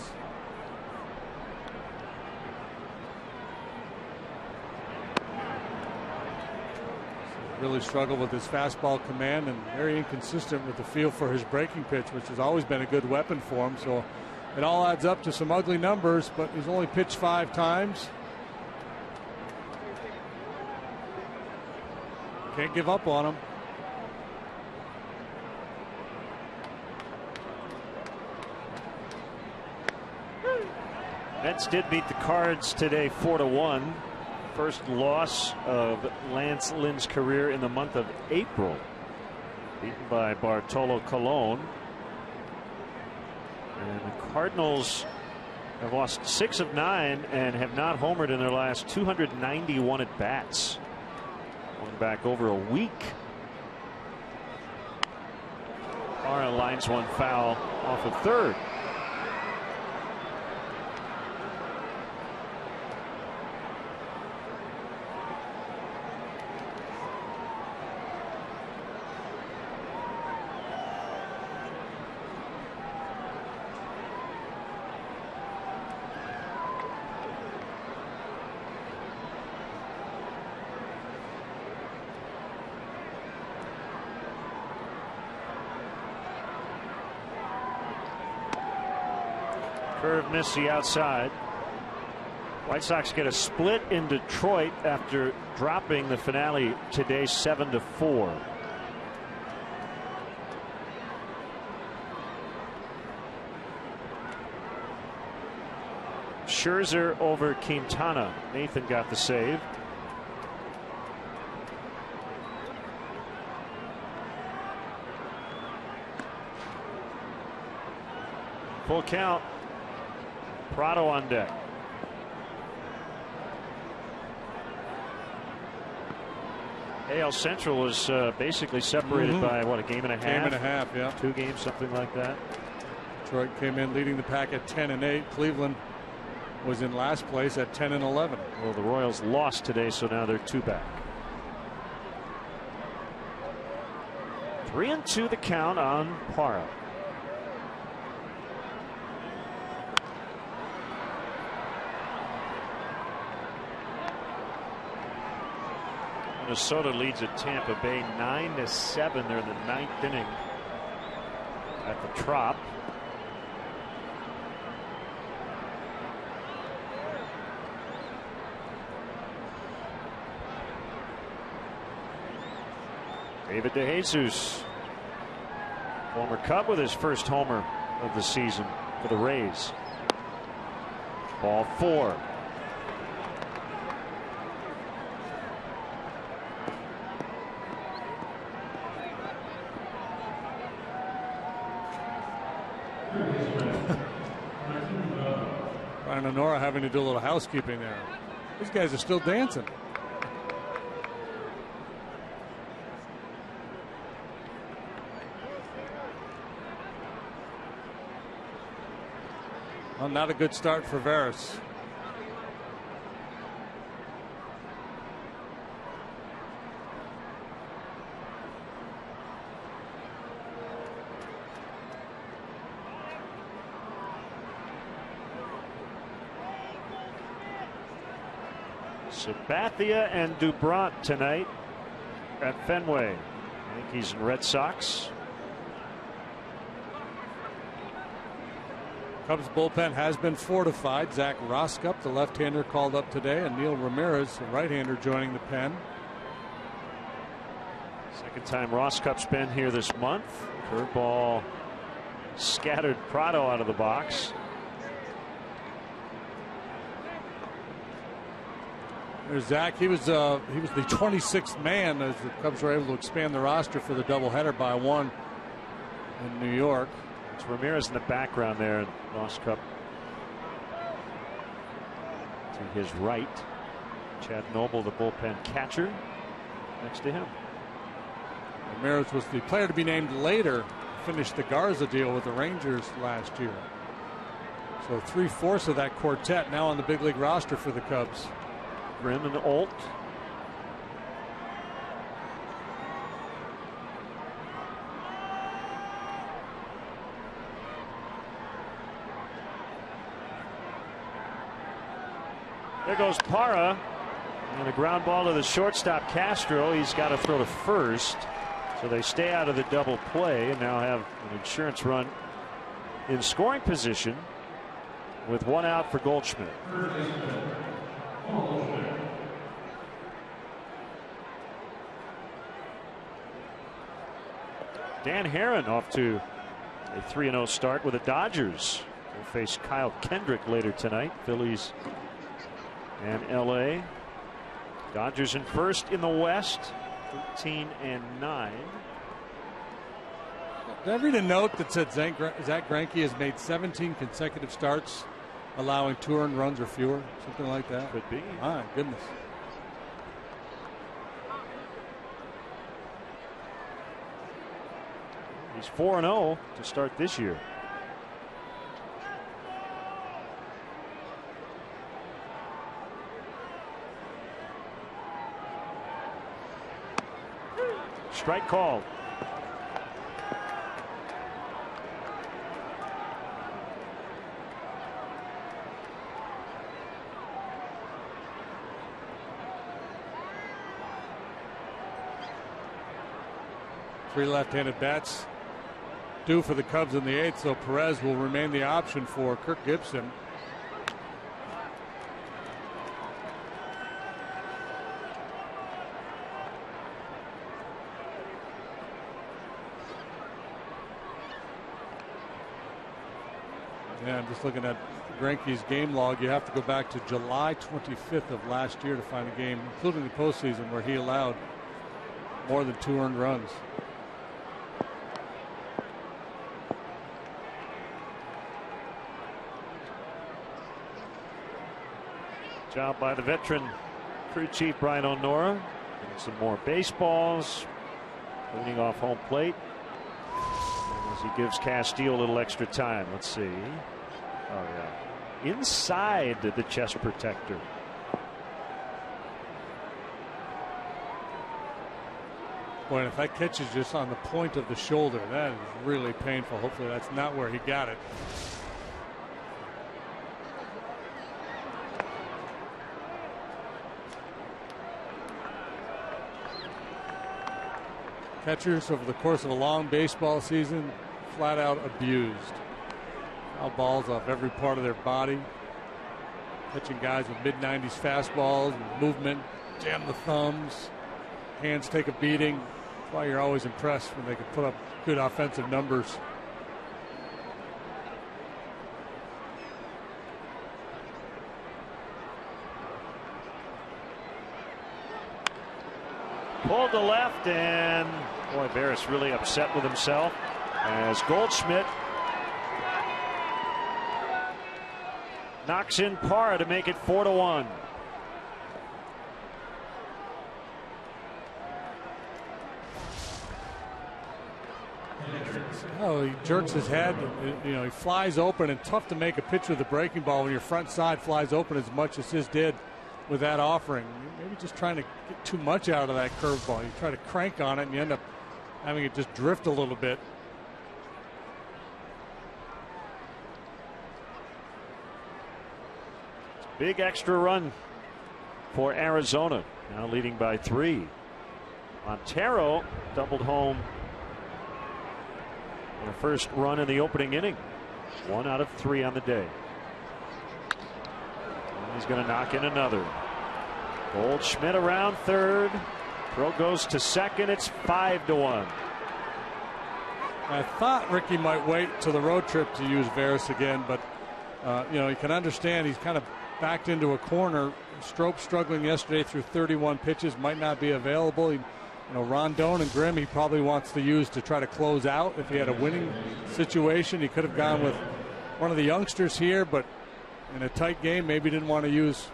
Speaker 5: Really struggled with his fastball command and very inconsistent with the feel for his breaking pitch, which has always been a good weapon for him. So it all adds up to some ugly numbers, but he's only pitched 5 times. Can't give up on him.
Speaker 1: Mets did beat the Cards today 4-1. First loss of Lance Lynn's career in the month of April. Beaten by Bartolo Colon. And the Cardinals have lost 6 of 9 and have not homered in their last 291 at bats. Going back over a week. Parra lines one foul off of third. Curve miss the outside. White Sox get a split in Detroit after dropping the finale today 7-4. Scherzer over Quintana. Nathan got the save. Full count. Prado on deck. AL Central was basically separated by what, a game and a half?
Speaker 5: Game and a half, yeah.
Speaker 1: 2 games, something like that.
Speaker 5: Detroit came in leading the pack at 10-8. Cleveland was in last place at 10-11.
Speaker 1: Well, the Royals lost today, so now they're 2 back. 3-2 the count on Parra. Minnesota leads at Tampa Bay 9-7. They're in the 9th inning at the Trop. David DeJesus, former Cub, with his first homer of the season for the Rays. Ball 4.
Speaker 5: Ryan Honora having to do a little housekeeping there. These guys are still dancing. Well, not a good start for Veras.
Speaker 1: Sabathia and Dubront tonight at Fenway. Yankees and Red Sox.
Speaker 5: Cubs bullpen has been fortified. Zach Roskup, the left-hander, called up today, and Neil Ramirez, the right-hander, joining the pen.
Speaker 1: Second time Roskup's been here this month. Curveball scattered Prado out of the box.
Speaker 5: There's Zach. He was the 26th man as the Cubs were able to expand the roster for the doubleheader by 1 in New York.
Speaker 1: It's Ramirez in the background there, and Roskup to his right. Chad Noble, the bullpen catcher, next to him.
Speaker 5: Ramirez was the player to be named later. Finished the Garza deal with the Rangers last year. So 3/4 of that quartet now on the big league roster for the Cubs.
Speaker 1: Grimm and Alt. There goes Parra, and a ground ball to the shortstop Castro. He's got to throw to first, so they stay out of the double play and now have an insurance run in scoring position with 1 out for Goldschmidt. Dan Herron off to a 3-0 start with the Dodgers. They'll face Kyle Kendrick later tonight. Phillies and LA. Dodgers in first in the West, 13-9.
Speaker 5: Did I read a note that said Zach Greinke has made 17 consecutive starts allowing 2 earned runs or fewer? Something like that.
Speaker 1: Could be.
Speaker 5: My goodness.
Speaker 1: He's 4-0 to start this year. Strike called.
Speaker 5: Three left-handed bats. due for the Cubs in the 8th, so Perez will remain the option for Kirk Gibson. Yeah, I'm just looking at Greinke's game log. You have to go back to July 25th of last year to find a game, including the postseason, where he allowed more than 2 earned runs.
Speaker 1: Job by the veteran crew chief Brian O'Nora. Getting some more baseballs, cleaning off home plate as he gives Castillo a little extra time. Let's see. Oh yeah, inside the chest protector.
Speaker 5: Boy, if that catches just on the point of the shoulder, that is really painful. Hopefully that's not where he got it. Catchers over the course of a long baseball season flat out abused. Foul balls off every part of their body. Catching guys with mid-90s fastballs and movement, jam the thumbs, hands take a beating. That's why you're always impressed when they can put up good offensive numbers.
Speaker 1: Pulled to left, and boy, Barris really upset with himself as Goldschmidt knocks in par to make it 4-1.
Speaker 5: Oh, he jerks his head. You know, he flies open, and tough to make a pitch with a breaking ball when your front side flies open as much as his did with that offering. Maybe just trying to get too much out of that curveball. You try to crank on it, and you end up having it just drift a little bit.
Speaker 1: Big extra run for Arizona, now leading by 3. Montero doubled home on the first run in the opening inning. 1 out of 3 on the day. And he's going to knock in another. Goldschmidt around third. Throw goes to second. It's 5-1.
Speaker 5: I thought Ricky might wait till the road trip to use Veras again, but you know, you can understand he's kind of backed into a corner. Strope struggling yesterday through 31 pitches, might not be available. You know, Rondon and Grimm he probably wants to use to try to close out. If he had a winning situation, he could have gone with one of the youngsters here, but in a tight game, maybe didn't want to use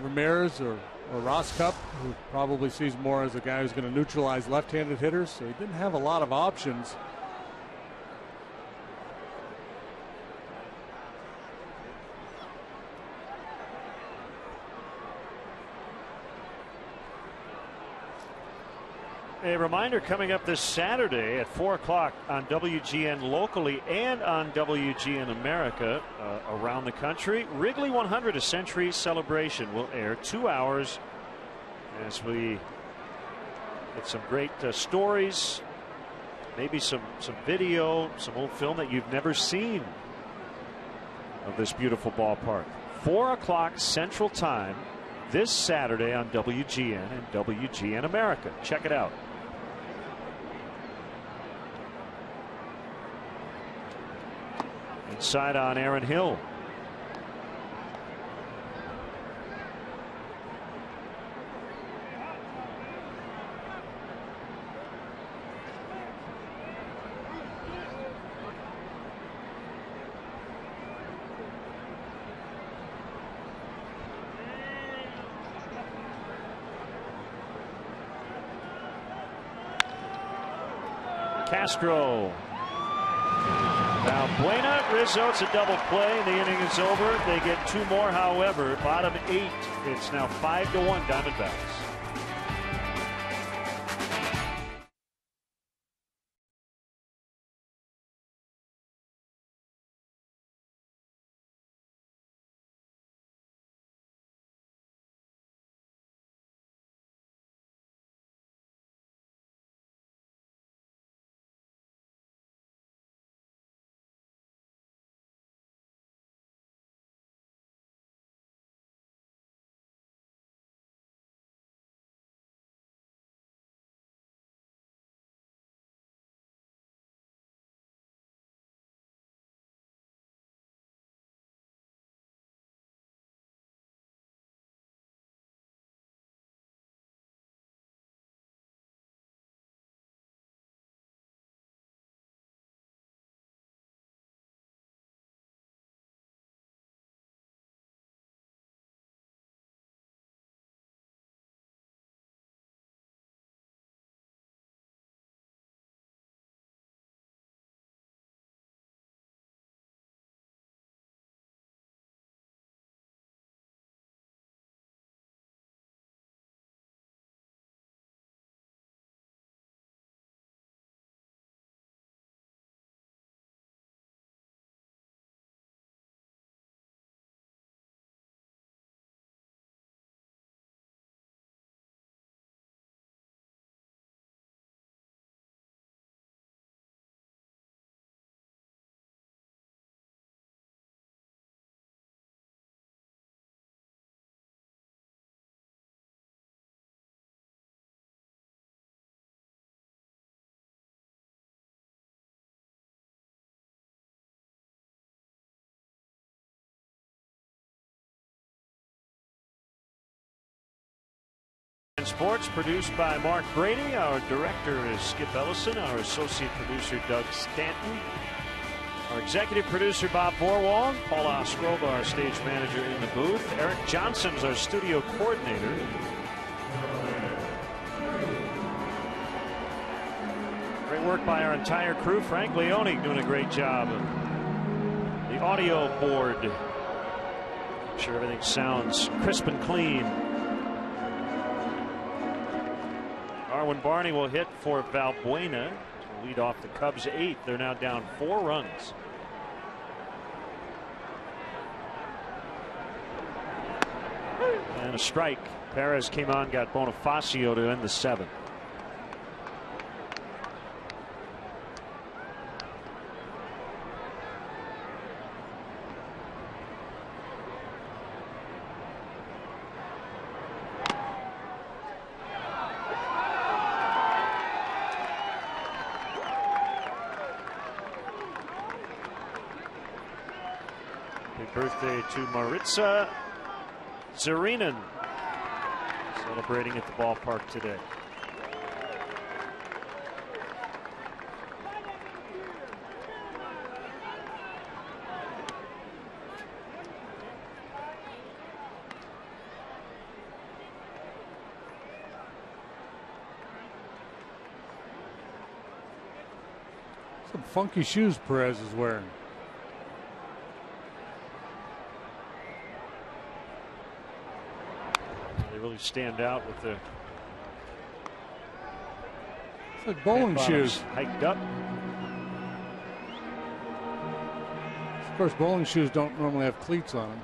Speaker 5: Ramirez or Roscup, who probably sees more as a guy who's going to neutralize left-handed hitters. So he didn't have a lot of options.
Speaker 1: A reminder coming up this Saturday at 4 o'clock on WGN locally and on WGN America around the country. Wrigley 100, a century celebration, will air 2 hours as we get some great stories, maybe some video, some old film that you've never seen of this beautiful ballpark. 4 o'clock Central Time this Saturday on WGN and WGN America. Check it out. Inside on Aaron Hill. Castro. Now Buena, Rizzo, it's a double play. The inning is over. They get 2 more, however. Bottom 8. It's now 5-1 Diamondbacks. Sports, produced by Mark Brady. Our director is Skip Ellison. Our associate producer, Doug Stanton. Our executive producer, Bob Borwald. Paul Osgrove, our stage manager in the booth. Eric Johnson's our studio coordinator. Great work by our entire crew. Frank Leone doing a great job. The audio board. Make sure everything sounds crisp and clean. Darwin Barney will hit for Valbuena to lead off the Cubs' 8th. They're now down 4 runs. And a strike. Perez came on, got Bonifacio to end the 7th. Birthday to Maritza Zerinen, celebrating at the ballpark today.
Speaker 5: Some funky shoes Perez is wearing.
Speaker 1: Really stand out with the
Speaker 5: it's like bowling shoes
Speaker 1: hiked up.
Speaker 5: Of course, bowling shoes don't normally have cleats on them.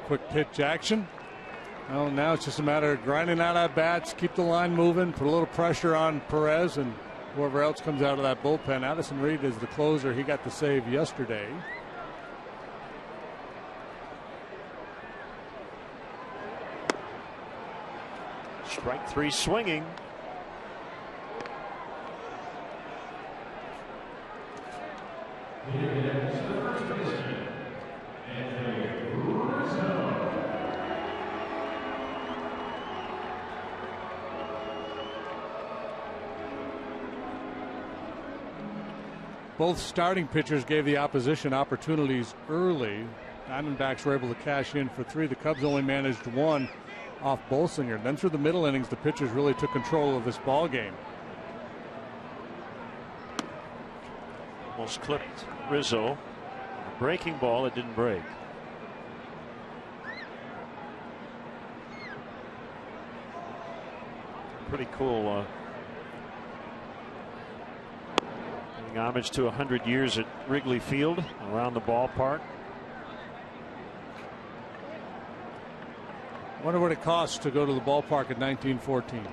Speaker 5: Quick pitch action. Well, now it's just a matter of grinding out at bats, keep the line moving, put a little pressure on Perez and whoever else comes out of that bullpen. Addison Reed is the closer. He got the save yesterday.
Speaker 1: Strike 3 swinging.
Speaker 5: Both starting pitchers gave the opposition opportunities early. Diamondbacks were able to cash in for 3. The Cubs only managed 1 off Bolsinger. Then through the middle innings, the pitchers really took control of this ball game.
Speaker 1: Almost clipped Rizzo. A breaking ball, it didn't break. Pretty cool. Homage to 100 years at Wrigley Field around the ballpark.
Speaker 5: Wonder what it costs to go to the ballpark in 1914.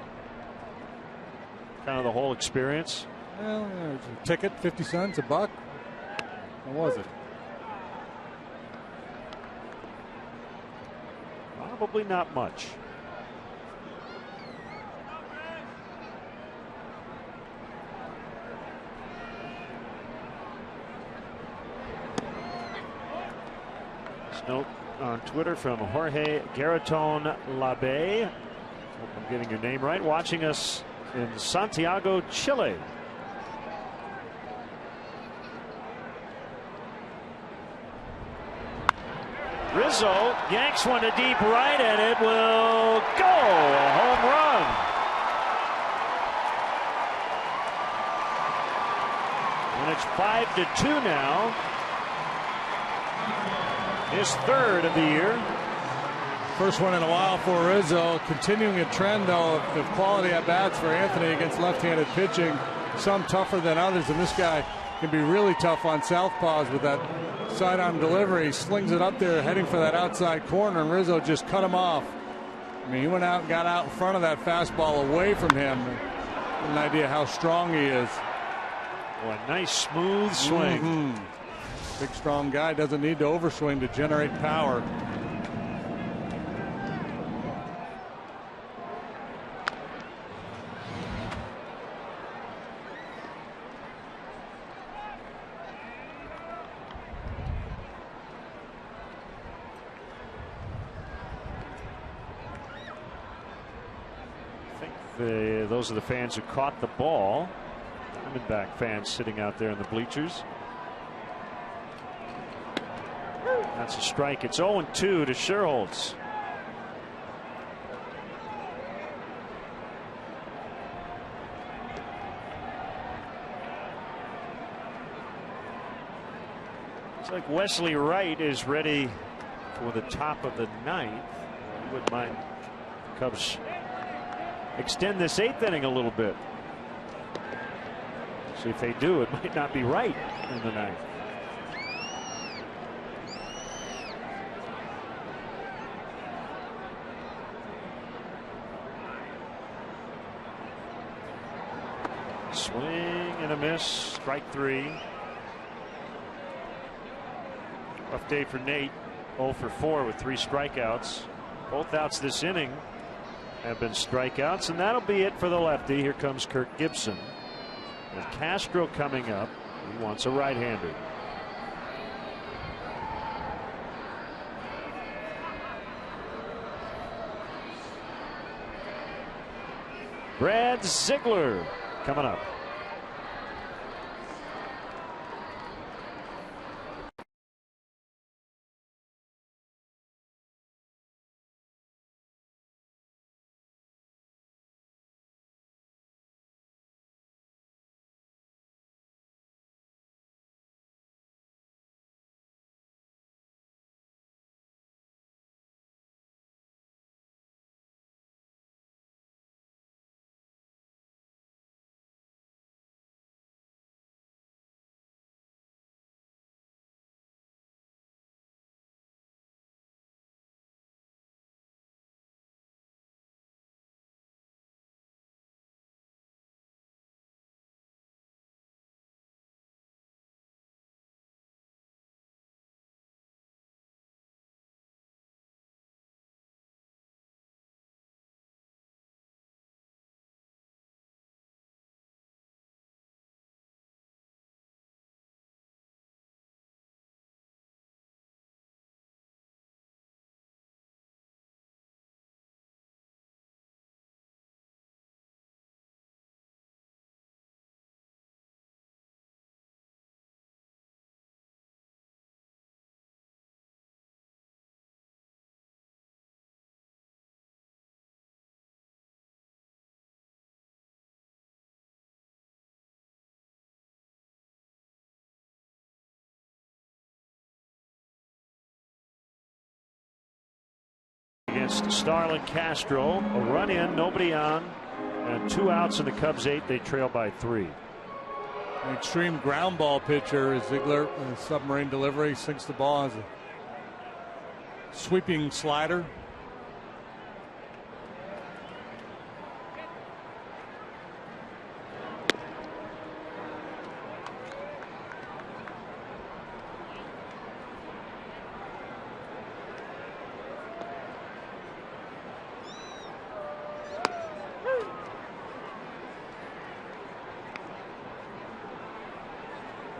Speaker 1: Kind of the whole experience.
Speaker 5: Well, a ticket, 50 cents, $1. What was it?
Speaker 1: Probably not much. Note on Twitter from Jorge Garaton Labe. Hope I'm getting your name right. Watching us in Santiago, Chile. Rizzo yanks one to deep right, and it will go. A home run. And it's 5-2 now. His 3rd of the year.
Speaker 5: First one in a while for Rizzo. Continuing a trend, though, of quality at bats for Anthony against left-handed pitching. Some tougher than others, and this guy can be really tough on southpaws with that sidearm delivery. He slings it up there, heading for that outside corner, and Rizzo just cut him off. I mean, he went out and got out in front of that fastball away from him. An idea how strong he is.
Speaker 1: Boy, nice smooth swing.
Speaker 5: Mm-hmm. Big strong guy doesn't need to overswing to generate power.
Speaker 1: those are the fans who caught the ball. Diamondback fans sitting out there in the bleachers. That's a strike. It's 0-2 to Sherholtz. Looks like Wesley Wright is ready for the top of the ninth. I wouldn't mind Cubs extend this 8th inning a little bit. See if they do, it might not be right in the ninth. Swing and a miss, strike 3. Rough day for Nate. 0 for 4 with 3 strikeouts. Both outs this inning have been strikeouts, and that'll be it for the lefty. Here comes Kirk Gibson. With Castro coming up, he wants a right-hander. Brad Ziegler coming up. Against Starlin Castro, a run in, nobody on, and 2 outs in the Cubs 8. They trail by 3.
Speaker 5: An extreme ground ball pitcher is Ziegler. A submarine delivery, sinks the ball as a sweeping slider.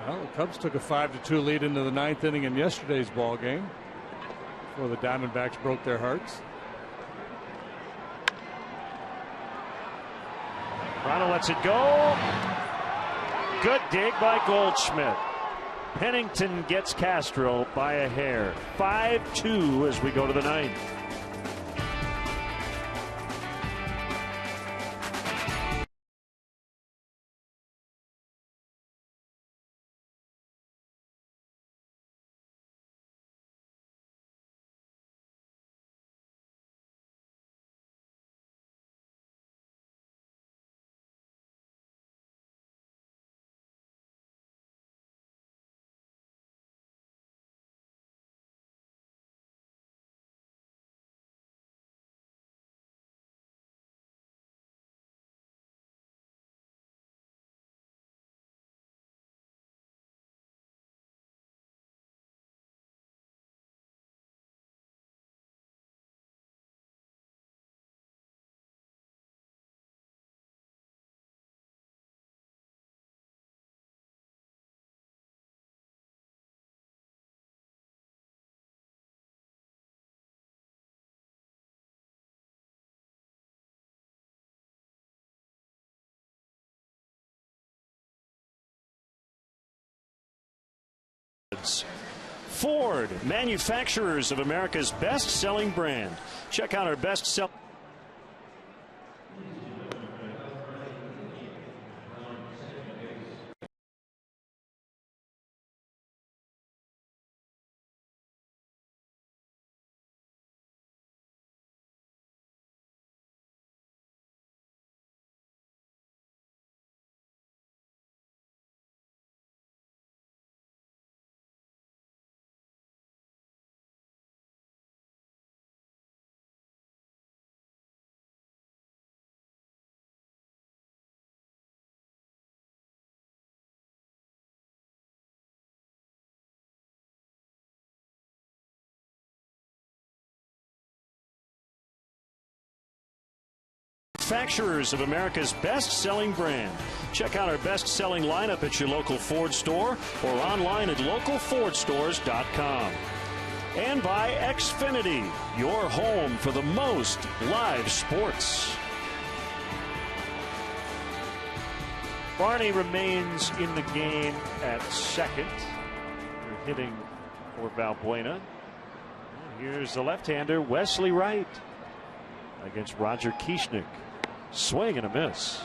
Speaker 5: Well, the Cubs took a 5-2 lead into the 9th inning in yesterday's ball game before the Diamondbacks broke their hearts.
Speaker 1: Toronto lets it go. Good dig by Goldschmidt. Pennington gets Castro by a hair. 5-2 as we go to the 9th.
Speaker 9: Sports. Ford, manufacturers of America's best-selling brand. Check out our best-selling. Manufacturers of America's best-selling brand. Check out our best-selling lineup at your local Ford store or online at localfordstores.com. And by Xfinity, your home for the most live sports.
Speaker 1: Barney remains in the game at second. They're hitting for Valbuena. Here's the left-hander, Wesley Wright, against Roger Kieschnick. Swing and a miss.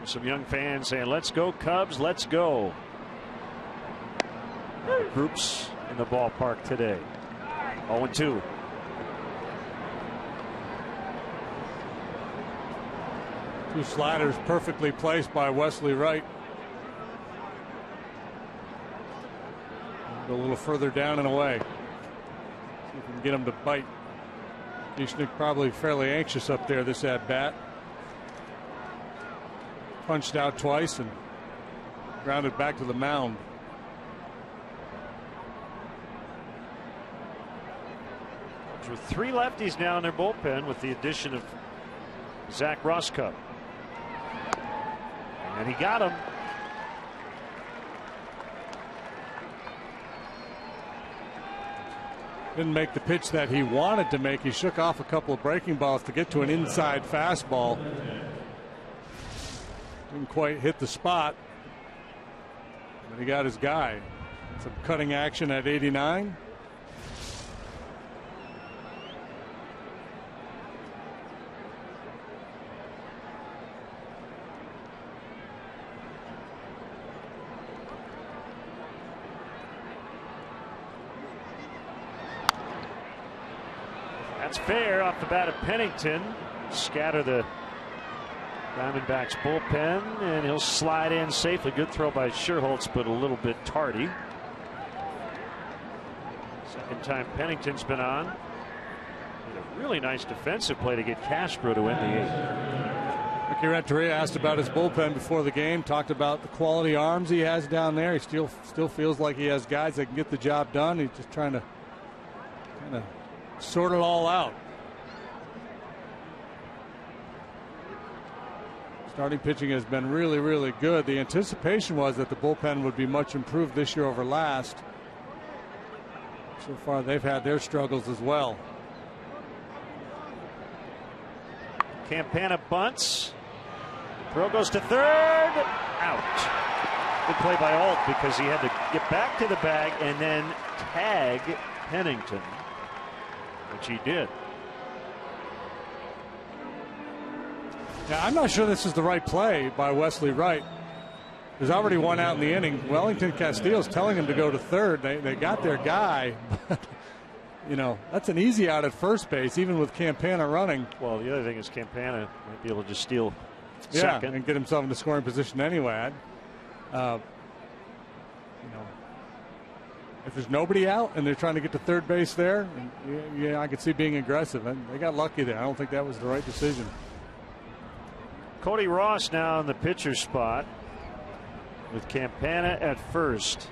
Speaker 1: Some young fans saying, let's go Cubs, let's go. Groups in the ballpark today. 0-2.
Speaker 5: Two sliders perfectly placed by Wesley Wright. Go a little further down and away. See if we can get him to bite. Kieschnick probably fairly anxious up there this at bat. Punched out twice and grounded back to the mound.
Speaker 1: With three lefties now in their bullpen with the addition of Zach Roscup. And he got him.
Speaker 5: Didn't make the pitch that he wanted to make. He shook off a couple of breaking balls to get to an inside fastball. Didn't quite hit the spot. But he got his guy. Some cutting action at 89.
Speaker 1: That's fair off the bat of Pennington. Scatter the Diamondbacks bullpen, and he'll slide in safely. Good throw by Scherholtz, but a little bit tardy. Second time Pennington's been on. And a really nice defensive play to get Castro to win the eighth.
Speaker 5: Ricky Renteria asked about his bullpen before the game, talked about the quality arms he has down there. He still feels like he has guys that can get the job done. He's just trying to kind of sort it all out. Starting pitching has been really, really good. The anticipation was that the bullpen would be much improved this year over last. So far, they've had their struggles as well.
Speaker 1: Campana bunts. Throw goes to third. Out. Good play by Alt because he had to get back to the bag and then tag Pennington, which he did.
Speaker 5: Yeah, I'm not sure this is the right play by Wesley Wright. There's already one out in the inning. Wellington Castillo's telling him to go to third. They got their guy. You know, that's an easy out at first base, even with Campana running.
Speaker 1: Well, the other thing is Campana might be able to just steal second
Speaker 5: and get himself into scoring position anyway. You know, if there's nobody out and they're trying to get to third base there, yeah, I could see being aggressive. And they got lucky there. I don't think that was the right decision.
Speaker 1: Cody Ross now in the pitcher spot with Campana at first.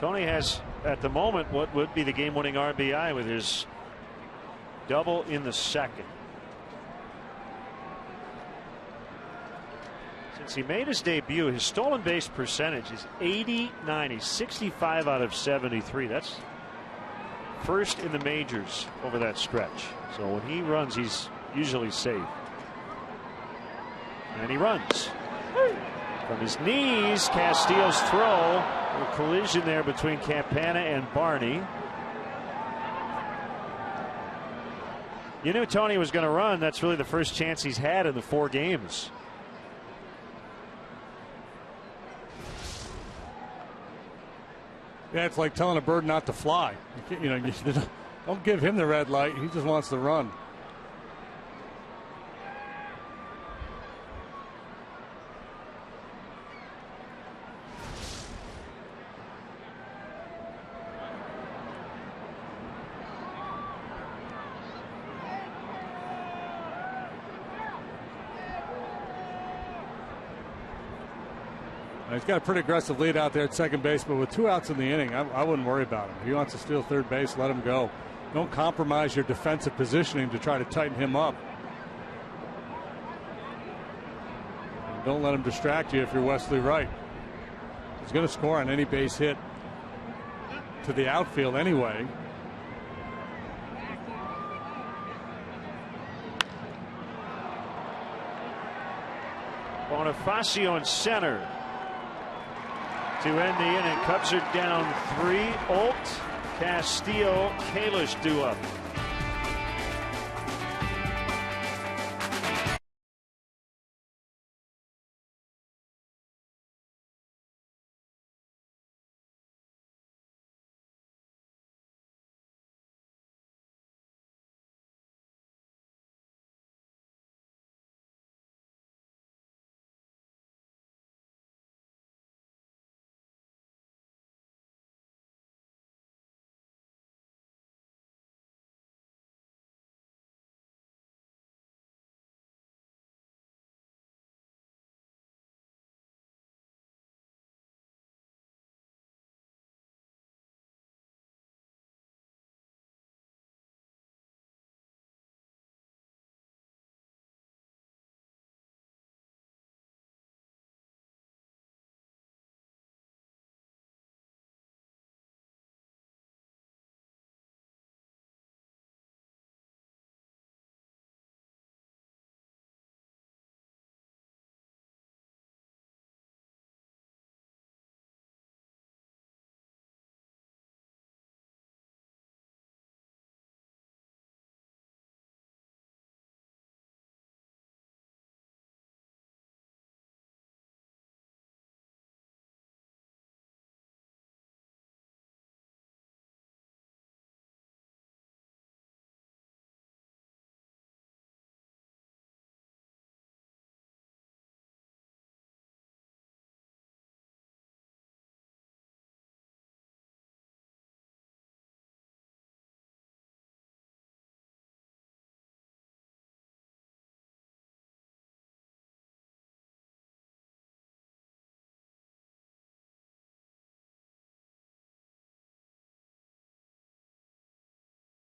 Speaker 1: Tony has at the moment what would be the game-winning RBI with his double in the second. Since he made his debut, his stolen base percentage is 89. He's 65 out of 73. That's first in the majors over that stretch. So when he runs, he's usually safe. And he runs. From his knees, Castillo's throw. A collision there between Campana and Barney. You knew Tony was going to run. That's really the first chance he's had in the 4 games.
Speaker 5: Yeah, it's like telling a bird not to fly. You know, don't give him the red light. He just wants to run. He's got a pretty aggressive lead out there at second base, but with 2 outs in the inning, I wouldn't worry about him. If he wants to steal third base, let him go. Don't compromise your defensive positioning to try to tighten him up. And don't let him distract you if you're Wesley Wright. He's going to score on any base hit to the outfield anyway.
Speaker 1: Bonifacio in center to end the inning. Cubs are down 3. Olt, Castillo, Kalish due up.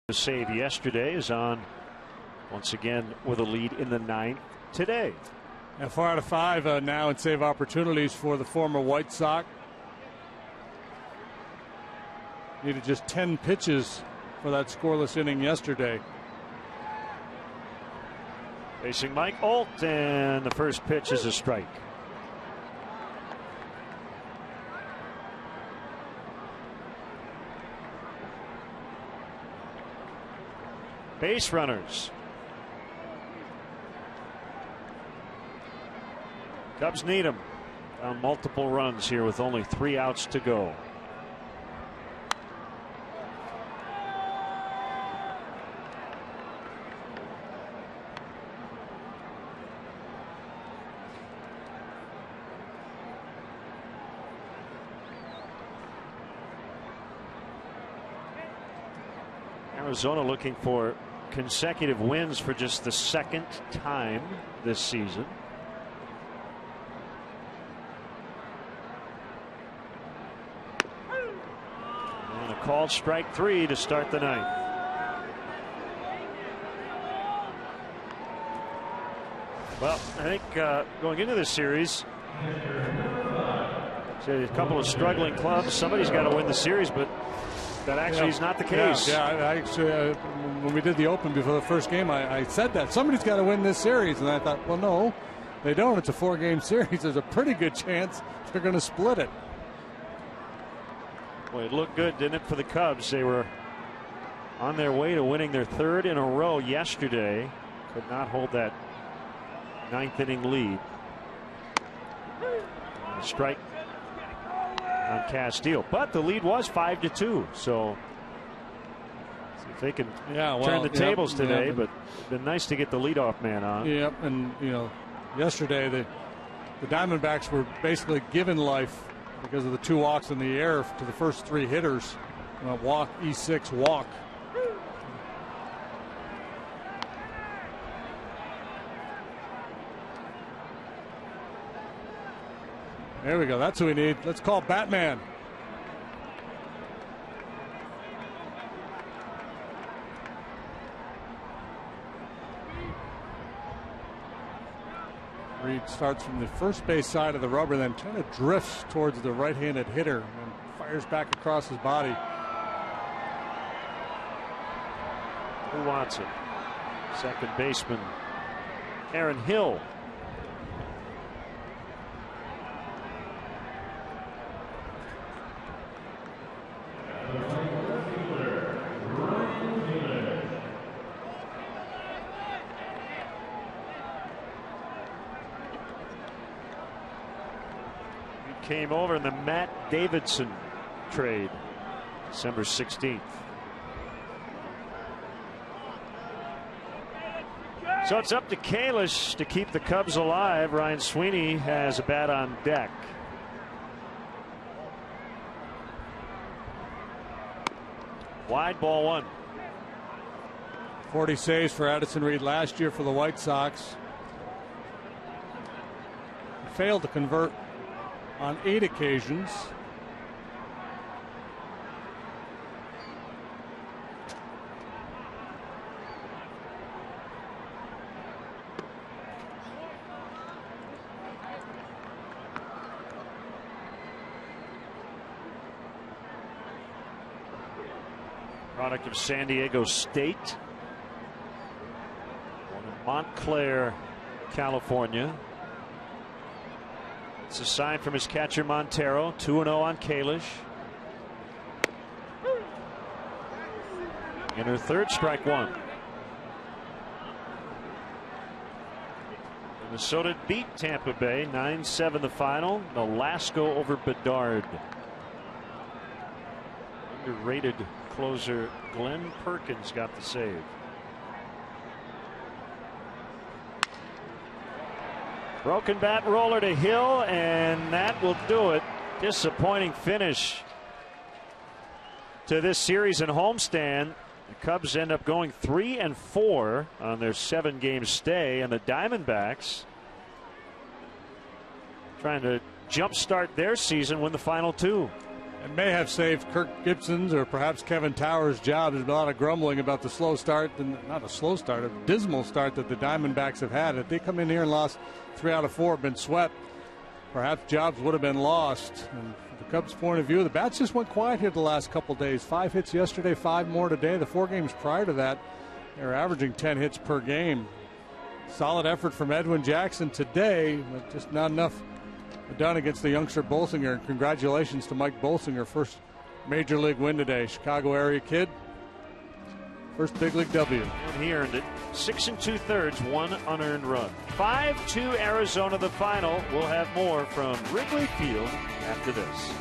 Speaker 1: The save yesterday is on once again with a lead in the 9th today.
Speaker 5: And 4 out of 5 now in save opportunities for the former White Sox. Needed just 10 pitches for that scoreless inning yesterday.
Speaker 1: Facing Mike Olt, and the first pitch is a strike. Base runners. Cubs need them. Down multiple runs here with only 3 outs to go. Arizona looking for consecutive wins for just the 2nd time this season. And a called strike 3 to start the 9th. Well, I think going into this series, a couple of struggling clubs. Somebody's got to win the series, but that actually is not the case.
Speaker 5: Yeah, I actually, when we did the Open before the first game, I said that somebody's got to win this series, and I thought, well, no, they don't. It's a 4-game series. There's a pretty good chance they're going to split it.
Speaker 1: Boy, it looked good, didn't it, for the Cubs? They were on their way to winning their 3rd in a row yesterday. Could not hold that 9th inning lead. A strike on Castillo, but the lead was 5-2. So see if they can turn the tables today. But it's been nice to get the leadoff man on.
Speaker 5: Yep, and yesterday the Diamondbacks were basically given life because of the 2 walks in the air to the first 3 hitters. Walk, E6 walk. There we go. That's who we need. Let's call Batman. Reed starts from the first base side of the rubber, then kind of drifts towards the right-handed hitter and fires back across his body.
Speaker 1: Who wants it? Second baseman Aaron Hill. Came over in the Matt Davidson trade December 16th. So it's up to Kalish to keep the Cubs alive. Ryan Sweeney has a bat on deck. Wide, ball 1.
Speaker 5: 40 saves for Addison Reed last year for the White Sox. Failed to convert on 8 occasions.
Speaker 1: Product of San Diego State. Born in Montclair, California. It's a sign from his catcher Montero. 2-0 on Kalish. In her 3rd, strike 1. Minnesota beat Tampa Bay 9-7 the final. Nolasco over Bedard. Underrated closer Glenn Perkins got the save. Broken bat roller to Hill, and that will do it. Disappointing finish to this series in homestand. The Cubs end up going 3-4 on their 7-game stay, and the Diamondbacks trying to jumpstart their season, win the final 2.
Speaker 5: It may have saved Kirk Gibson's or perhaps Kevin Towers' job. There's been a lot of grumbling about the slow start, and not a slow start, a dismal start that the Diamondbacks have had. If they come in here and lost 3 out of 4, been swept, perhaps jobs would have been lost. And from the Cubs' point of view, the bats just went quiet here the last couple days. 5 hits yesterday, 5 more today. The 4 games prior to that, they were averaging 10 hits per game. Solid effort from Edwin Jackson today, but just not enough done against the youngster Bolsinger. And congratulations to Mike Bolsinger, first major league win today. Chicago area kid, first big league W.
Speaker 1: And he earned it. 6 2/3, 1 unearned run. 5-2 Arizona the final. We'll have more from Wrigley Field after this.